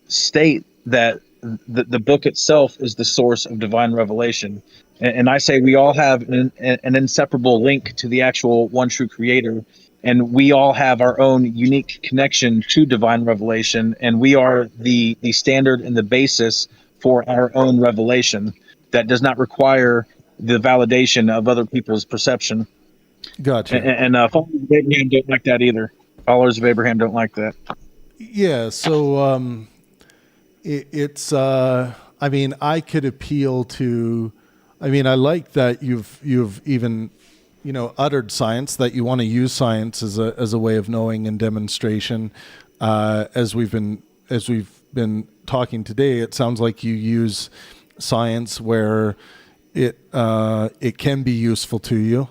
state that the book itself is the source of divine revelation. And I say we all have an inseparable link to the actual one true creator. And we all have our own unique connection to divine revelation. And we are the standard and the basis for our own revelation that does not require the validation of other people's perception. Gotcha. And followers of Abraham don't like that either. Followers of Abraham don't like that. Yeah. So it's I mean, I could appeal to. I mean, I like that you've even uttered science, that you want to use science as a way of knowing and demonstration. As we've been talking today, it sounds like you use science where it can be useful to you,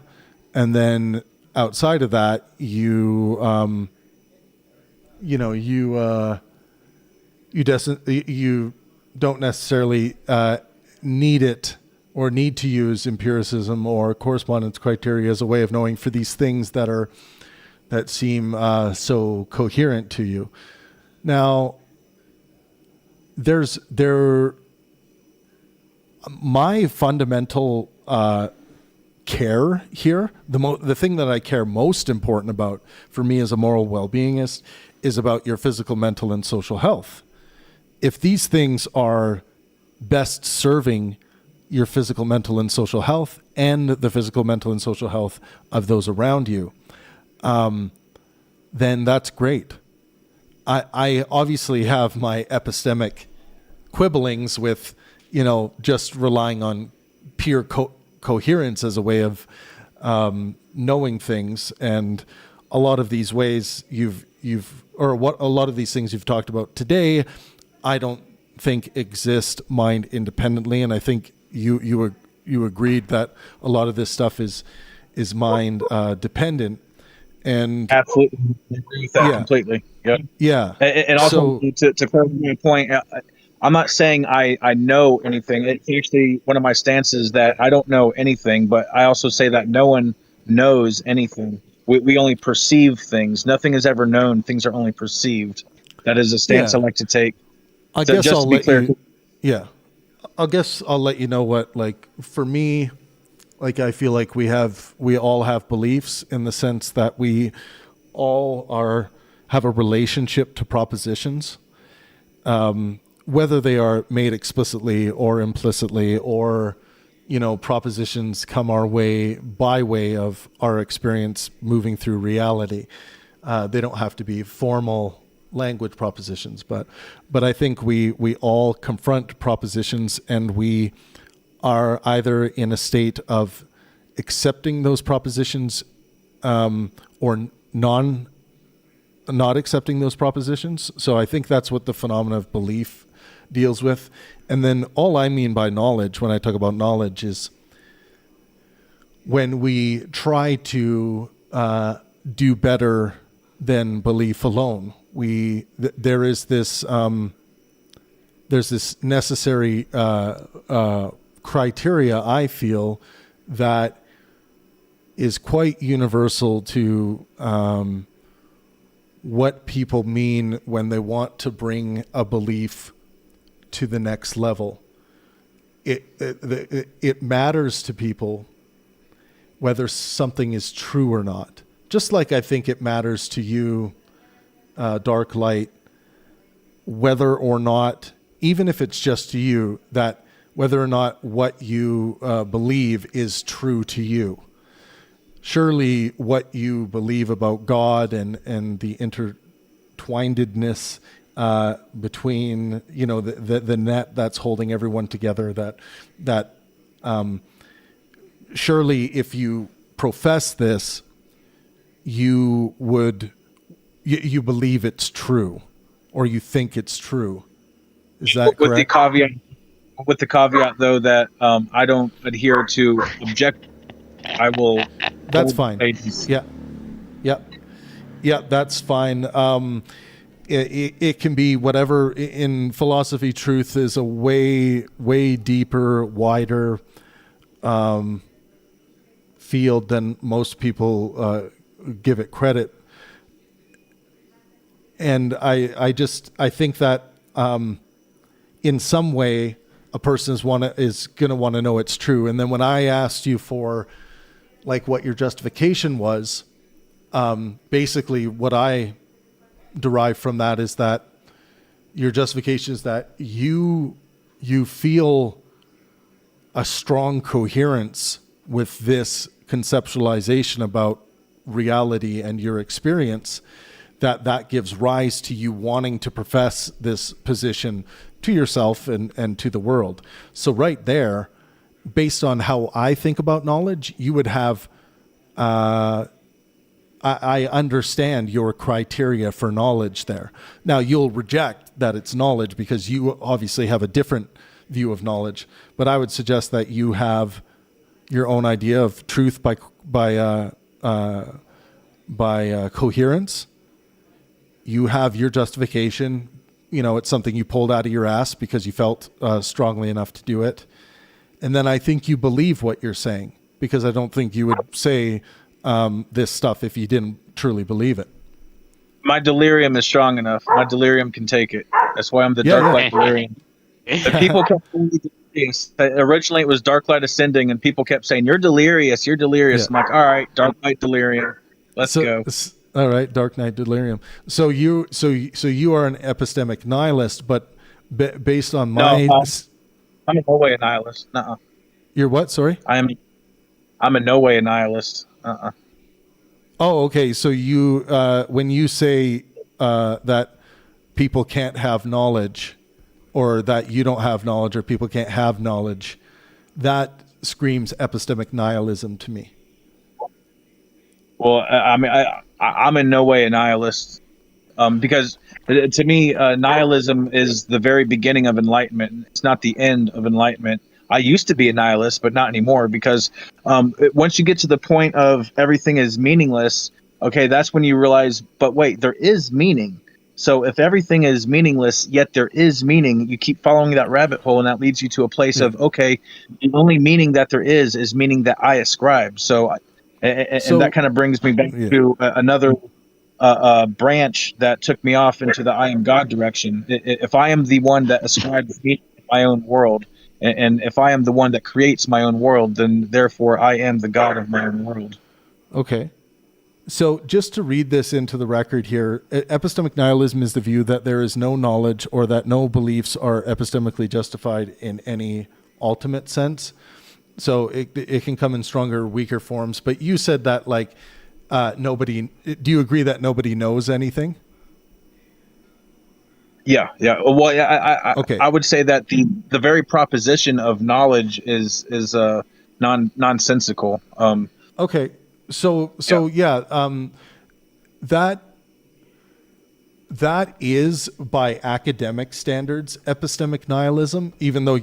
and then outside of that, you don't necessarily need it or need to use empiricism or correspondence criteria as a way of knowing for these things that seem so coherent to you. Now, my fundamental care here, the thing that I care most important about for me as a moral well-beingist is about your physical, mental, and social health. If these things are best serving your physical, mental, and social health and the physical, mental, and social health of those around you, then that's great. I obviously have my epistemic quibblings with, just relying on pure coherence as a way of knowing things, and a lot of these ways a lot of these things you've talked about today, I don't think exist mind independently, and I think you agreed that a lot of this stuff is mind dependent. And absolutely agree with that completely. Yeah. Yeah. And also to clarify my point, I'm not saying I know anything. It's actually one of my stances that I don't know anything, but I also say that no one knows anything. We only perceive things. Nothing is ever known. Things are only perceived. That is a stance I like to take. I guess I'll let you. Yeah. I guess I'll let you know what, like, for me, like, I feel like we all have beliefs in the sense that we all have a relationship to propositions, whether they are made explicitly or implicitly, or, propositions come our way by way of our experience moving through reality. They don't have to be formal language propositions, but I think we all confront propositions, and we are either in a state of accepting those propositions or not accepting those propositions. So I think that's what the phenomena of belief deals with. And then all I mean by knowledge, when I talk about knowledge, is when we try to do better than belief alone. There's this necessary criteria, I feel, that is quite universal to what people mean when they want to bring a belief to the next level. It matters to people whether something is true or not. Just like I think it matters to you, Dark Light, whether or not, even if it's just to you, that whether or not what you believe is true to you. Surely what you believe about God and the intertwinedness between, the net that's holding everyone together, that surely if you profess this, you believe it's true, or you think it's true. Is that correct? With the caveat, though, that I don't adhere to object. I will. That's fine. Yeah, that's fine. It can be whatever. In philosophy, truth is a way deeper, wider field than most people give it credit. And I think that in some way a person is going to want to know it's true. And then when I asked you for, like, what your justification was, basically what I derive from that is that your justification is that you feel a strong coherence with this conceptualization about reality and your experience, that gives rise to you wanting to profess this position to yourself and to the world. So right there, based on how I think about knowledge, you would have, I understand your criteria for knowledge there. Now, you'll reject that it's knowledge because you obviously have a different view of knowledge, but I would suggest that you have your own idea of truth by coherence. You have your justification. It's something you pulled out of your ass because you felt strongly enough to do it. And then I think you believe what you're saying, because I don't think you would say this stuff if you didn't truly believe it. My delirium is strong enough. My delirium can take it. That's why I'm the dark light delirium. If people can delirious. Originally, it was dark light ascending, and people kept saying, "You're delirious. You're delirious." Yeah. I'm like, "All right, dark light delirium. Let's go." All right, Dark Knight Delirium. So you are an epistemic nihilist, but based on my, I'm in no way a nihilist. Nuh-uh. You're what? Sorry, I'm in no way a nihilist. Oh, okay. So you, when you say that people can't have knowledge, or that you don't have knowledge, or people can't have knowledge, that screams epistemic nihilism to me. Well, I mean, I'm in no way a nihilist, because to me, nihilism is the very beginning of enlightenment. It's not the end of enlightenment. I used to be a nihilist, but not anymore, because once you get to the point of everything is meaningless, okay, that's when you realize, but wait, there is meaning. So if everything is meaningless, yet there is meaning, you keep following that rabbit hole, and that leads you to a place of, okay, the only meaning that there is meaning that I ascribe. So that kind of brings me back to another branch that took me off into the I am God direction. If I am the one that ascribes meaning to my own world, and if I am the one that creates my own world, then therefore I am the God of my own world. Okay. So just to read this into the record here, epistemic nihilism is the view that there is no knowledge, or that no beliefs are epistemically justified in any ultimate sense. So it can come in stronger or weaker forms. But you said that, like, nobody, do you agree that nobody knows anything? Yeah. Well, yeah, Okay. I would say that the very proposition of knowledge is nonsensical. Okay. So that is, by academic standards, epistemic nihilism, even though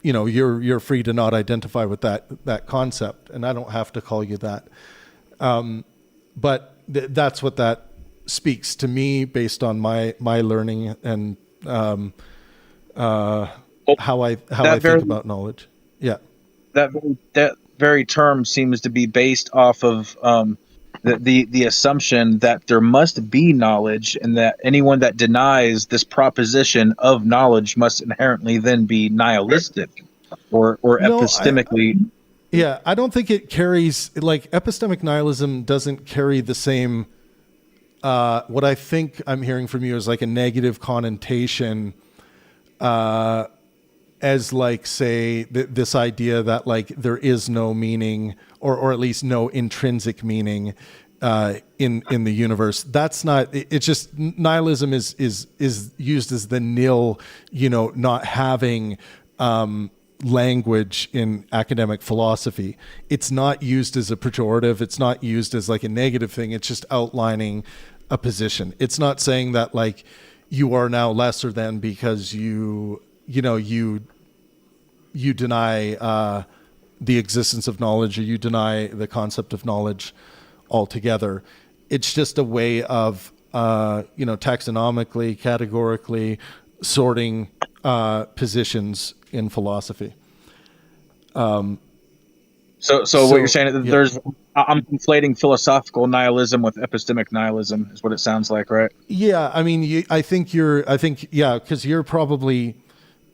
you're free to not identify with that concept, and I don't have to call you that. But that's what that speaks to me based on my learning and how I think about knowledge. Yeah. That very term seems to be based off of the assumption that there must be knowledge, and that anyone that denies this proposition of knowledge must inherently then be nihilistic or epistemically. I don't think it carries, like, epistemic nihilism doesn't carry the same, what I think I'm hearing from you is like a negative connotation, as, like, say, this idea that, like, there is no meaning, or at least no intrinsic meaning in the universe. That's not. It's just nihilism is used as the nil, not having language in academic philosophy. It's not used as a pejorative. It's not used as, like, a negative thing. It's just outlining a position. It's not saying that, like, you are now lesser than because you deny the existence of knowledge, or you deny the concept of knowledge altogether. It's just a way of taxonomically, categorically sorting positions in philosophy. So what you're saying is I'm conflating philosophical nihilism with epistemic nihilism, is what it sounds like, right? Yeah, I mean, because you're probably,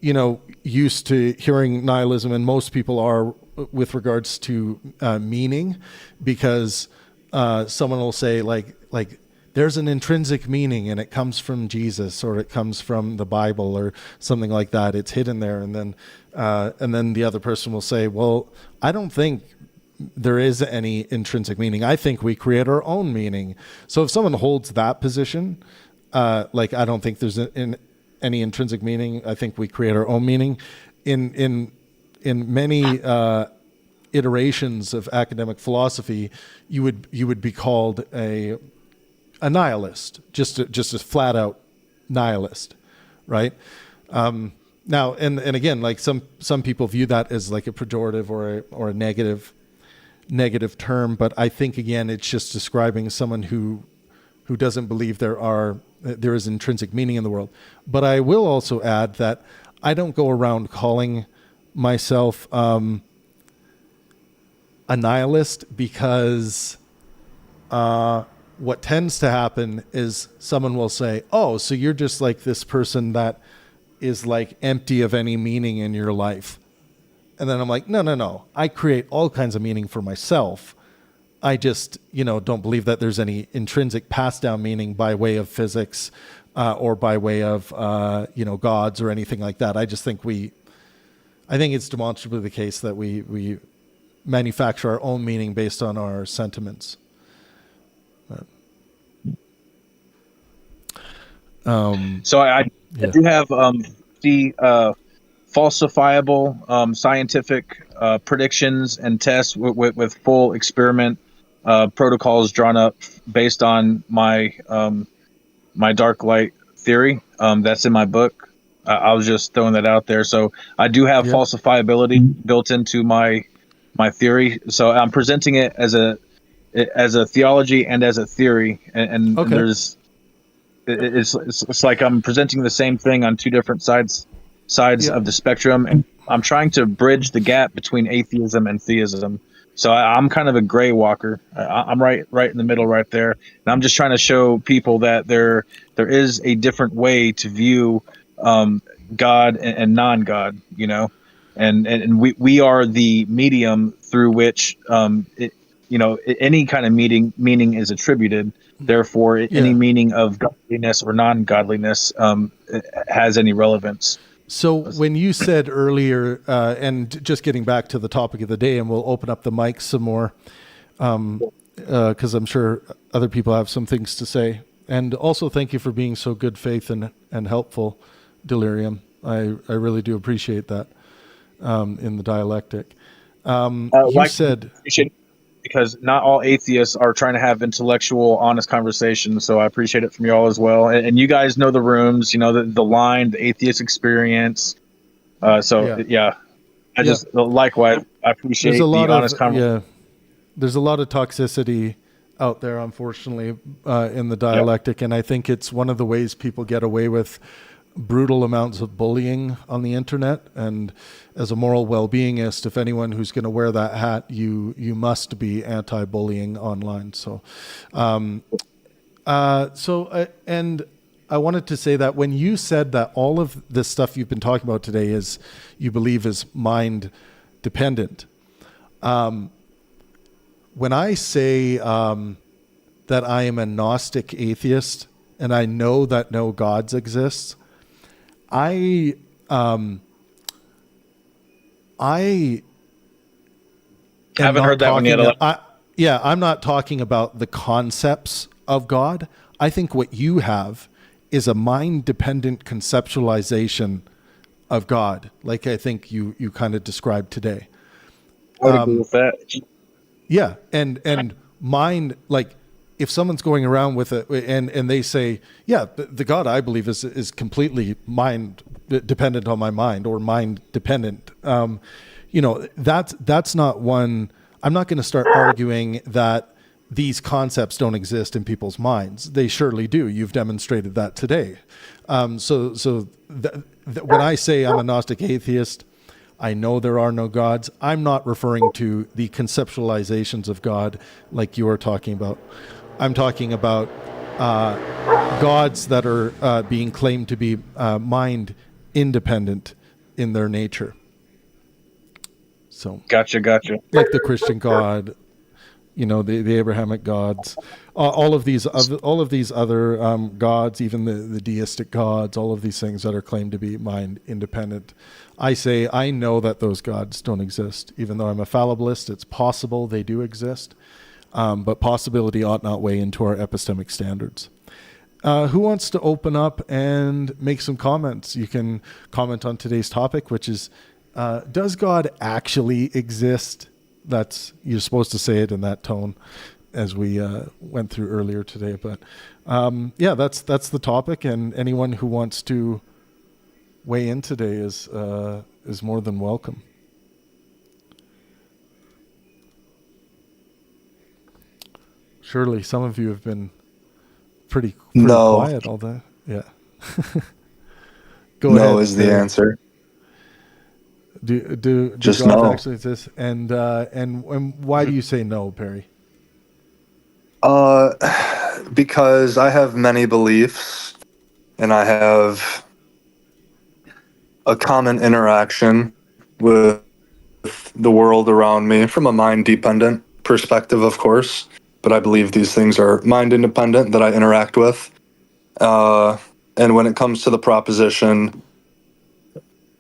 used to hearing nihilism, and most people are, with regards to meaning, because someone will say like there's an intrinsic meaning, and it comes from Jesus, or it comes from the Bible, or something like that. It's hidden there, and then the other person will say, well, I don't think there is any intrinsic meaning. I think we create our own meaning. So if someone holds that position, like, I don't think there's any intrinsic meaning, I think we create our own meaning. In many iterations of academic philosophy, you would be called a nihilist, just a flat out nihilist, right? Now, and again, like, some people view that as, like, a pejorative or a negative term, but I think, again, it's just describing someone who doesn't believe there is intrinsic meaning in the world. But I will also add that I don't go around calling myself a nihilist, because what tends to happen is someone will say, oh, so you're just like this person that is, like, empty of any meaning in your life. And then I'm like, no. I create all kinds of meaning for myself. I just, don't believe that there's any intrinsic passed down meaning by way of physics or by way of, gods or anything like that. I just think I think it's demonstrably the case that we manufacture our own meaning based on our sentiments. So I do have the falsifiable scientific predictions and tests with full experiment protocols drawn up based on my my dark light theory. That's in my book. I was just throwing that out there. So I do have falsifiability built into my theory. So I'm presenting it as a theology and as a theory, and there's it's like I'm presenting the same thing on two different sides of the spectrum, and I'm trying to bridge the gap between atheism and theism. So I'm kind of a gray walker. I'm right in the middle, right there, and I'm just trying to show people that there is a different way to view God and non-God, and we are the medium through which any kind of meaning is attributed. Therefore, any meaning of godliness or non-godliness has any relevance. So when you said earlier, and just getting back to the topic of the day, and we'll open up the mic some more, because I'm sure other people have some things to say. And also thank you for being so good faith and helpful, Delirium. I really do appreciate that in the dialectic. You said... Because not all atheists are trying to have intellectual, honest conversations. So I appreciate it from you all as well. And you guys know the rooms, the line, the atheist experience. Just likewise, I appreciate the honest conversation. There's a lot of toxicity out there, unfortunately, in the dialectic. And I think it's one of the ways people get away with brutal amounts of bullying on the internet. And as a moral well-beingist, if anyone who's going to wear that hat, you must be anti-bullying online. So, and I wanted to say that when you said that all of this stuff you've been talking about today is, you believe, is mind dependent. When I say that I am a Gnostic atheist and I know that no gods exist, I haven't heard that one yet. I'm not talking about the concepts of God. I think what you have is a mind-dependent conceptualization of God, like I think you kind of described today. I would agree with that. Yeah, and mind, like if someone's going around with it and they say, yeah, the God I believe is completely mind dependent on my mind, or mind dependent, that's not one. I'm not going to start arguing that these concepts don't exist in people's minds. They surely do. You've demonstrated that today. When I say I'm a Gnostic atheist, I know there are no gods. I'm not referring to the conceptualizations of God like you are talking about. I'm talking about gods that are being claimed to be mind independent in their nature. So gotcha. Like the Christian God, the Abrahamic gods, all of these other gods, even the deistic gods, all of these things that are claimed to be mind independent. I say I know that those gods don't exist. Even though I'm a fallibilist, it's possible they do exist, but possibility ought not weigh into our epistemic standards. Who wants to open up and make some comments? You can comment on today's topic, which is, does God actually exist? You're supposed to say it in that tone, as we went through earlier today. But that's the topic, and anyone who wants to weigh in today is more than welcome. Surely some of you have been pretty quiet all day. Yeah. Go ahead. No is the answer. Do just gods no. actually exist? And why do you say no, Perry? Because I have many beliefs, and I have a common interaction with the world around me from a mind dependent perspective, of course, but I believe these things are mind independent that I interact with. And when it comes to the proposition,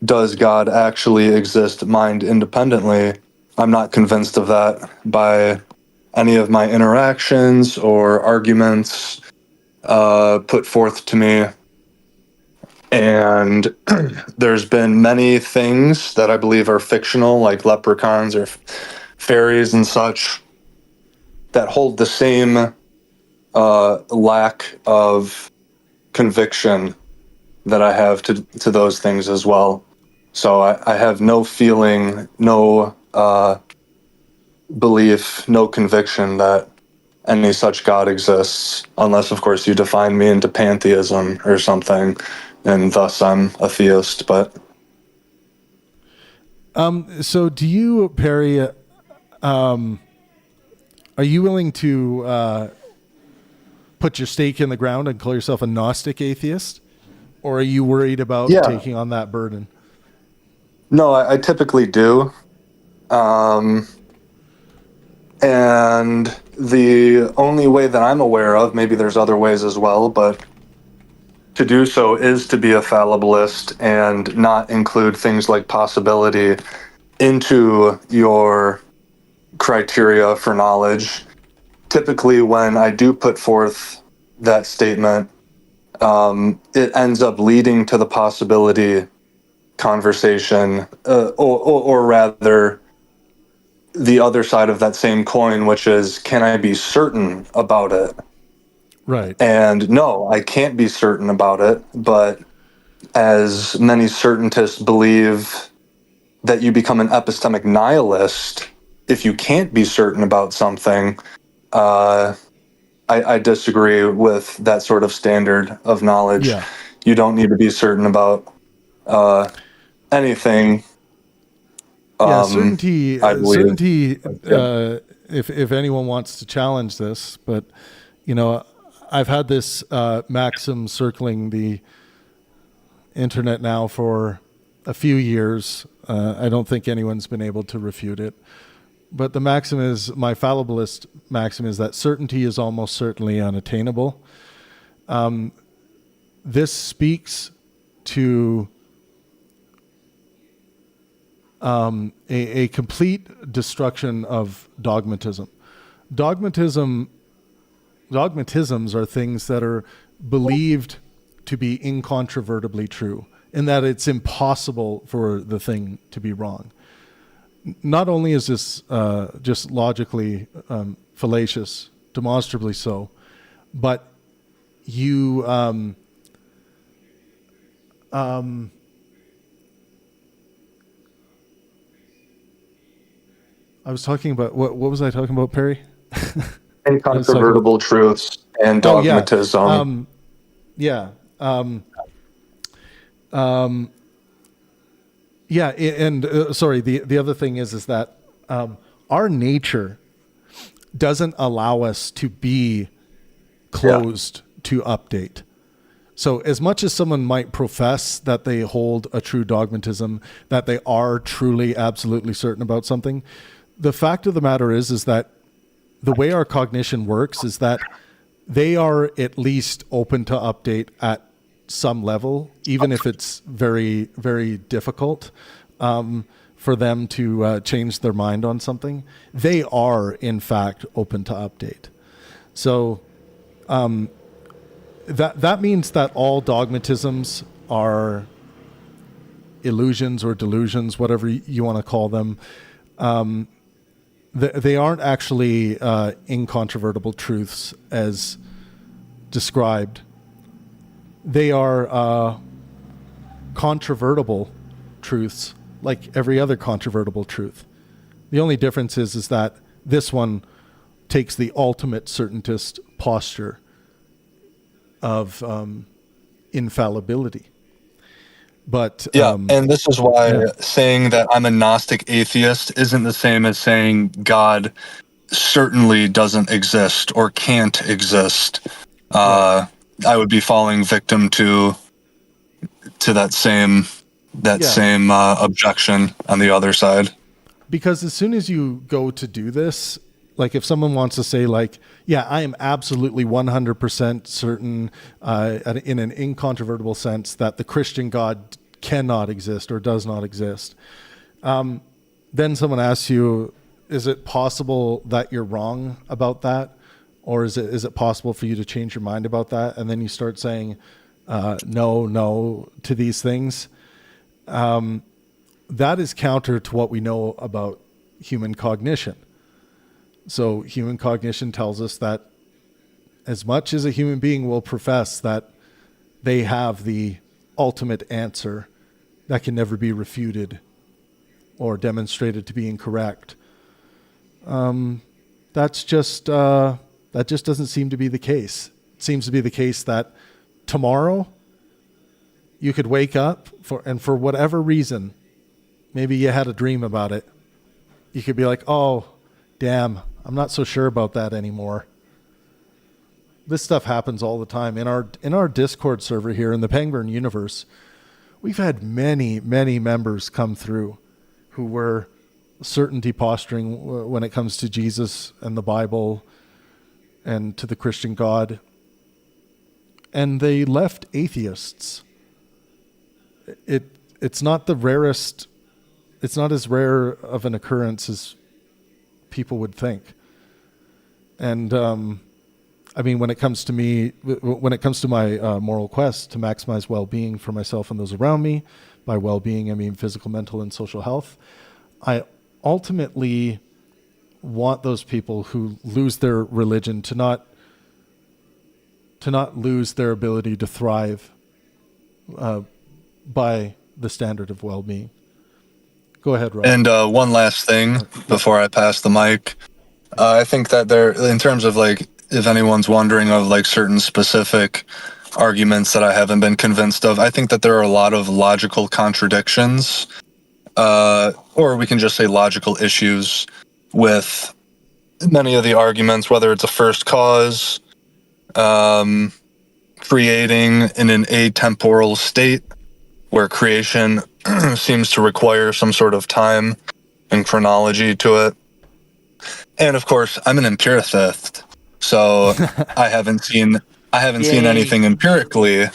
does God actually exist mind independently? I'm not convinced of that by any of my interactions or arguments put forth to me. And there's been many things that I believe are fictional, like leprechauns or fairies and such, that hold the same lack of conviction that I have to those things as well. So I have no feeling, no belief, no conviction that any such God exists, unless, of course, you define me into pantheism or something, and thus I'm a theist. But so do you, Perry? Are you willing to put your stake in the ground and call yourself a Gnostic atheist, or are you worried about taking on that burden? No, I typically do. And the only way that I'm aware of, maybe there's other ways as well, but to do so is to be a fallibilist and not include things like possibility into your criteria for knowledge. Typically, when I do put forth that statement, it ends up leading to the possibility conversation, or rather, the other side of that same coin, which is, can I be certain about it? Right. And no, I can't be certain about it, but as many certaintists believe that you become an epistemic nihilist if you can't be certain about something, I disagree with that sort of standard of knowledge. Yeah. You don't need to be certain about anything. Certainty. I believe. Certainty. If anyone wants to challenge this, but I've had this maxim circling the internet now for a few years. I don't think anyone's been able to refute it. But the maxim is, my fallibilist maxim is that certainty is almost certainly unattainable. This speaks to a complete destruction of dogmatism. Dogmatisms are things that are believed to be incontrovertibly true, in that it's impossible for the thing to be wrong. Not only is this just logically fallacious, demonstrably so, but you I was talking about what was I talking about, Perry? Incontrovertible truths and dogmatism. Sorry, the other thing is that our nature doesn't allow us to be closed to update. So as much as someone might profess that they hold a true dogmatism, that they are truly absolutely certain about something, the fact of the matter is that the way our cognition works is that they are at least open to update at some level, even if it's very, very difficult for them to change their mind on something. They are, in fact, open to update. So that means that all dogmatisms are illusions or delusions, whatever you want to call them. They aren't actually incontrovertible truths as described. They are controvertible truths, like every other controvertible truth. The only difference is that this one takes the ultimate certaintist posture of infallibility. But and this is why saying that I'm a Gnostic atheist isn't the same as saying God certainly doesn't exist or can't exist. I would be falling victim to that same objection on the other side. because as soon as you go to do this, like if someone wants to say like, yeah, I am absolutely 100% certain in an incontrovertible sense that the Christian God cannot exist or does not exist. Then someone asks you, is it possible that you're wrong about that? Or is it possible for you to change your mind about that? And then you start saying no to these things. That is counter to what we know about human cognition. So human cognition tells us that as much as a human being will profess that they have the ultimate answer that can never be refuted or demonstrated to be incorrect, that just doesn't seem to be the case. It seems to be the case that tomorrow you could wake up for whatever reason, maybe you had a dream about it. You could be like, oh, damn, I'm not so sure about that anymore. This stuff happens all the time. In our Discord server here in the Penguin universe, we've had many members come through who were certainty posturing when it comes to Jesus and the Bible and to the Christian God. And they left atheists. It's not the rarest, it's not as rare of an occurrence as people would think. And I mean, when it comes to my moral quest to maximize well-being for myself and those around me, by well-being I mean physical, mental, and social health, I ultimately want those people who lose their religion to not lose their ability to thrive by the standard of well-being. Go ahead, Rob. And one last thing before I pass the mic. I think that there, in terms of like, if anyone's wondering of like certain specific arguments that I haven't been convinced of, I think that there are a lot of logical contradictions, or we can just say logical issues with many of the arguments, whether it's a first cause, creating in an atemporal state where creation seems to require some sort of time and chronology to it. And of course, I'm an empiricist, so I haven't seen anything empirically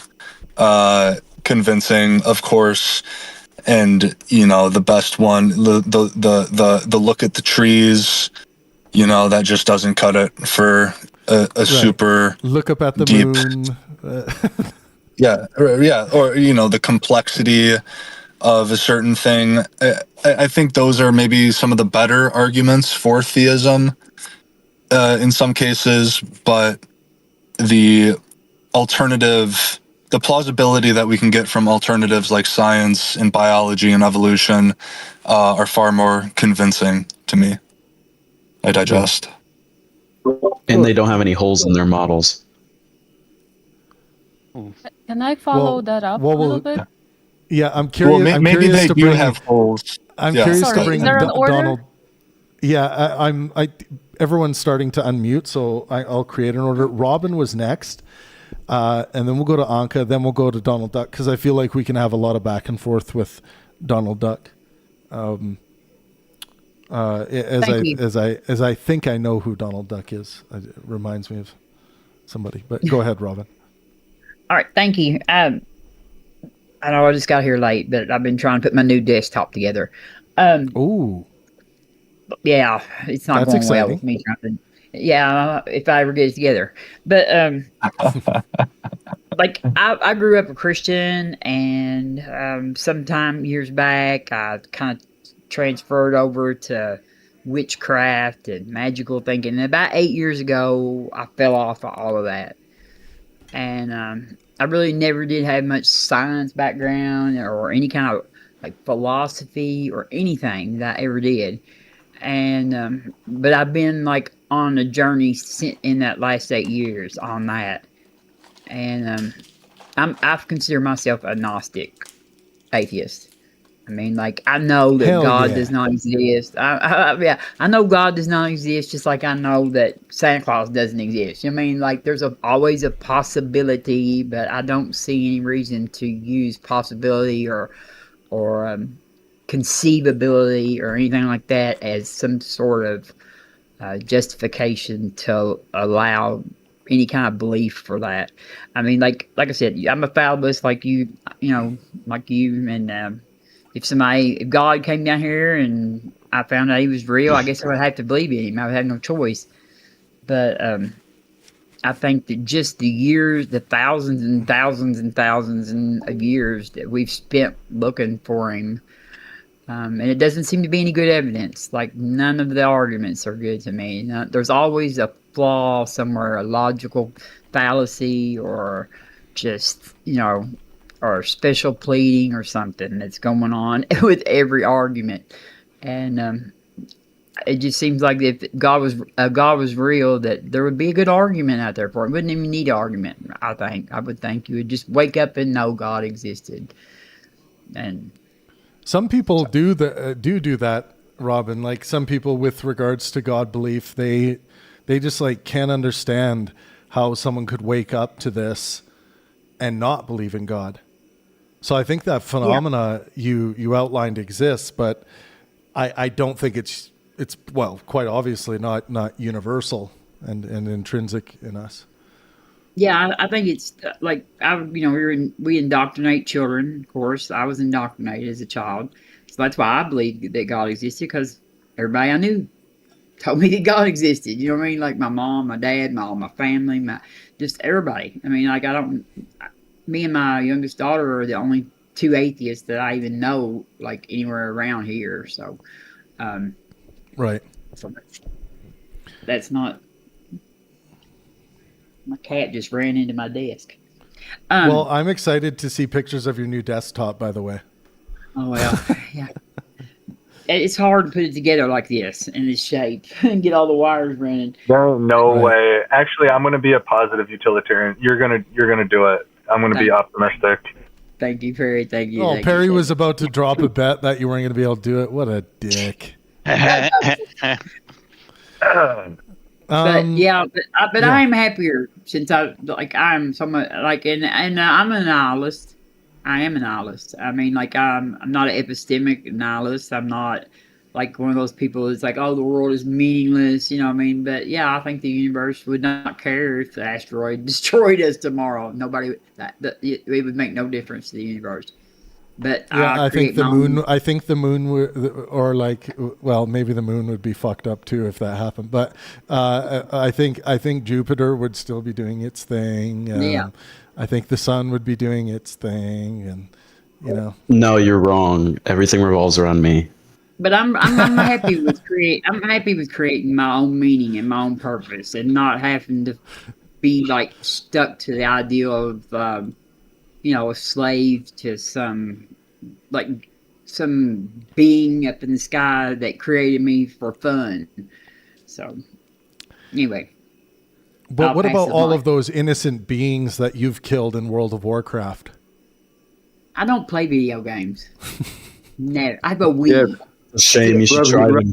convincing, of course. And you know, the best one, the look at the trees, you know, that just doesn't cut it for a super look up at the deep moon. Yeah, or you know, the complexity of a certain thing. I think those are maybe some of the better arguments for theism in some cases, but the plausibility that we can get from alternatives like science and biology and evolution are far more convincing to me. I digest. And they don't have any holes in their models. Can I follow that up a little bit? Yeah, I'm curious. Well, maybe they do have holes. I'm Yeah. curious Sorry, to bring is there an order? Donald. Yeah, everyone's starting to unmute, so I'll create an order. Robin was next, and then we'll go to Anka, then we'll go to Donald Duck, because I feel like we can have a lot of back and forth with Donald Duck. As I think I know who Donald Duck is. It reminds me of somebody. But go ahead, Robin. All right, thank you. I know I just got here late, but I've been trying to put my new desktop together. Ooh. Yeah, it's not That's going well exciting. with me trying to. Yeah, if I ever get it together. But like I grew up a Christian, and sometime years back, I kind of transferred over to witchcraft and magical thinking. And about 8 years ago, I fell off of all of that. And I really never did have much science background or any kind of like philosophy or anything that I ever did. And but I've been like on a journey in that last 8 years on that. And I've considered myself a Gnostic atheist. I mean, like, I know that God does not exist. I know God does not exist, just like I know that Santa Claus doesn't exist. I mean, like, there's always a possibility, but I don't see any reason to use possibility or conceivability or anything like that as some sort of justification to allow any kind of belief for that. I mean, like I said, I'm a fabulist like you know, like you, and if God came down here and I found out he was real, I guess I would have to believe in him. I would have no choice. But I think that just the years, the thousands and thousands and thousands of years that we've spent looking for him, and it doesn't seem to be any good evidence. Like, none of the arguments are good to me. There's always a flaw somewhere, a logical fallacy, or just, or special pleading or something that's going on with every argument. And it just seems like if God was real, that there would be a good argument out there for it. Wouldn't even need an argument. I would think you would just wake up and know God existed. And some people do that, Robin. Like, some people with regards to God belief, they just like can't understand how someone could wake up to this and not believe in God. So I think that phenomena you outlined exists, but I don't think it's well, quite obviously not universal and intrinsic in us. Yeah, I think it's like we indoctrinate children. Of course, I was indoctrinated as a child, so that's why I believed that God existed, because everybody I knew told me that God existed. You know what I mean? Like my mom, my dad, my family, just everybody. I mean, like me and my youngest daughter are the only two atheists that I even know, like anywhere around here. So, right. So that's not. My cat just ran into my desk. Well, I'm excited to see pictures of your new desktop, by the way. Oh, well, yeah. It's hard to put it together like this in this shape and get all the wires running. No way. Actually, I'm going to be a positive utilitarian. You're going to do it. I'm going to be optimistic. Thank you, Perry. Thank you. Oh, Perry was about to drop a bet that you weren't going to be able to do it. What a dick. But I'm happier since I'm somewhat like, and I'm a nihilist. I am a nihilist. I mean, like, I'm not an epistemic nihilist. I'm not like one of those people that's like, oh, the world is meaningless. You know what I mean? But yeah, I think the universe would not care if the asteroid destroyed us tomorrow. It would make no difference to the universe. But yeah, I think the moon. I think the moon or like, well, maybe the moon would be fucked up too if that happened. But I think Jupiter would still be doing its thing. Yeah. I think the sun would be doing its thing, and No, you're wrong. Everything revolves around me. But I'm happy with creating my own meaning and my own purpose, and not having to be like stuck to the idea of a slave to some being up in the sky that created me for fun. So anyway. But what about all of those innocent beings that you've killed in World of Warcraft? I don't play video games. No, I have a Wii. Yeah, shame. You should try them.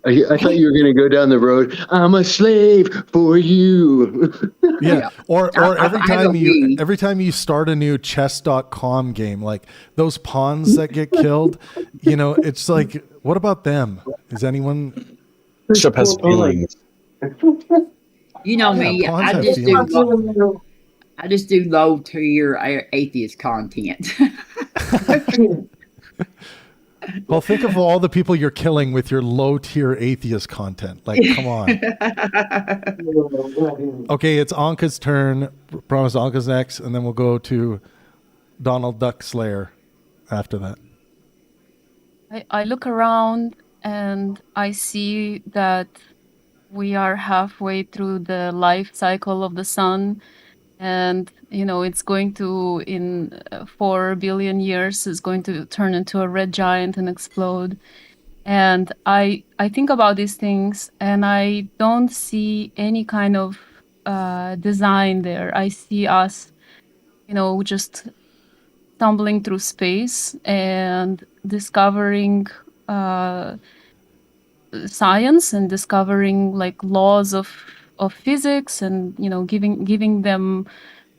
I thought you were going to go down the road. I'm a slave for you. Yeah. Or every time you start a new chess.com game, like those pawns that get killed, it's like, what about them? Is anyone? Bishop has feelings. You know me. I just do low tier atheist content. Well, think of all the people you're killing with your low tier atheist content. Like, come on. Okay, it's Anka's turn. Promise Anka's next, and then we'll go to Donald Duck Slayer after that. I look around and I see that we are halfway through the life cycle of the sun, and it's going to, in 4 billion years, is going to turn into a red giant and explode. And I think about these things, and I don't see any kind of design there. I see us just stumbling through space and discovering science and discovering like laws of physics, and giving them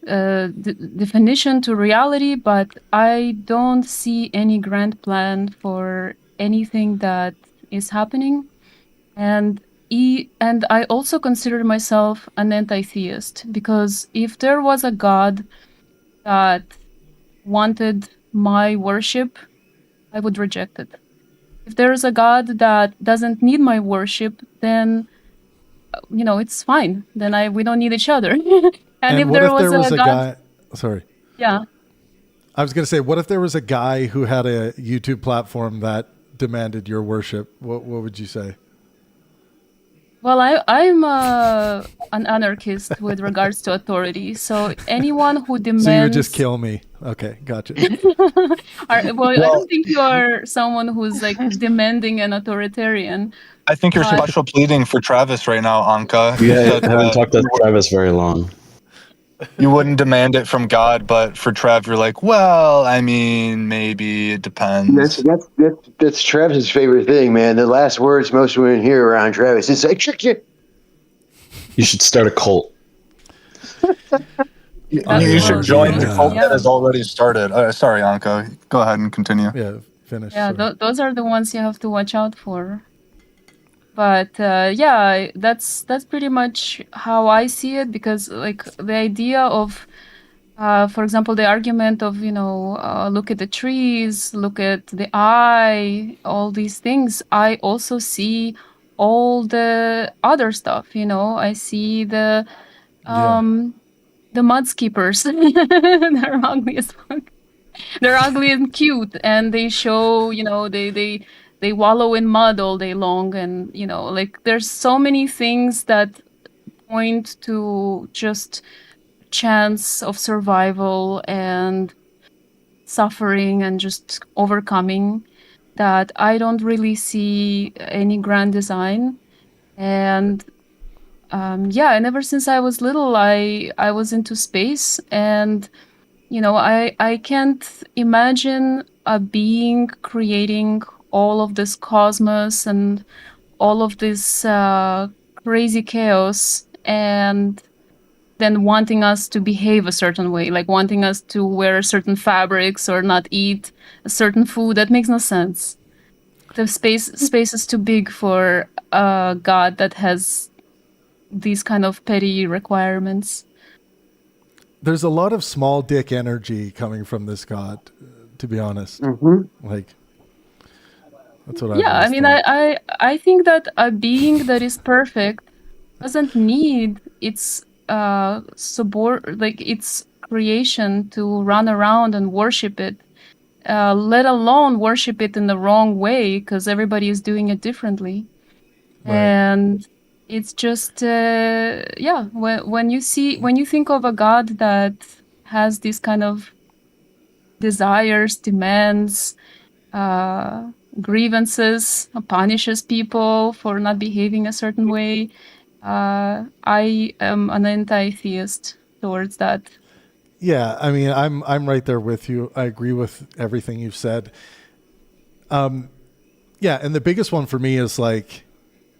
definition to reality. But I don't see any grand plan for anything that is happening. And and I also consider myself an anti-theist, because if there was a God that wanted my worship, I would reject it. If there is a God that doesn't need my worship, then it's fine. Then we don't need each other. And if what there if was there was a a God, guy? Sorry. yeah. I was going to say, what if there was a guy who had a YouTube platform that demanded your worship? What would you say? Well, I'm an anarchist with regards to authority. So anyone who demands. So you would just kill me? Okay, gotcha. Well, I don't think you are someone who's like demanding and authoritarian. I think you're but- special pleading for Travis right now, Anka. You You said haven't talked to Travis very long. you wouldn't demand it from God, but for Trev, you're like, well, I mean, maybe it depends. That's Travis's favorite thing, man. The last words most women hear around Travis is like, You should start a cult. You should join the cult that has already started. Sorry, Anka. Go ahead and continue. Yeah, finish. Yeah, those are the ones you have to watch out for. But yeah, that's pretty much how I see it, because like the idea of, for example, the argument of look at the trees, look at the eye, all these things. I also see all the other stuff. I see the mudskippers. They're ugly as fuck. They're ugly and cute, and they show, they wallow in mud all day long, and like there's so many things that point to just chance of survival and suffering and just overcoming, that I don't really see any grand design. And and ever since I was little, I was into space, and I can't imagine a being creating all of this cosmos and all of this crazy chaos, and then wanting us to behave a certain way, like wanting us to wear certain fabrics or not eat a certain food. That makes no sense. The space is too big for a God that has these kind of petty requirements. There's a lot of small dick energy coming from this God, to be honest. Like, that's what I mean, I think that a being that is perfect doesn't need its its creation to run around and worship it, let alone worship it in the wrong way, because everybody is doing it differently. Right. And it's just when you think of a God that has these kind of desires, demands, grievances, punishes people for not behaving a certain way, I am an anti-theist towards that. Yeah, I mean, I'm right there with you. I agree with everything you've said. Yeah, and the biggest one for me is like,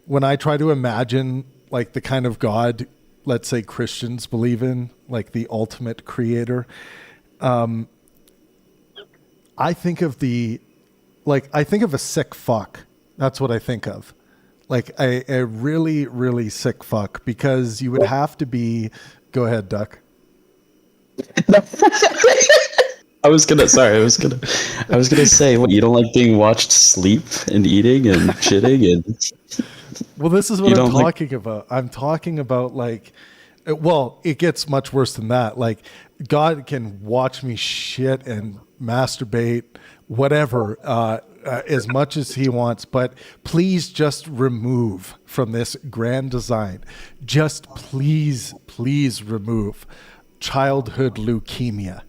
when I try to imagine like the kind of God, let's say Christians believe in, like the ultimate creator, I think of a sick fuck. That's what I think of. Like a really, really sick fuck, because you would have to be, go ahead, Duck. I was gonna say, what, you don't like being watched sleep and eating and shitting and. Well, this is what I'm talking about. I'm talking about like, well, it gets much worse than that. Like, God can watch me shit and masturbate, whatever, as much as he wants, but please just remove from this grand design. Just please remove childhood leukemia.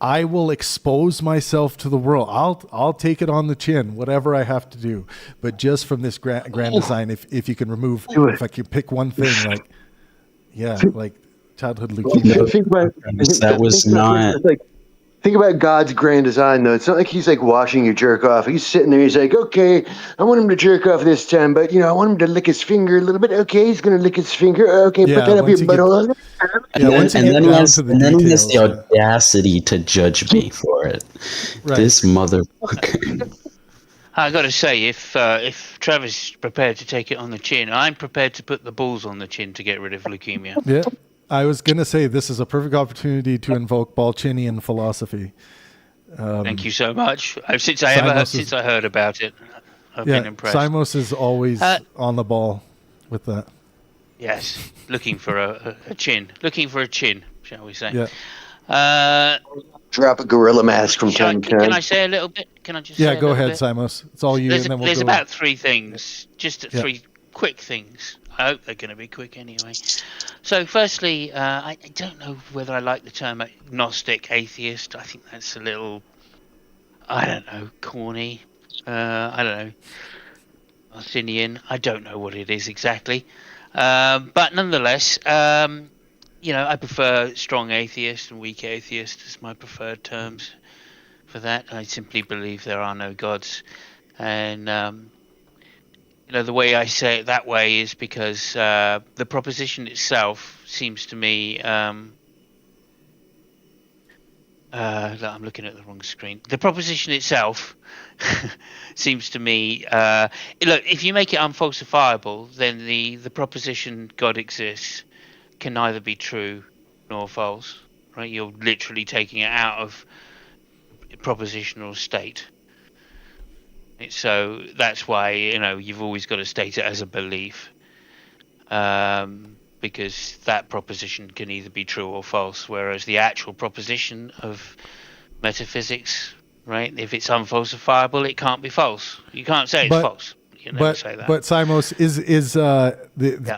I will expose myself to the world. I'll take it on the chin, whatever I have to do. But just from this grand design, if you can remove, if I can pick one thing, like, yeah, like childhood leukemia. Think about God's grand design, though. It's not like he's like watching you jerk off. He's sitting there. He's like, okay, I want him to jerk off this time, but I want him to lick his finger a little bit. Okay, he's gonna lick his finger. Okay, put that up your butthole. And then he has the audacity to judge me for it. Right. This motherfucker. I got to say, if Trevor's prepared to take it on the chin, I'm prepared to put the balls on the chin to get rid of leukemia. Yeah, I was gonna say this is a perfect opportunity to invoke Balchinian philosophy. Thank you so much. Since I heard about it, I've been impressed. Simos is always on the ball with that. Yes, looking for a chin, shall we say? Yeah. Drop a gorilla mask from time to time. Can I say a little bit? Can I just? Yeah, say go a ahead, bit? Simos. It's all you, There's, and then we'll there's go. about 3 things, just 3 quick things. I hope they're going to be quick anyway. So, firstly, I don't know whether I like the term agnostic atheist. I think that's a little, I don't know, corny. I don't know, Athenian. I don't know what it is exactly. But nonetheless, I prefer strong atheist and weak atheist as my preferred terms for that. I simply believe there are no gods. And, the way I say it that way is because the proposition itself seems to me... I'm looking at the wrong screen. The proposition itself seems to me... look, if you make it unfalsifiable, then the proposition God exists can neither be true nor false, right? You're literally taking it out of propositional state. So that's why, you've always got to state it as a belief, because that proposition can either be true or false, whereas the actual proposition of metaphysics, right, if it's unfalsifiable, it can't be false. You can't say it's false. You never say that. But Simos,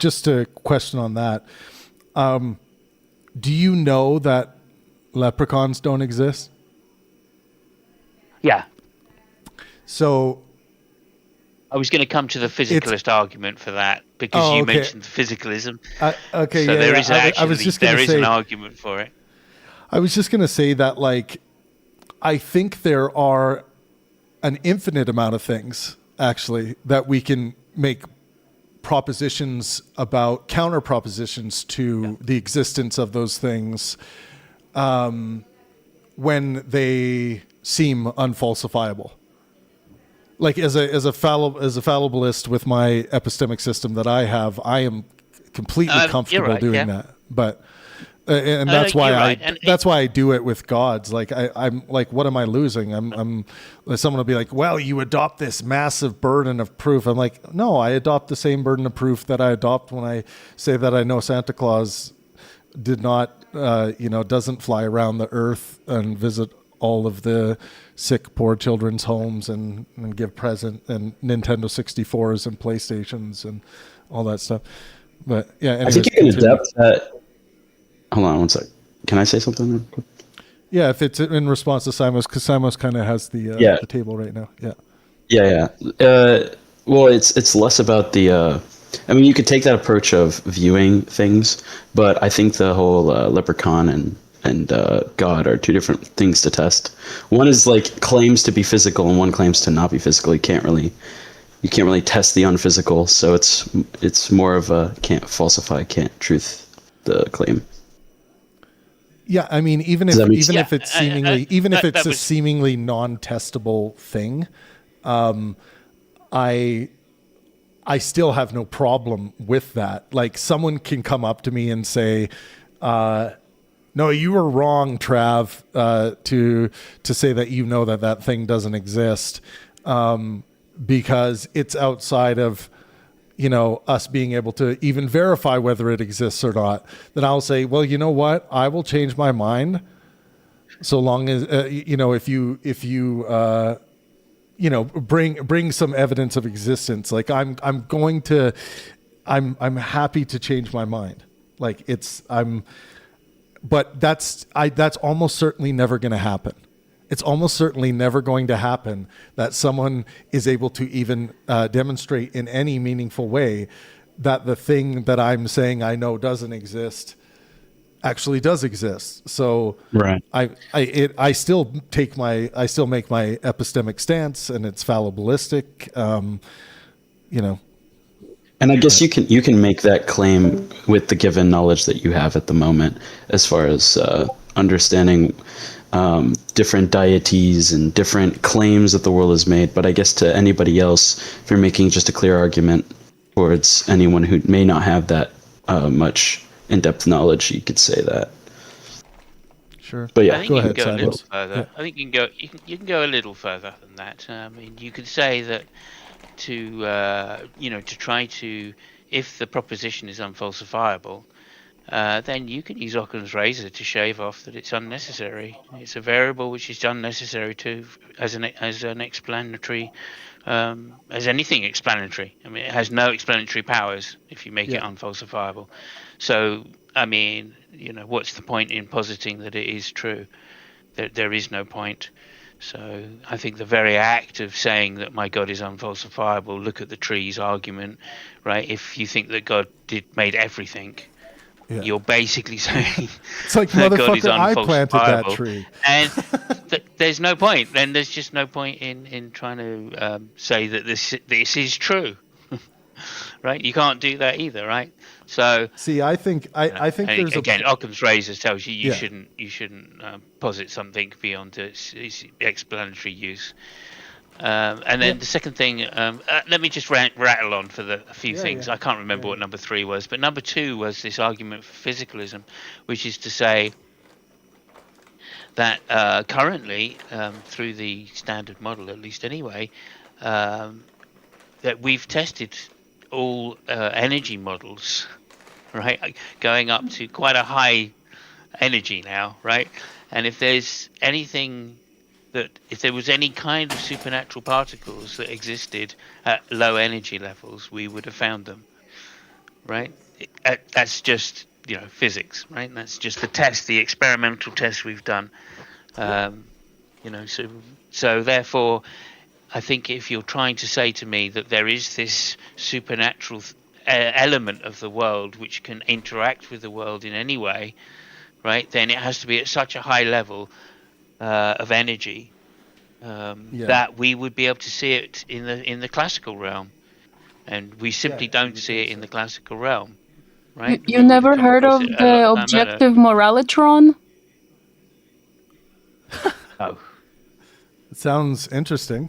just a question on that. Do you know that leprechauns don't exist? Yeah. So I was going to come to the physicalist argument for that because you mentioned physicalism. Okay, so yeah, there is I was just there gonna is say, an argument for it. I was just going to say that, I think there are an infinite amount of things actually that we can make propositions about, counter propositions to the existence of those things when they seem unfalsifiable. Like as a fallibilist with my epistemic system that I have, I am completely comfortable doing that. But and that's why that's why I do it with gods. Like I'm like, what am I losing? I'm someone will be like, well, you adopt this massive burden of proof. I'm like, no, I adopt the same burden of proof that I adopt when I say that I know Santa Claus did not, doesn't fly around the earth and visit all of the sick, poor children's homes and give present and Nintendo 64s and PlayStations and all that stuff. But yeah, anyways, I think you can adapt that. Hold on one sec. Can I say something real quick? Yeah, if it's in response to Simos, because Simos kind of has the table right now. Yeah. Yeah. Well, it's less about the. I mean, you could take that approach of viewing things, but I think the whole leprechaun and God are 2 different things to test. One is like claims to be physical, and one claims to not be physical. You can't really test the unphysical, so it's more of a can't falsify, can't truth the claim. Yeah, I mean, even if it's seemingly, if it's a seemingly non-testable thing, I still have no problem with that. Like, someone can come up to me and say, "No, you were wrong, Trav, to say that that thing doesn't exist, because it's outside of." Us being able to even verify whether it exists or not, then I'll say, well, you know what? I will change my mind so long as, if you bring some evidence of existence. Like I'm happy to change my mind. Like but that's almost certainly never going to happen. It's almost certainly never going to happen that someone is able to even demonstrate in any meaningful way that the thing that I'm saying I know doesn't exist actually does exist. So right. I still make my epistemic stance, and it's fallibilistic. And I guess you can make that claim with the given knowledge that you have at the moment, as far as understanding different deities and different claims that the world has made. But I guess to anybody else, if you're making just a clear argument towards anyone who may not have that much in-depth knowledge, you could say that. Sure. But yeah, I think go you ahead, can go a little Simons. further. Yeah. I think you can go a little further than that. I mean, you could say that to try to, if the proposition is unfalsifiable, then you can use Occam's razor to shave off that it's unnecessary. It's a variable which is unnecessary to as an explanatory, as anything explanatory. I mean, it has no explanatory powers if you make it unfalsifiable. So, I mean, what's the point in positing that it is true? There is no point. So I think the very act of saying that my God is unfalsifiable, look at the trees argument, right? If you think that God made everything, you're basically saying it's like, that God is motherfucker, I planted that unfalsifiable. tree. And there's no point. Then there's just no point in trying to say that this is true, right? You can't do that either, right? So see, I think there's again, Occam's razor tells you Yeah. shouldn't posit something beyond its explanatory use. And then the second thing, let me just rattle on for a few things. I can't remember what number 3 was, but number 2 was this argument for physicalism, which is to say that currently, through the standard model, at least anyway, that we've tested all energy models, right, going up to quite a high energy now, right? And if there's anything if there was any kind of supernatural particles that existed at low energy levels, we would have found them, right? That's just physics, right? That's just the test, the experimental test we've done. So therefore, I think if you're trying to say to me that there is this supernatural element of the world which can interact with the world in any way, right? Then it has to be at such a high level of energy that we would be able to see it in the classical realm, and we simply don't see it in the classical realm, right? You never heard of the objective moralitron? Oh, It sounds interesting.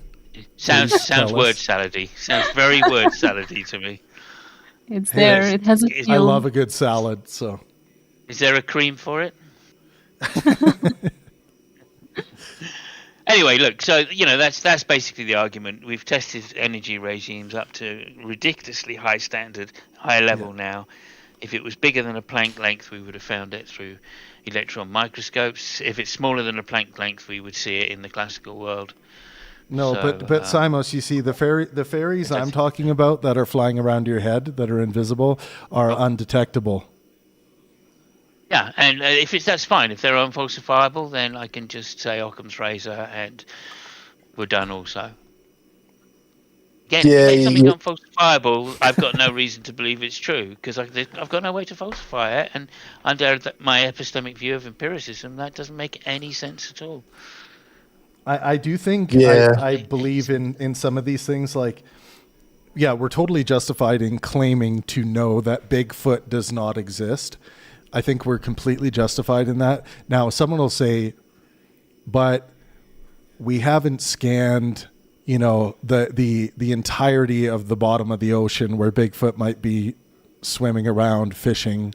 sounds tell word us. salady. Sounds very word salady to me. It's there. It has a Is- I feel. love a good salad, so Is there a cream for it? Anyway, look. So that's basically the argument. We've tested energy regimes up to ridiculously high standard, high level now. If it was bigger than a Planck length, we would have found it through electron microscopes. If it's smaller than a Planck length, we would see it in the classical world. no, So, but Simos, you see the fairies I'm talking about that are flying around your head that are invisible are undetectable. Yeah, and that's fine. If they're unfalsifiable, then I can just say Occam's razor, and we're done. Also, again, Yeah, if it's something you- unfalsifiable, I've got no reason to believe it's true because I've got no way to falsify it, and under my epistemic view of empiricism, that doesn't make any sense at all. I do think Yeah. I believe in some of these things. Like, yeah, we're totally justified in claiming to know that Bigfoot does not exist. I think we're completely justified in that. Now, someone will say, but we haven't scanned, the entirety of the bottom of the ocean where Bigfoot might be swimming around fishing,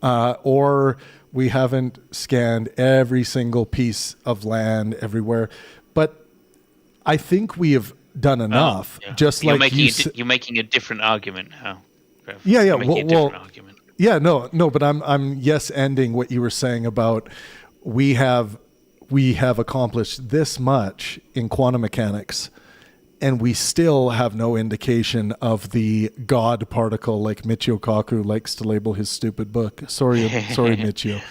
or we haven't scanned every single piece of land everywhere. But I think we have done enough. Just You're like you're making a different argument now. Trev. Yeah, You're making a different argument. Yeah, no, but I'm yes ending what you were saying about we have accomplished this much in quantum mechanics, and we still have no indication of the God particle, like Michio Kaku likes to label his stupid book. Sorry, Michio.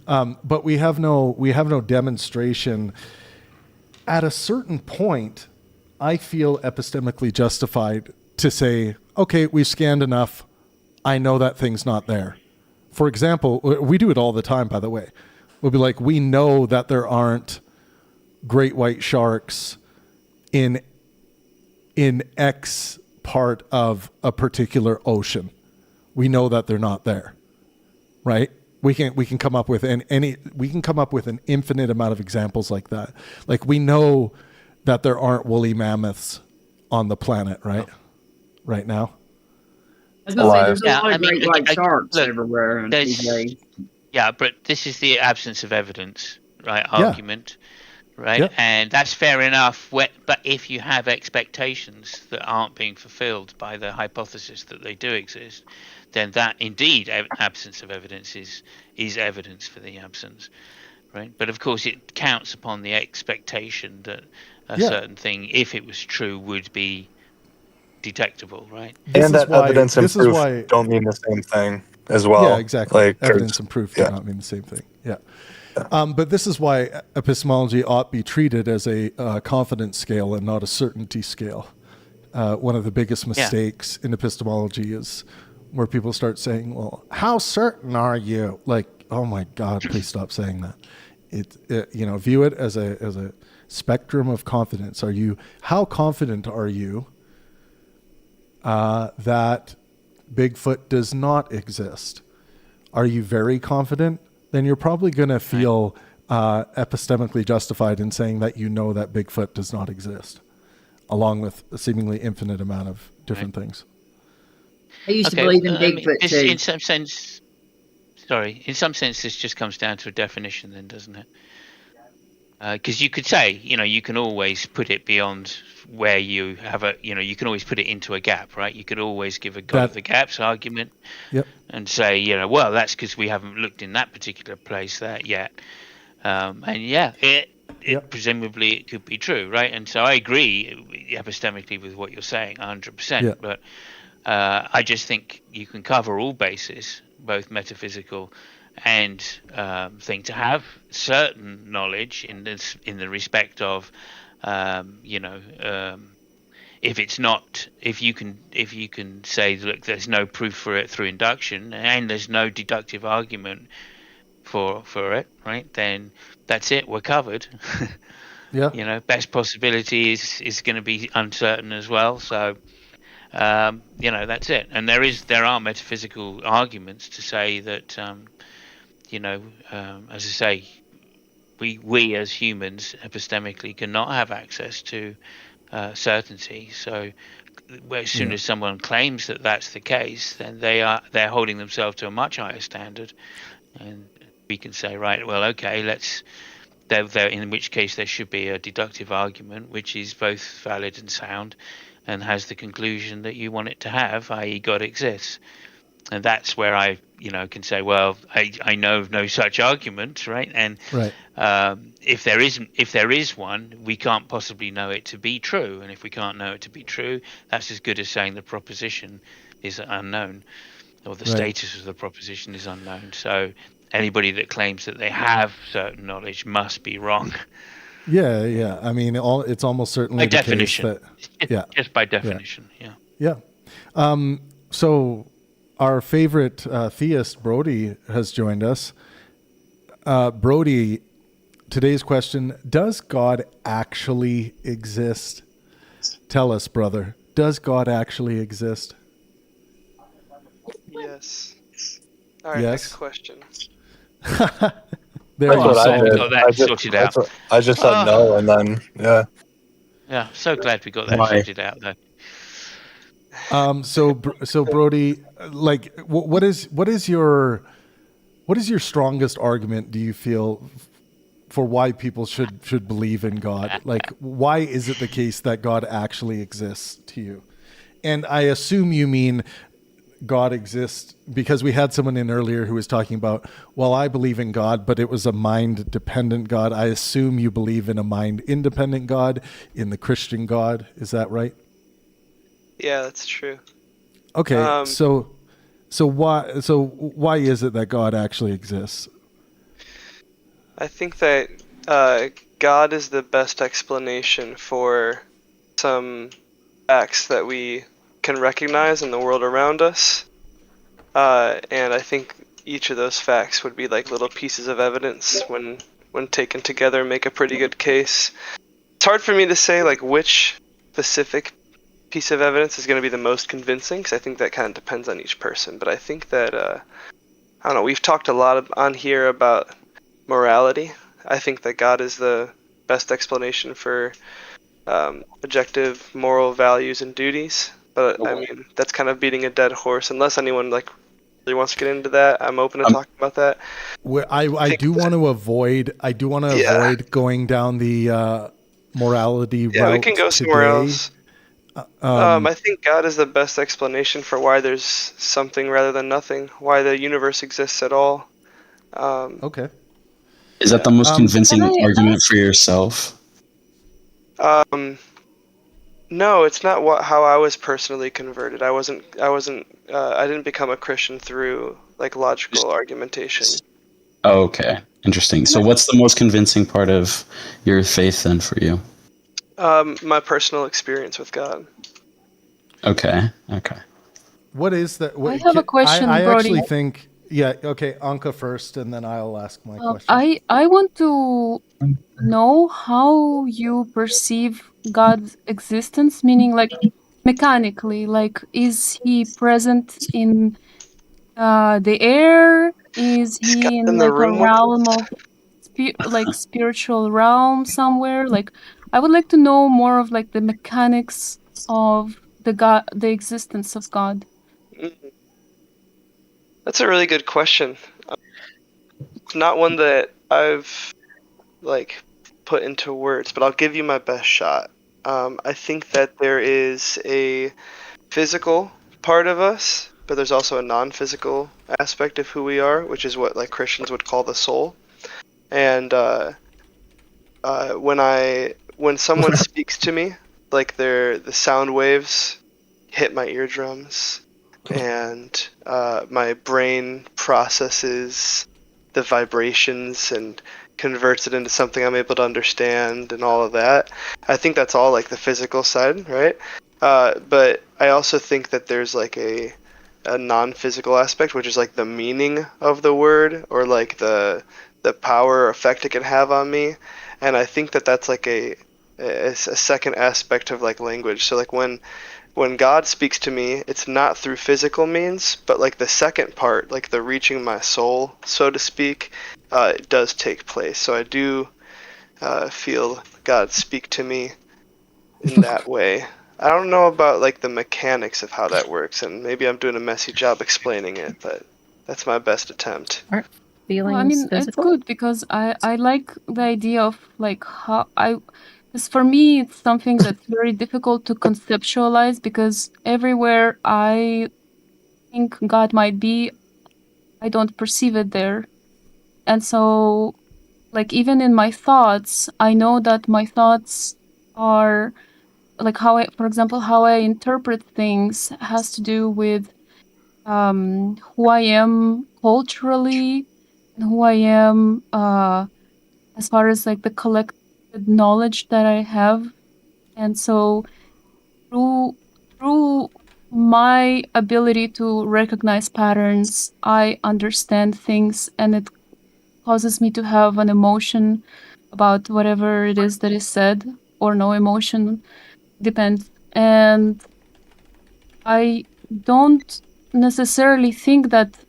But we have no demonstration. At a certain point, I feel epistemically justified to say, okay, we've scanned enough. I know that thing's not there. For example, we do it all the time, by the way. We'll be like, we know that there aren't great white sharks in X part of a particular ocean. We know that they're not there, right? We can come up with an infinite amount of examples like that. Like we know that there aren't woolly mammoths on the planet, right? Right now. I was gonna say there's a Yeah, lot I of mean, great white sharks look, everywhere these days. yeah, but this is the absence of evidence, right? Yeah. Argument, right? Yep. And that's fair enough. But if you have expectations that aren't being fulfilled by the hypothesis that they do exist, then that indeed absence of evidence is evidence for the absence, right? But of course, it counts upon the expectation that a certain thing, if it was true, would be detectable, right? And that evidence and proof don't mean the same thing as well. Yeah, exactly. Like, Evidence and proof do not mean the same thing. Yeah. But this is why epistemology ought be treated as a confidence scale and not a certainty scale. One of the biggest mistakes in epistemology is where people start saying, well, how certain are you? Like, oh my God, please stop saying that. View it as a spectrum of confidence. How confident are you that Bigfoot does not exist? Are you very confident? Then you're probably going to feel epistemically justified in saying that you know that Bigfoot does not exist, along with a seemingly infinite amount of different things. I used to believe in Bigfoot too. In some sense, this just comes down to a definition, then, doesn't it? Because you could say, you can always put it beyond where you have you can always put it into a gap, right? You could always give a God of the gaps argument, and say, well, that's because we haven't looked in that particular place there yet, presumably it could be true, right? And so I agree epistemically with what you're saying, 100%. But I just think you can cover all bases, both metaphysical and thing, to have certain knowledge in the respect of if you can say, look, there's no proof for it through induction and there's no deductive argument for it, right? Then that's it, we're covered. Best possibility is going to be uncertain as well, so that's it. And there are metaphysical arguments to say that as I say, we as humans epistemically cannot have access to certainty. So as soon as someone claims that that's the case, then they're holding themselves to a much higher standard, and we can say, right, well, okay, in which case there should be a deductive argument which is both valid and sound and has the conclusion that you want it to have, i.e. God exists. And that's where I can say, well, I know of no such argument, right? And if there is one, we can't possibly know it to be true. And if we can't know it to be true, that's as good as saying the proposition is unknown, or the status of the proposition is unknown. So anybody that claims that they have certain knowledge must be wrong. Yeah. I mean, it's almost certainly by definition. Just by definition. Yeah. So our favorite theist, Brody, has joined us. Brody, today's question: does God actually exist? Tell us, brother. Does God actually exist? Yes. All right. Next question. There you go. Sorted out. I just said no, and then Yeah, so glad we got that sorted out, though. So Brody, like, what is your strongest argument, do you feel, for why people should believe in God? Like, why is it the case that God actually exists to you? And I assume you mean God exists because we had someone in earlier who was talking about, well, I believe in God, but it was a mind-dependent God. I assume you believe in a mind-independent God, in the Christian God. Is that right? Yeah, that's true. Okay, so why is it that God actually exists? I think that God is the best explanation for some acts that we can recognize in the world around us, and I think each of those facts would be like little pieces of evidence when taken together make a pretty good case. It's hard for me to say like which specific piece of evidence is going to be the most convincing, because I think that kind of depends on each person. But I think that I don't know. We've talked a lot on here about morality. I think that God is the best explanation for objective moral values and duties. But I mean, that's kind of beating a dead horse. Unless anyone like really wants to get into that, I'm open to talking about that. I do want to avoid. I do want to avoid going down the morality route. Yeah, we can go somewhere today. else. I think God is the best explanation for why there's something rather than nothing, why the universe exists at all. Okay. Is that the most convincing Can I argument ask- for yourself? No, it's not how I was personally converted. I didn't become a Christian through like logical argumentation. Oh, okay, interesting. So, what's the most convincing part of your faith then for you? My personal experience with God. Okay. Okay. What is that? I have a question, I Brody. actually think. Yeah. Okay. Anka first, and then I'll ask my question. I want to know how you perceive God's existence, meaning like mechanically, like is he present in the air? Is he in in the like a room with realm of like spiritual realm somewhere? Like I would like to know more of like the mechanics of the existence of God. That's a really good question. It's not one that I've like put into words, but I'll give you my best shot. I think that there is a physical part of us, but there's also a non-physical aspect of who we are, which is what like Christians would call the soul. And when someone speaks to me, like the sound waves hit my eardrums, and my brain processes the vibrations and converts it into something I'm able to understand and all of that. I think that's all like the physical side, right? But I also think that there's like a non-physical aspect, which is like the meaning of the word, or like the power or effect it can have on me. And I think that that's like a second aspect of like language. So like when God speaks to me, it's not through physical means, but like the second part, like the reaching my soul, so to speak, it does take place. So I do feel God speak to me in that way. I don't know about like the mechanics of how that works, and maybe I'm doing a messy job explaining it, but that's my best attempt. Well, I mean, it's good because I like the idea of like how because for me it's something that's very difficult to conceptualize because everywhere I think God might be, I don't perceive it there. And so like even in my thoughts, I know that my thoughts are like for example, how I interpret things has to do with who I am culturally and who I am as far as like the collected knowledge that I have. And so through my ability to recognize patterns, I understand things and it causes me to have an emotion about whatever it is that is said, or no emotion, depends. And I don't necessarily think that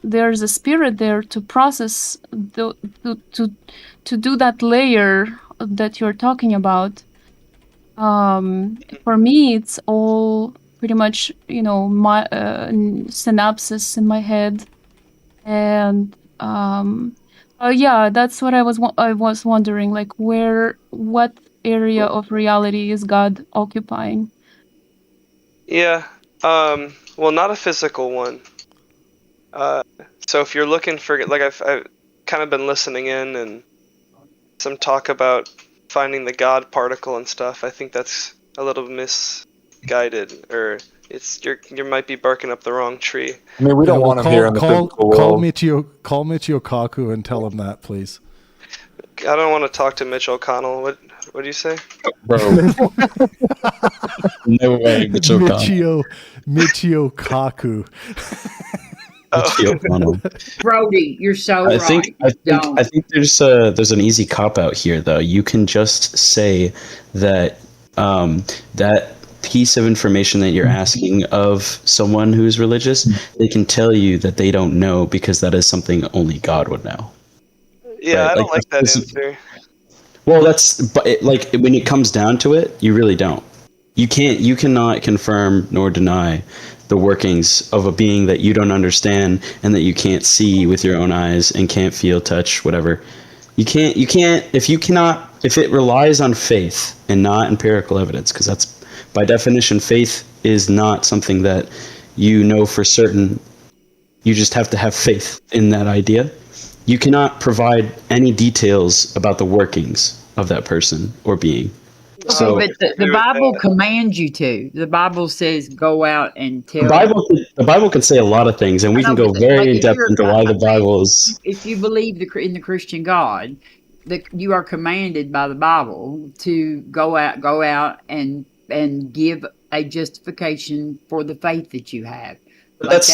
there's a spirit there to process to do that layer that you're talking about. For me, it's all pretty much my synapses in my head, and yeah, that's what I was wondering, like what area of reality is God occupying? Yeah. Well, not a physical one. So if you're looking for, like, I've kind of been listening in and some talk about finding the God particle and stuff. I think that's a little misguided, or you might be barking up the wrong tree. I mean, we don't want him here in the physical Call world. Michio Kaku and tell him that, please. I don't want to talk to Mitch O'Connell. What do you say? Bro. No way, Michio Kaku. Brody, you're so I right. think there's an easy cop out here though. You can just say that that piece of information that you're asking of someone who's religious, they can tell you that they don't know because that is something only God would know. Yeah, Right, I don't like that this- answer. Well, like when it comes down to it, you really don't. You cannot confirm nor deny the workings of a being that you don't understand and that you can't see with your own eyes and can't feel, touch, whatever. You can't if it relies on faith and not empirical evidence, because that's by definition, faith is not something that you know for certain. You just have to have faith in that idea. You cannot provide any details about the workings of that person or being. So but the Bible commands you to. The Bible says, "Go out and tell." the Bible can say a lot of things, and we can go very in depth into why the Bible is. If you believe in the Christian God, that you are commanded by the Bible to go out and give a justification for the faith that you have. But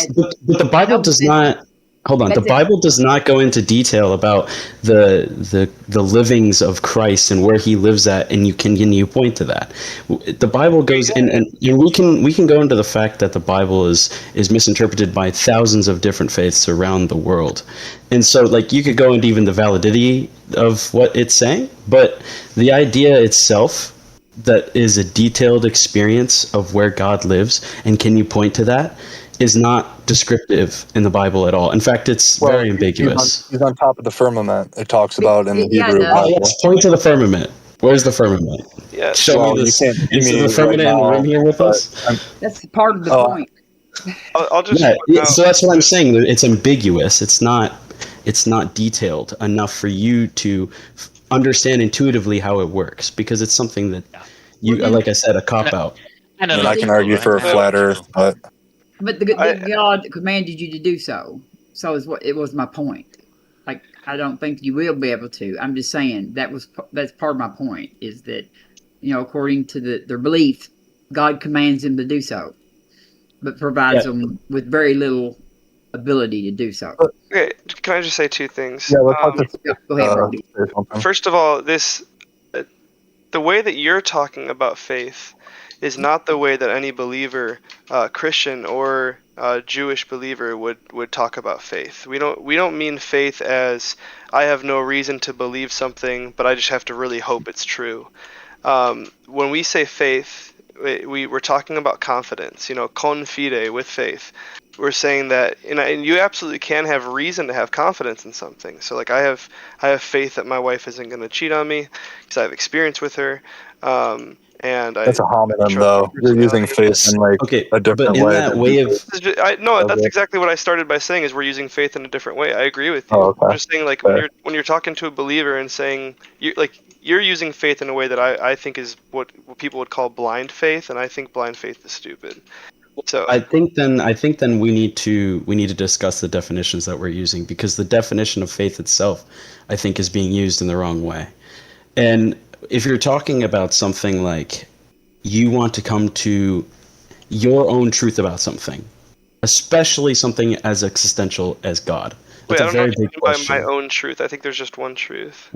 the Bible does not. Hold on. The Bible does not go into detail about the livings of Christ and where he lives at, and can you point to that? The Bible goes and we can go into the fact that the Bible is misinterpreted by thousands of different faiths around the world. And so like you could go into even the validity of what it's saying, but the idea itself that is a detailed experience of where God lives, and can you point to that, is not descriptive in the Bible at all. In fact, it's very ambiguous. He's on top of the firmament. It talks about in the Hebrew Oh, Bible. yes, point to the firmament. Where's the firmament? Yeah. Show me this. Is the firmament in the room here with us? That's part of the point. I'll just Yeah, so that's what I'm saying. It's ambiguous. It's not detailed enough for you to understand intuitively how it works, because it's something that you, like I said, a cop out. I mean, I can argue for a flat Earth, but the God commanded you to do so. So it was my point. Like, I don't think you will be able to. I'm just saying that's part of my point, is that, according to their belief, God commands them to do so, but provides them with very little ability to do so. Okay, can I just say two things? Yeah, go ahead, Brody. First of all, the way that you're talking about faith is not the way that any believer, Christian or Jewish believer, would talk about faith. We don't mean faith as I have no reason to believe something, but I just have to really hope it's true. When we say faith, we're talking about confidence. Con fide, with faith. We're saying that, and you absolutely can have reason to have confidence in something. So, like, I have faith that my wife isn't going to cheat on me because I have experience with her. And that's a homonym, though. You're using faith in a different way. That's exactly what I started by saying. Is we're using faith in a different way. I agree with you. Oh, okay. I'm just saying, like, when you're talking to a believer and saying you're using faith in a way that I think is what people would call blind faith, and I think blind faith is stupid. So I think then we need to discuss the definitions that we're using, because the definition of faith itself, I think, is being used in the wrong way. And if you're talking about something like you want to come to your own truth about something, especially something as existential as God, that's I a don't know very what you big mean by question. my own truth. I think there's just one truth.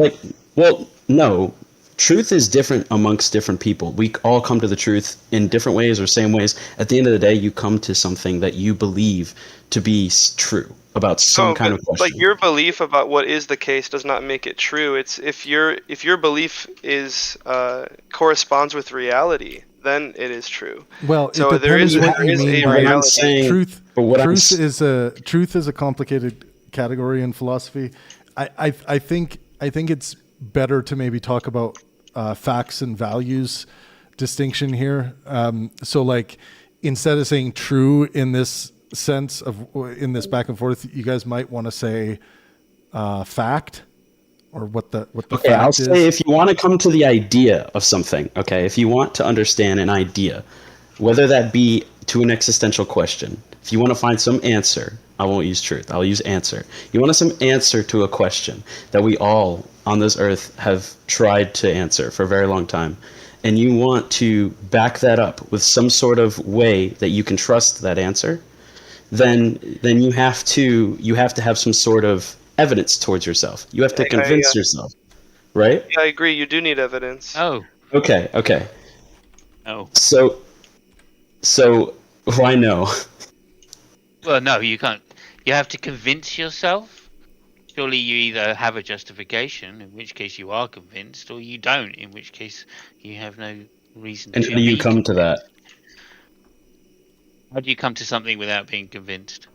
No. Truth is different amongst different people. We all come to the truth in different ways or same ways. At the end of the day, you come to something that you believe to be true about some kind of question. Like, your belief about what is the case does not make it true. It's if your belief is corresponds with reality, then it is true. Well, so it depends what you mean by reality. truth. Truth is a complicated category in philosophy. I think it's better to maybe talk about facts and values distinction here. So, like, instead of saying true in this sense in this back and forth, you guys might want to say fact, or what the fact I'll is. say, if you want to come to the idea of something, if you want to understand an idea, whether that be to an existential question, if you want to find some answer, I won't use truth, I'll use answer. You want some answer to a question that we all on this earth have tried to answer for a very long time, and you want to back that up with some sort of way that you can trust that answer, then you have to have some sort of evidence towards yourself. You have to convince yourself, right? Yeah, I agree. You do need evidence. Oh. Okay. Oh. So So why no? Well, no, you can't. You have to convince yourself. Surely you either have a justification, in which case you are convinced, or you don't, in which case you have no reason And to how do you be come to convinced. that? How do you come to something without being convinced?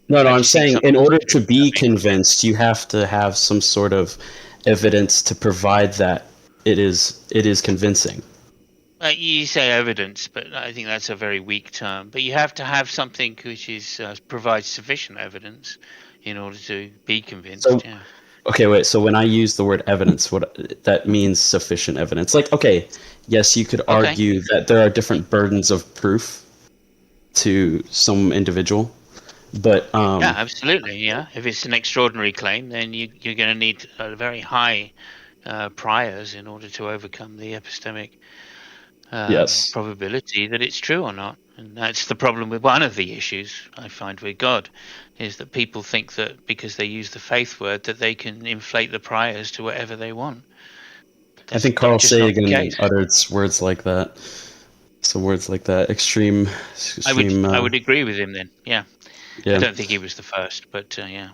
No, How do I'm you think saying something in is order true to be without being convinced, you have to have some sort of evidence to provide that it is convincing. You say evidence, but I think that's a very weak term. But you have to have something which is provides sufficient evidence in order to be convinced. So Yeah. okay, wait. So when I use the word evidence, what that means sufficient evidence. Like, okay, yes, you could Okay. argue that there are different burdens of proof to some individual, but Yeah, absolutely. Yeah, if it's an extraordinary claim, then you're going to need very high priors in order to overcome the epistemic yes. probability that it's true or not. And that's the problem with one of the issues I find with God, is that people think that because they use the faith word that they can inflate the priors to whatever they want. I think That's Carl just not the Sagan case. uttered words like that. So words like that, extreme. I would agree with him then. Yeah, I Yeah. don't think he was the first, but yeah.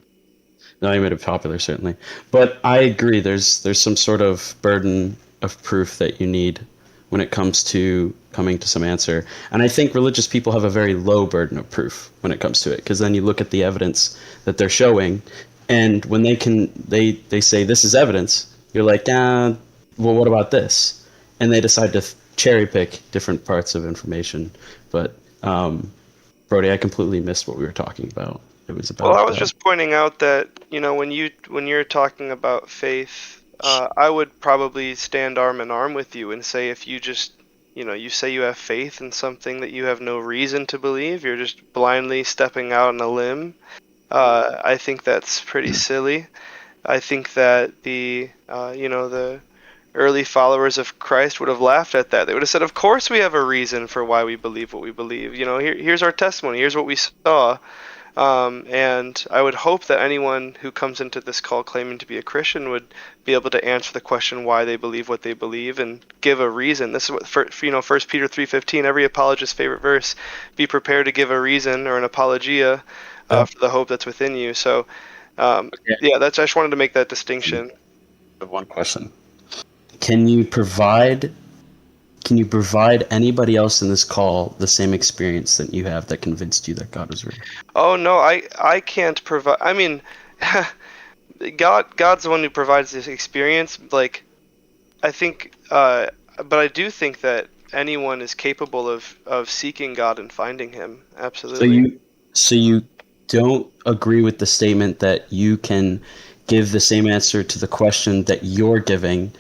No, he made it popular certainly, but I agree. There's some sort of burden of proof that you need when it comes to coming to some answer, and I think religious people have a very low burden of proof when it comes to it, because then you look at the evidence that they're showing, and when they say this is evidence, you're like, well, what about this? And they decide to cherry pick different parts of information. But Brody, I completely missed what we were talking about. It was about. Well, I was just pointing out that when you're talking about faith, I would probably stand arm in arm with you and say if you just you say you have faith in something that you have no reason to believe, you're just blindly stepping out on a limb. I think that's pretty silly. I think that the early followers of Christ would have laughed at that. They would have said, "Of course we have a reason for why we believe what we believe. Here's our testimony. Here's what we saw." And I would hope that anyone who comes into this call claiming to be a Christian would be able to answer the question why they believe what they believe and give a reason. This is what 1 Peter 3:15, every apologist's favorite verse. Be prepared to give a reason or an apologia for the hope that's within you. So, yeah, I just wanted to make that distinction. I have one question. Can you provide anybody else in this call the same experience that you have that convinced you that God is real? Oh no, I can't provide. I mean, God's the one who provides this experience. Like, I think, but I do think that anyone is capable of seeking God and finding Him. Absolutely. So you don't agree with the statement that you can give the same answer to the question that you're giving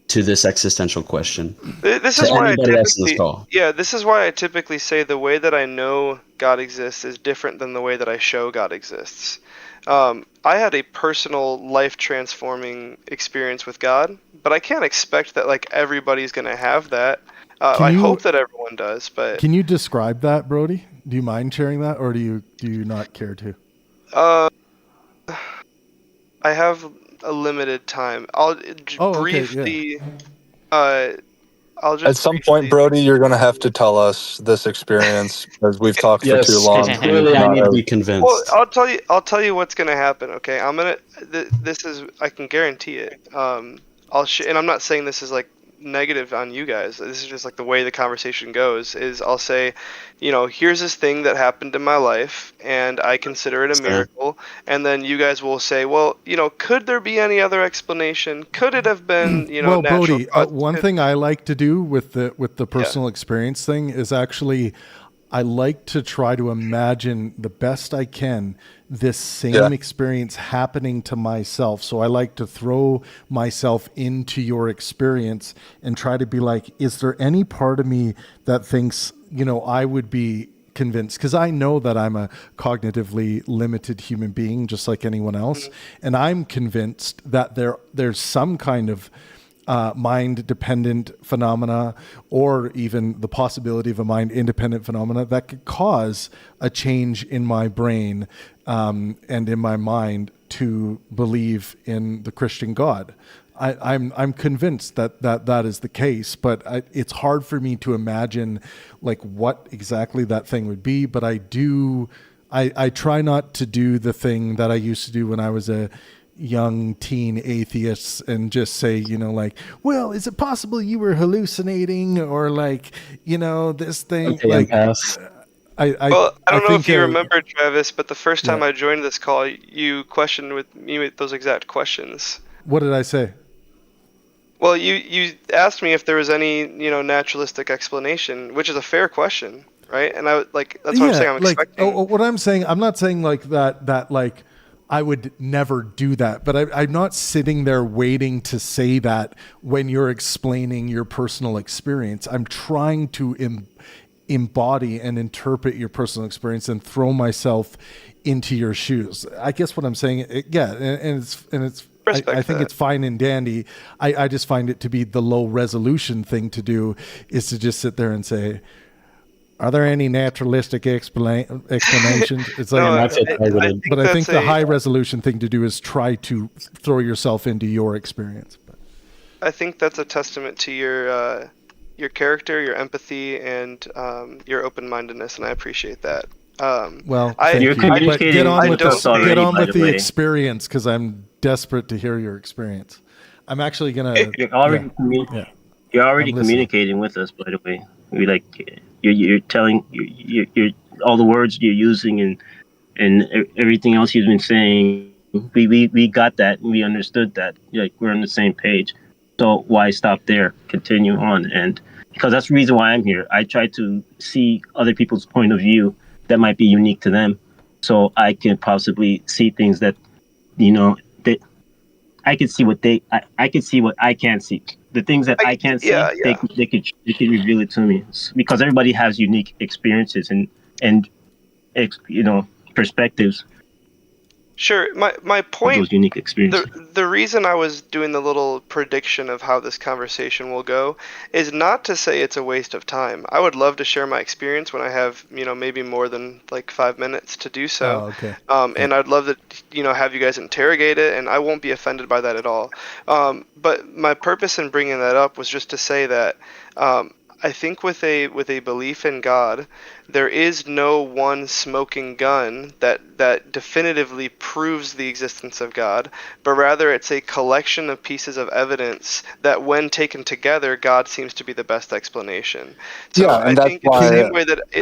to this existential question. This is why this is why I typically say the way that I know God exists is different than the way that I show God exists. I had a personal life transforming experience with God, but I can't expect that like everybody's going to have that. I hope that everyone does, but can you describe that, Brody? Do you mind sharing that, or do you not care to? I have a limited time. I'll briefly. I'll just At some point, Brody, you're going to have to tell us this experience because we've talked for too long. Clearly, I need to be convinced. Well, I'll tell you what's gonna happen. Okay, I'm gonna. This is. I can guarantee it. And I'm not saying this is like negative on you guys. This is just like the way the conversation goes. Is I'll say, here's this thing that happened in my life, and I consider it a miracle. And then you guys will say, well, could there be any other explanation? Could it have been, well, natural Brody, cause? one thing I like to do with the personal experience thing is actually, I like to try to imagine the best I can this same experience happening to myself. So I like to throw myself into your experience and try to be like, is there any part of me that thinks, I would be convinced? Because I know that I'm a cognitively limited human being, just like anyone else. And I'm convinced that there's some kind of mind-dependent phenomena, or even the possibility of a mind-independent phenomena that could cause a change in my brain and in my mind to believe in the Christian God. I'm convinced that is the case, but it's hard for me to imagine like what exactly that thing would be. But I try not to do the thing that I used to do when I was a young teen atheist and just say, like, well, is it possible you were hallucinating, or like, this thing, Okay, like, empath. Well, I don't know think, if you remember, Travis, but the first time yeah. I joined this call, you questioned with me with those exact questions. What did I say? Well, you asked me if there was any, naturalistic explanation, which is a fair question, right? And that's what I'm saying. I'm expecting. What I'm saying, I'm not saying like that like I would never do that, but I'm not sitting there waiting to say that when you're explaining your personal experience. I'm trying to embody and interpret your personal experience and throw myself into your shoes. I guess what I'm saying, and it's I think it's fine and dandy. I just find it to be the low resolution thing to do is to just sit there and say, are there any naturalistic explanations? It's like, I think the high resolution thing to do is try to throw yourself into your experience. I think that's a testament to your character, your empathy, and your open-mindedness, and I appreciate that. Well, you're communicating get on with us already, get on by with the the way. experience, because I'm desperate to hear your experience. I'm actually gonna. You're already, you're already communicating with us, by the way. We like you're telling you're all the words you're using and everything else you've been saying. We got that and we understood that. Like we're on the same page. So why stop there? Continue on, and because that's the reason why I'm here. I try to see other people's point of view that might be unique to them, so I can possibly see things that, that I can see what I can see what I can't see. The things that I can't see, they could reveal it to me, because everybody has unique experiences and perspectives. Sure. My point. Those unique experiences. The reason I was doing the little prediction of how this conversation will go is not to say it's a waste of time. I would love to share my experience when I have maybe more than like 5 minutes to do so. Oh, okay. And I'd love to have you guys interrogate it, and I won't be offended by that at all. But my purpose in bringing that up was just to say that. I think with a belief in God, there is no one smoking gun that definitively proves the existence of God, but rather it's a collection of pieces of evidence that, when taken together, God seems to be the best explanation. So Yeah, and I that's think why.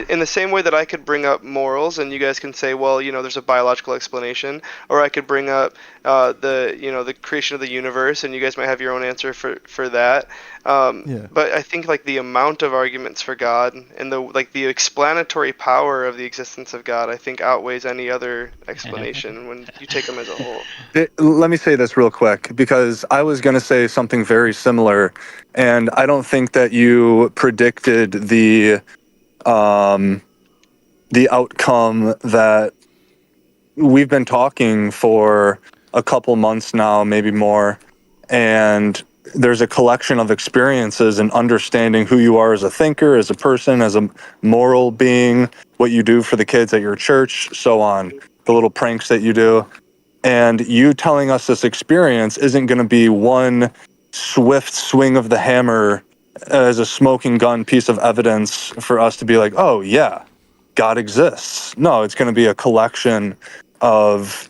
in the same way that I could bring up morals, and you guys can say, well, there's a biological explanation, or I could bring up the creation of the universe, and you guys might have your own answer for that. But I think like the amount of arguments for God and the explanatory power of the existence of God, I think outweighs any other explanation when you take them as a whole. Let me say this real quick, because I was going to say something very similar, and I don't think that you predicted the outcome that we've been talking for a couple months now, maybe more, and there's a collection of experiences and understanding who you are as a thinker, as a person, as a moral being, what you do for the kids at your church, so on, the little pranks that you do. And you telling us this experience isn't going to be one swift swing of the hammer as a smoking gun piece of evidence for us to be like, oh yeah, God exists. No, it's going to be a collection of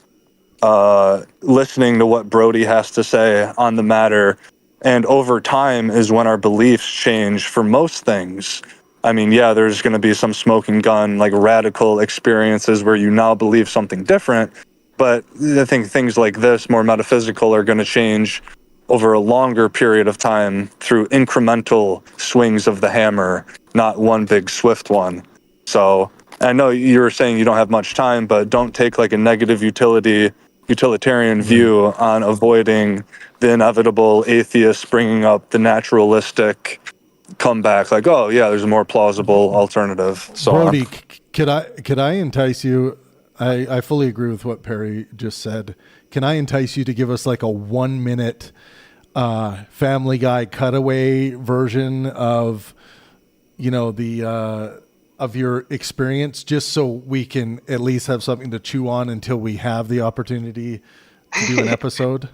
listening to what Brody has to say on the matter. And over time is when our beliefs change for most things. I mean, yeah, there's going to be some smoking gun, like radical experiences where you now believe something different. But I think things like this, more metaphysical, are going to change over a longer period of time through incremental swings of the hammer, not one big swift one. So I know you were saying you don't have much time, but don't take like a negative utilitarian view on avoiding the inevitable atheist bringing up the naturalistic comeback, like, oh yeah, there's a more plausible alternative. So Brody, could I entice you? I fully agree with what Perry just said. Can I entice you to give us like a 1 minute Family Guy cutaway version of of your experience, just so we can at least have something to chew on until we have the opportunity to do an episode?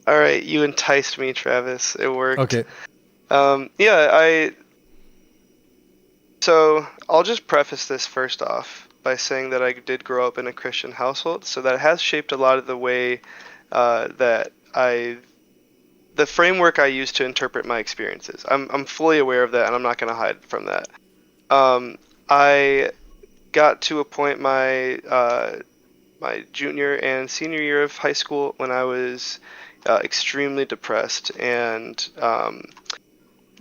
All right, you enticed me, Travis. It worked. Okay. So I'll just preface this first off by saying that I did grow up in a Christian household, so that has shaped a lot of the way that the framework I use to interpret my experiences. I'm fully aware of that, and I'm not going to hide from that. I got to a point my junior and senior year of high school when I was extremely depressed, and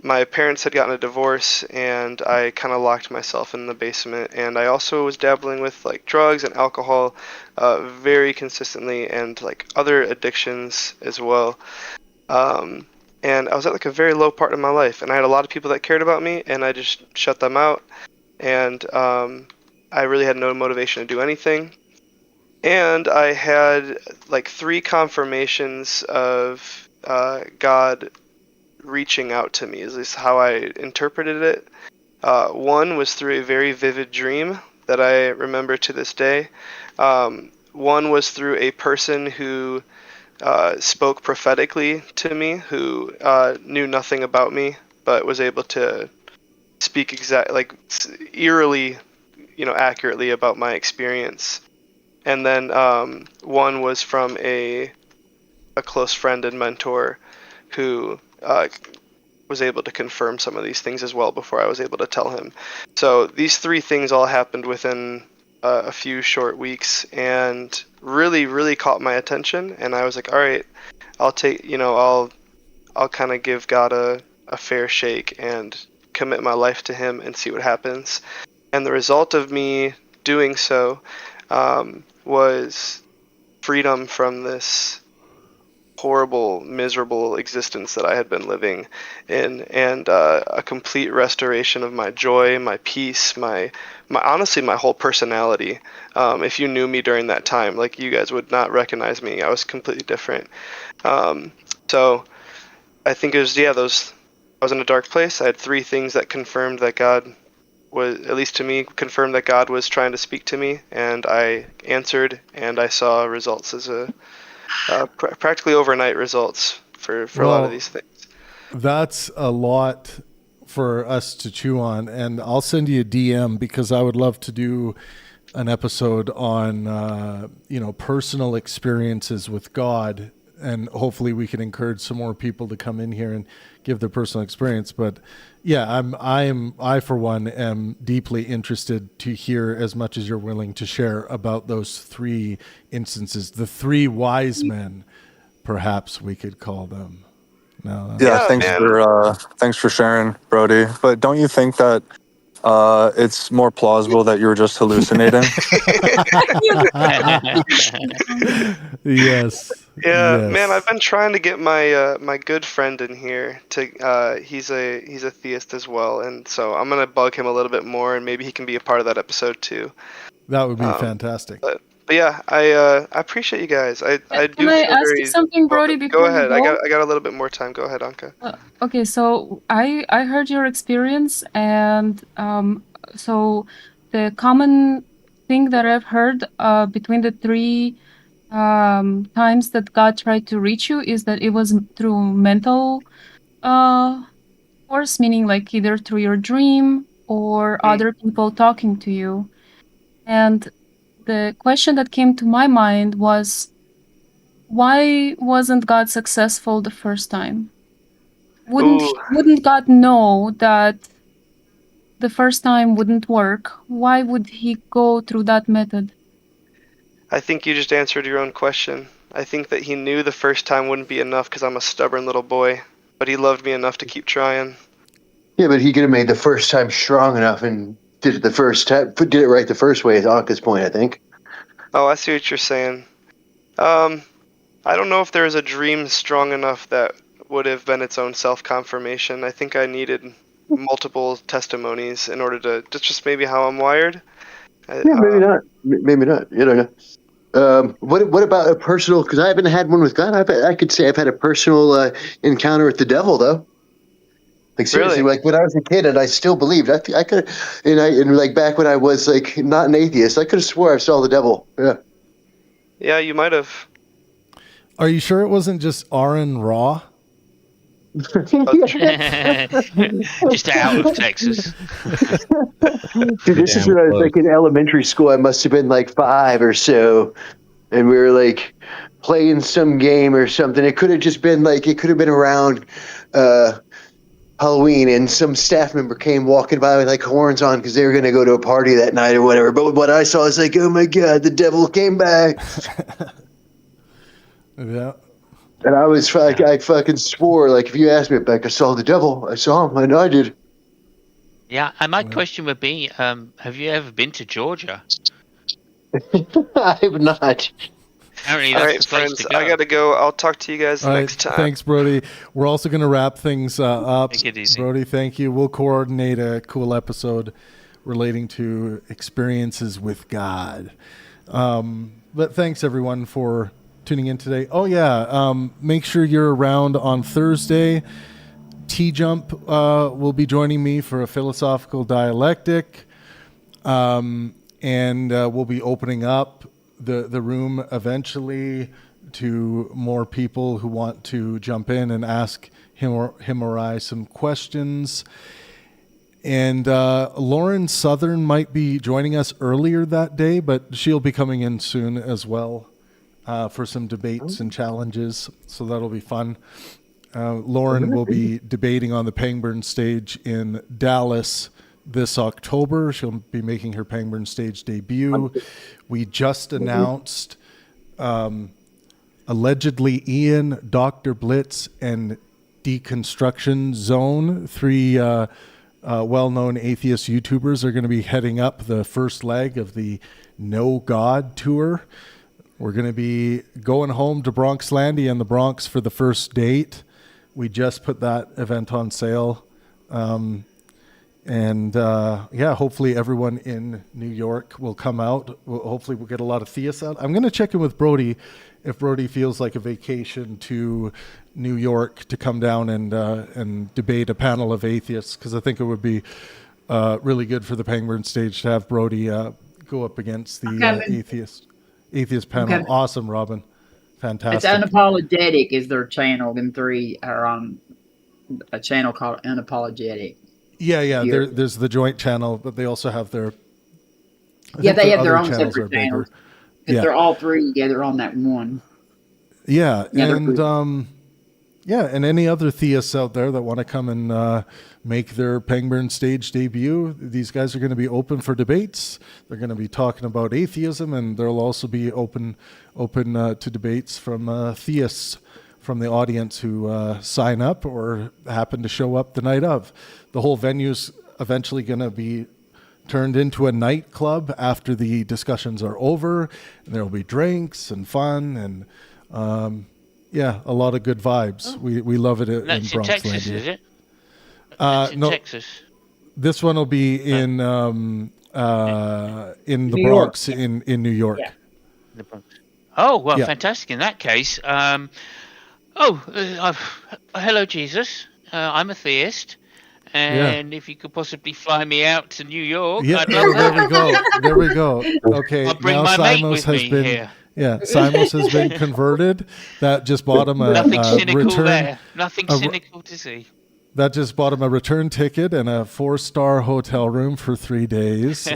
my parents had gotten a divorce, and I kind of locked myself in the basement. And I also was dabbling with like drugs and alcohol very consistently, and like other addictions as well. And I was at like a very low part of my life, and I had a lot of people that cared about me, and I just shut them out. And I really had no motivation to do anything. And I had like 3 confirmations of God reaching out to me, is at least how I interpreted it. One was through a very vivid dream that I remember to this day. One was through a person who spoke prophetically to me, who knew nothing about me, but was able to speak eerily, accurately about my experience. And then one was from a close friend and mentor who was able to confirm some of these things as well before I was able to tell him. So these 3 things all happened within a few short weeks, and really, really caught my attention. And I was like, all right, I'll kind of give God a fair shake and commit my life to him and see what happens. And the result of me doing so was freedom from this horrible, miserable existence that I had been living in, and a complete restoration of my joy, my peace, my honestly, my whole personality. If you knew me during that time, like, you guys would not recognize me. I was completely different. So I think it was, I was in a dark place. I had 3 things that confirmed that God was, at least to me, confirmed that God was trying to speak to me, and I answered, and I saw results as practically overnight results for a lot of these things. That's a lot for us to chew on, and I'll send you a DM because I would love to do an episode on personal experiences with God, and hopefully we can encourage some more people to come in here and give their personal experience. But yeah, I for one am deeply interested to hear as much as you're willing to share about those 3 instances, the 3 wise men, perhaps we could call them. No, thanks for sharing, Brody. But don't you think that it's more plausible that you were just hallucinating? Yes. Yeah, man, I've been trying to get my my good friend in here to he's a theist as well, and so I'm gonna bug him a little bit more, and maybe he can be a part of that episode too. That would be fantastic. But yeah, I appreciate you guys. I do Can I feel ask very you something, Brody? Go Before ahead. you go? I got a little bit more time. Go ahead, Anka. Okay, so I heard your experience, and so the common thing that I've heard between the 3 times that God tried to reach you is that it was through mental force, meaning like either through your dream or other people talking to you. And the question that came to my mind was, why wasn't God successful the first time? Wouldn't God know that the first time wouldn't work? Why would he go through that method? I think you just answered your own question. I think that he knew the first time wouldn't be enough because I'm a stubborn little boy, but he loved me enough to keep trying. Yeah, but he could have made the first time strong enough and did it the first time, did it right the first way, is Anka's point, I think. Oh, I see what you're saying. I don't know if there was a dream strong enough that would have been its own self-confirmation. I think I needed multiple testimonies in order to, just maybe how I'm wired. Maybe not. Maybe not. You don't know. What about a personal, because I haven't had one with God. I could say I've had a personal encounter with the devil, though. Like, seriously, like when I was a kid, and I still believed. I could, and like back when I was like not an atheist, I could have swore I saw the devil. Yeah. Yeah, you might have. Are you sure it wasn't just Aaron Raw? Just out of Texas. Dude, this is when I was like in elementary school. I must have been like 5 or so, and we were like playing some game or something. It could have just been like it could have been around Halloween, and some staff member came walking by with like horns on because they were going to go to a party that night or whatever. But what I saw was like, oh my god, the devil came back. Yeah. And I was like, I fucking swore, like, if you asked me, like, I saw the devil, I saw him, I know I did. Yeah, and my question would be, have you ever been to Georgia? I have not. Apparently All that's right, the place friends, to go. I gotta go. I'll talk to you guys All right, next time. thanks, Brody. We're also going to wrap things up. Take it easy. Brody, thank you. We'll coordinate a cool episode relating to experiences with God. But thanks, everyone, for tuning in today. Oh, yeah. Make sure you're around on Thursday. T-Jump will be joining me for a philosophical dialectic. And we'll be opening up the room eventually to more people who want to jump in and ask him or I some questions. And Lauren Southern might be joining us earlier that day, but she'll be coming in soon as well for some debates and challenges. So that'll be fun. Lauren will be debating on the Pangburn stage in Dallas this October. She'll be making her Pangburn stage debut. We just announced allegedly Ian, Dr. Blitz, and Deconstruction Zone, 3 well-known atheist YouTubers, are going to be heading up the first leg of the No God tour. We're going to be going home to Bronxlandia in the Bronx for the first date. We just put that event on sale. Hopefully everyone in New York will come out. Hopefully we'll get a lot of theists out. I'm going to check in with Brody if Brody feels like a vacation to New York to come down and debate a panel of atheists, because I think it would be really good for the Pangburn stage to have Brody go up against the atheist panel. Okay. Awesome, Robin. Fantastic. It's Unapologetic is their channel. Them 3 are on a channel called Unapologetic. Yeah. Here. There's the joint channel, but they also have their. They have their other own channels separate are bigger. channels. Because they're all 3 together on that one. Yeah, Yeah, and any other theists out there that want to come and make their Pangburn stage debut, these guys are going to be open for debates. They're going to be talking about atheism, and they'll also be open to debates from theists from the audience who sign up or happen to show up the night of. The whole venue's eventually going to be turned into a nightclub after the discussions are over. And there will be drinks and fun and a lot of good vibes. We love it in That's in Bronxlandia. Texas, is it? That's in Texas. This one will be in the New Bronx York. in New York. Yeah. Oh, well, Yeah. fantastic. In that case, hello, Jesus. I'm a theist. And if you could possibly fly me out to New York, Yeah, I'd love that. there we go. Okay, I'll bring now my mate Simos with has me been here. Simos has been converted. That just bought him a Nothing cynical return. there. Nothing a- cynical to see. That just bought him a return ticket and a 4-star hotel room for 3 days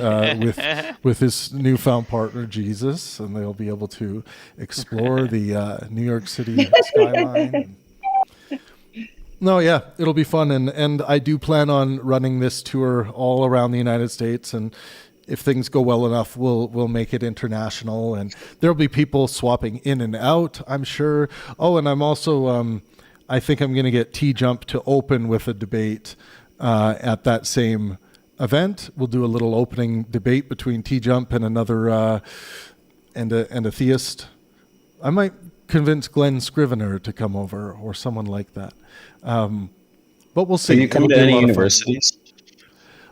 with his newfound partner Jesus, and they'll be able to explore the New York City skyline. No, yeah, it'll be fun, and I do plan on running this tour all around the United States, and if things go well enough, we'll make it international, and there'll be people swapping in and out, I'm sure. Oh, and I'm also I think I'm going to get T-Jump to open with a debate at that same event. We'll do a little opening debate between T-Jump and another and a theist. I might convince Glenn Scrivener to come over or someone like that. But we'll see. Can you come It'll to be a any lot of fun. universities?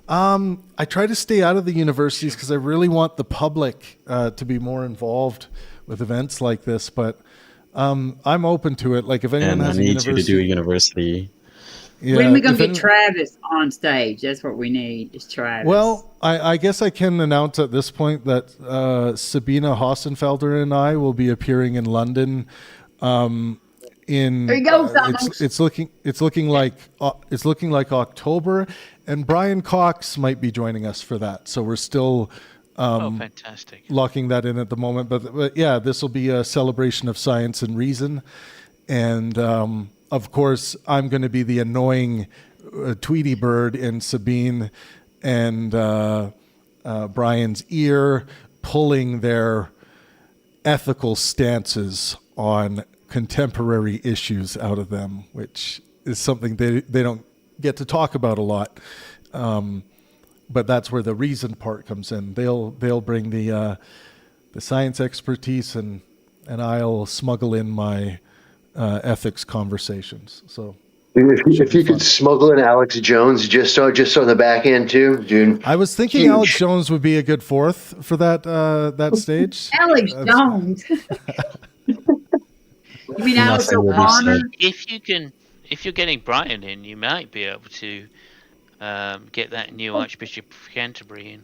I try to stay out of the universities because I really want the public to be more involved with events like this. But I'm open to it. Like if anyone And I has a need you university, to do a university. Yeah, when are we going if to get any- Travis on stage? That's what we need, is Travis. Well, I guess I can announce at this point that Sabina Hossenfelder and I will be appearing in London In There you go, Thomas. it's looking like October, and Brian Cox might be joining us for that. So we're still fantastic. locking that in at the moment. But yeah, this will be a celebration of science and reason, and of course I'm going to be the annoying Tweety bird in Sabine and Brian's ear, pulling their ethical stances on contemporary issues out of them, which is something they don't get to talk about a lot. But that's where the reason part comes in. They'll bring the science expertise, and I'll smuggle in my ethics conversations. So if you could smuggle in Alex Jones just on the back end too, dude. I was thinking Huge. Alex Jones would be a good fourth for that stage. Alex Jones. You mean Alex O'Connor? If you're getting Brian in, you might be able to get that new Archbishop of Canterbury in.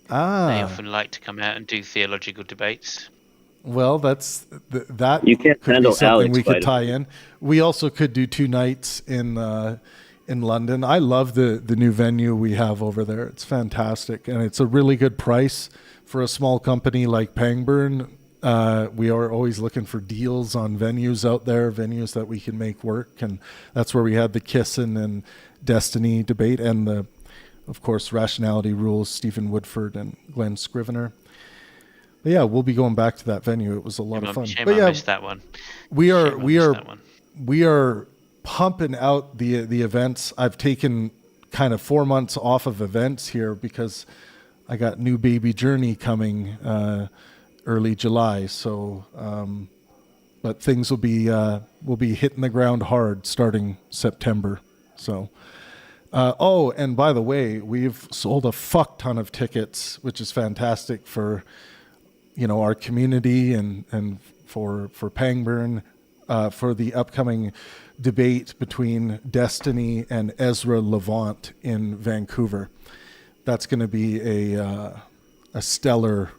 They often like to come out and do theological debates. Well, that You can't could handle be something Alex, we by could the tie way. in. We also could do 2 nights in London. I love the new venue we have over there. It's fantastic, and it's a really good price for a small company like Pangburn. We are always looking for deals on venues out there, venues that we can make work, and that's where we had the Kissin and Destiny debate, and of course, Rationality Rules, Stephen Woodford and Glenn Scrivener. But yeah, we'll be going back to that venue. It was a lot of fun. Shame But I yeah, missed that one. we are Shame I we missed are that one. we are pumping out the events. I've taken kind of 4 months off of events here because I got New Baby Journey coming early July. So, but things will be hitting the ground hard starting September. So. Oh, and by the way, we've sold a fuck ton of tickets, which is fantastic for, our community and for Pangburn, for the upcoming debate between Destiny and Ezra Levant in Vancouver. That's going to be a stellar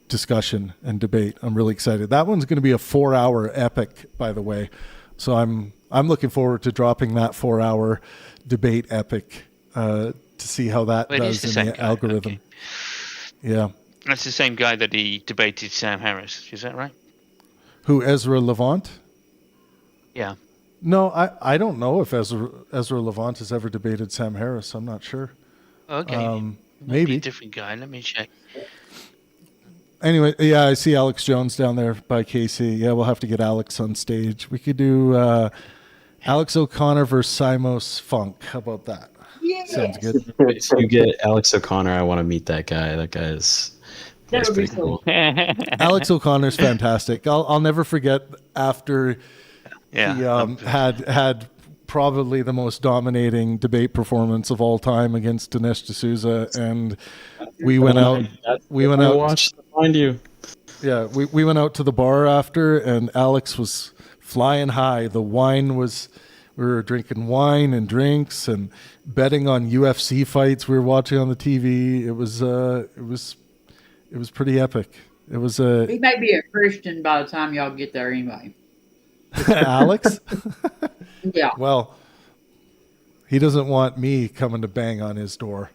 discussion and debate. I'm really excited. That one's going to be a 4-hour epic, by the way. So I'm looking forward to dropping that 4-hour debate epic to see how that does in the algorithm. Okay. Yeah. That's the same guy that he debated Sam Harris. Is that right? Who, Ezra Levant? Yeah. No, I don't know if Ezra Levant has ever debated Sam Harris. I'm not sure. Okay. Maybe. A different guy. Let me check. Anyway, yeah, I see Alex Jones down there by Casey. Yeah, we'll have to get Alex on stage. We could do Alex O'Connor versus Simos Funk. How about that? Yes. Sounds good. If you get Alex O'Connor, I want to meet that guy. That guy is pretty cool. Alex O'Connor's fantastic. I'll never forget after he had probably the most dominating debate performance of all time against Dinesh D'Souza, and we went out. Watch find you. Yeah, we went out to the bar after, and Alex was flying high. The wine was. We were drinking wine and drinks and betting on UFC fights we were watching on the TV. It was pretty epic. It was He may be a Christian by the time y'all get there anyway. Alex? Yeah. Well, he doesn't want me coming to bang on his door.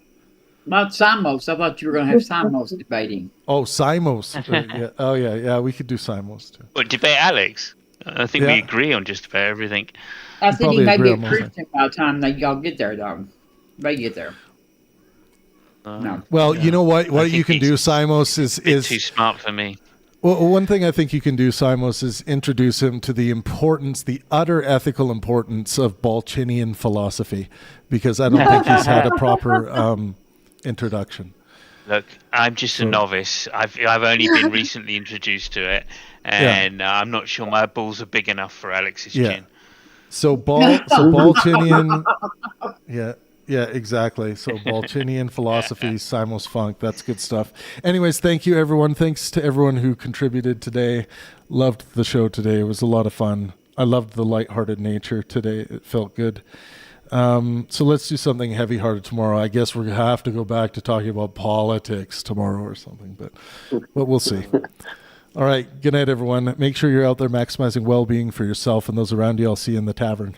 About Simos. I thought you were going to have Simos debating. Oh, Simos. Yeah. Oh, yeah. We could do Simos too. Well, debate Alex. I think we agree on just about everything. I think he may be a Christian by the time that y'all get there, though. They get there. No. Well, you know what? What you can do, Simos, is too smart for me. Well, one thing I think you can do, Simos, is introduce him to the importance, the utter ethical importance of Balchinian philosophy, because I don't think he's had a proper introduction. Look, I'm just a novice. I've only been recently introduced to it, and I'm not sure my balls are big enough for Alex's chin. So Balchinian, yeah, exactly. So Balchinian philosophy, Simos Funk, that's good stuff. Anyways, thank you, everyone. Thanks to everyone who contributed today. Loved the show today. It was a lot of fun. I loved the lighthearted nature today. It felt good. So let's do something heavy-hearted tomorrow. I guess we're going to have to go back to talking about politics tomorrow or something, but we'll see. All right. Good night, everyone. Make sure you're out there maximizing well-being for yourself and those around you. I'll see you in the tavern.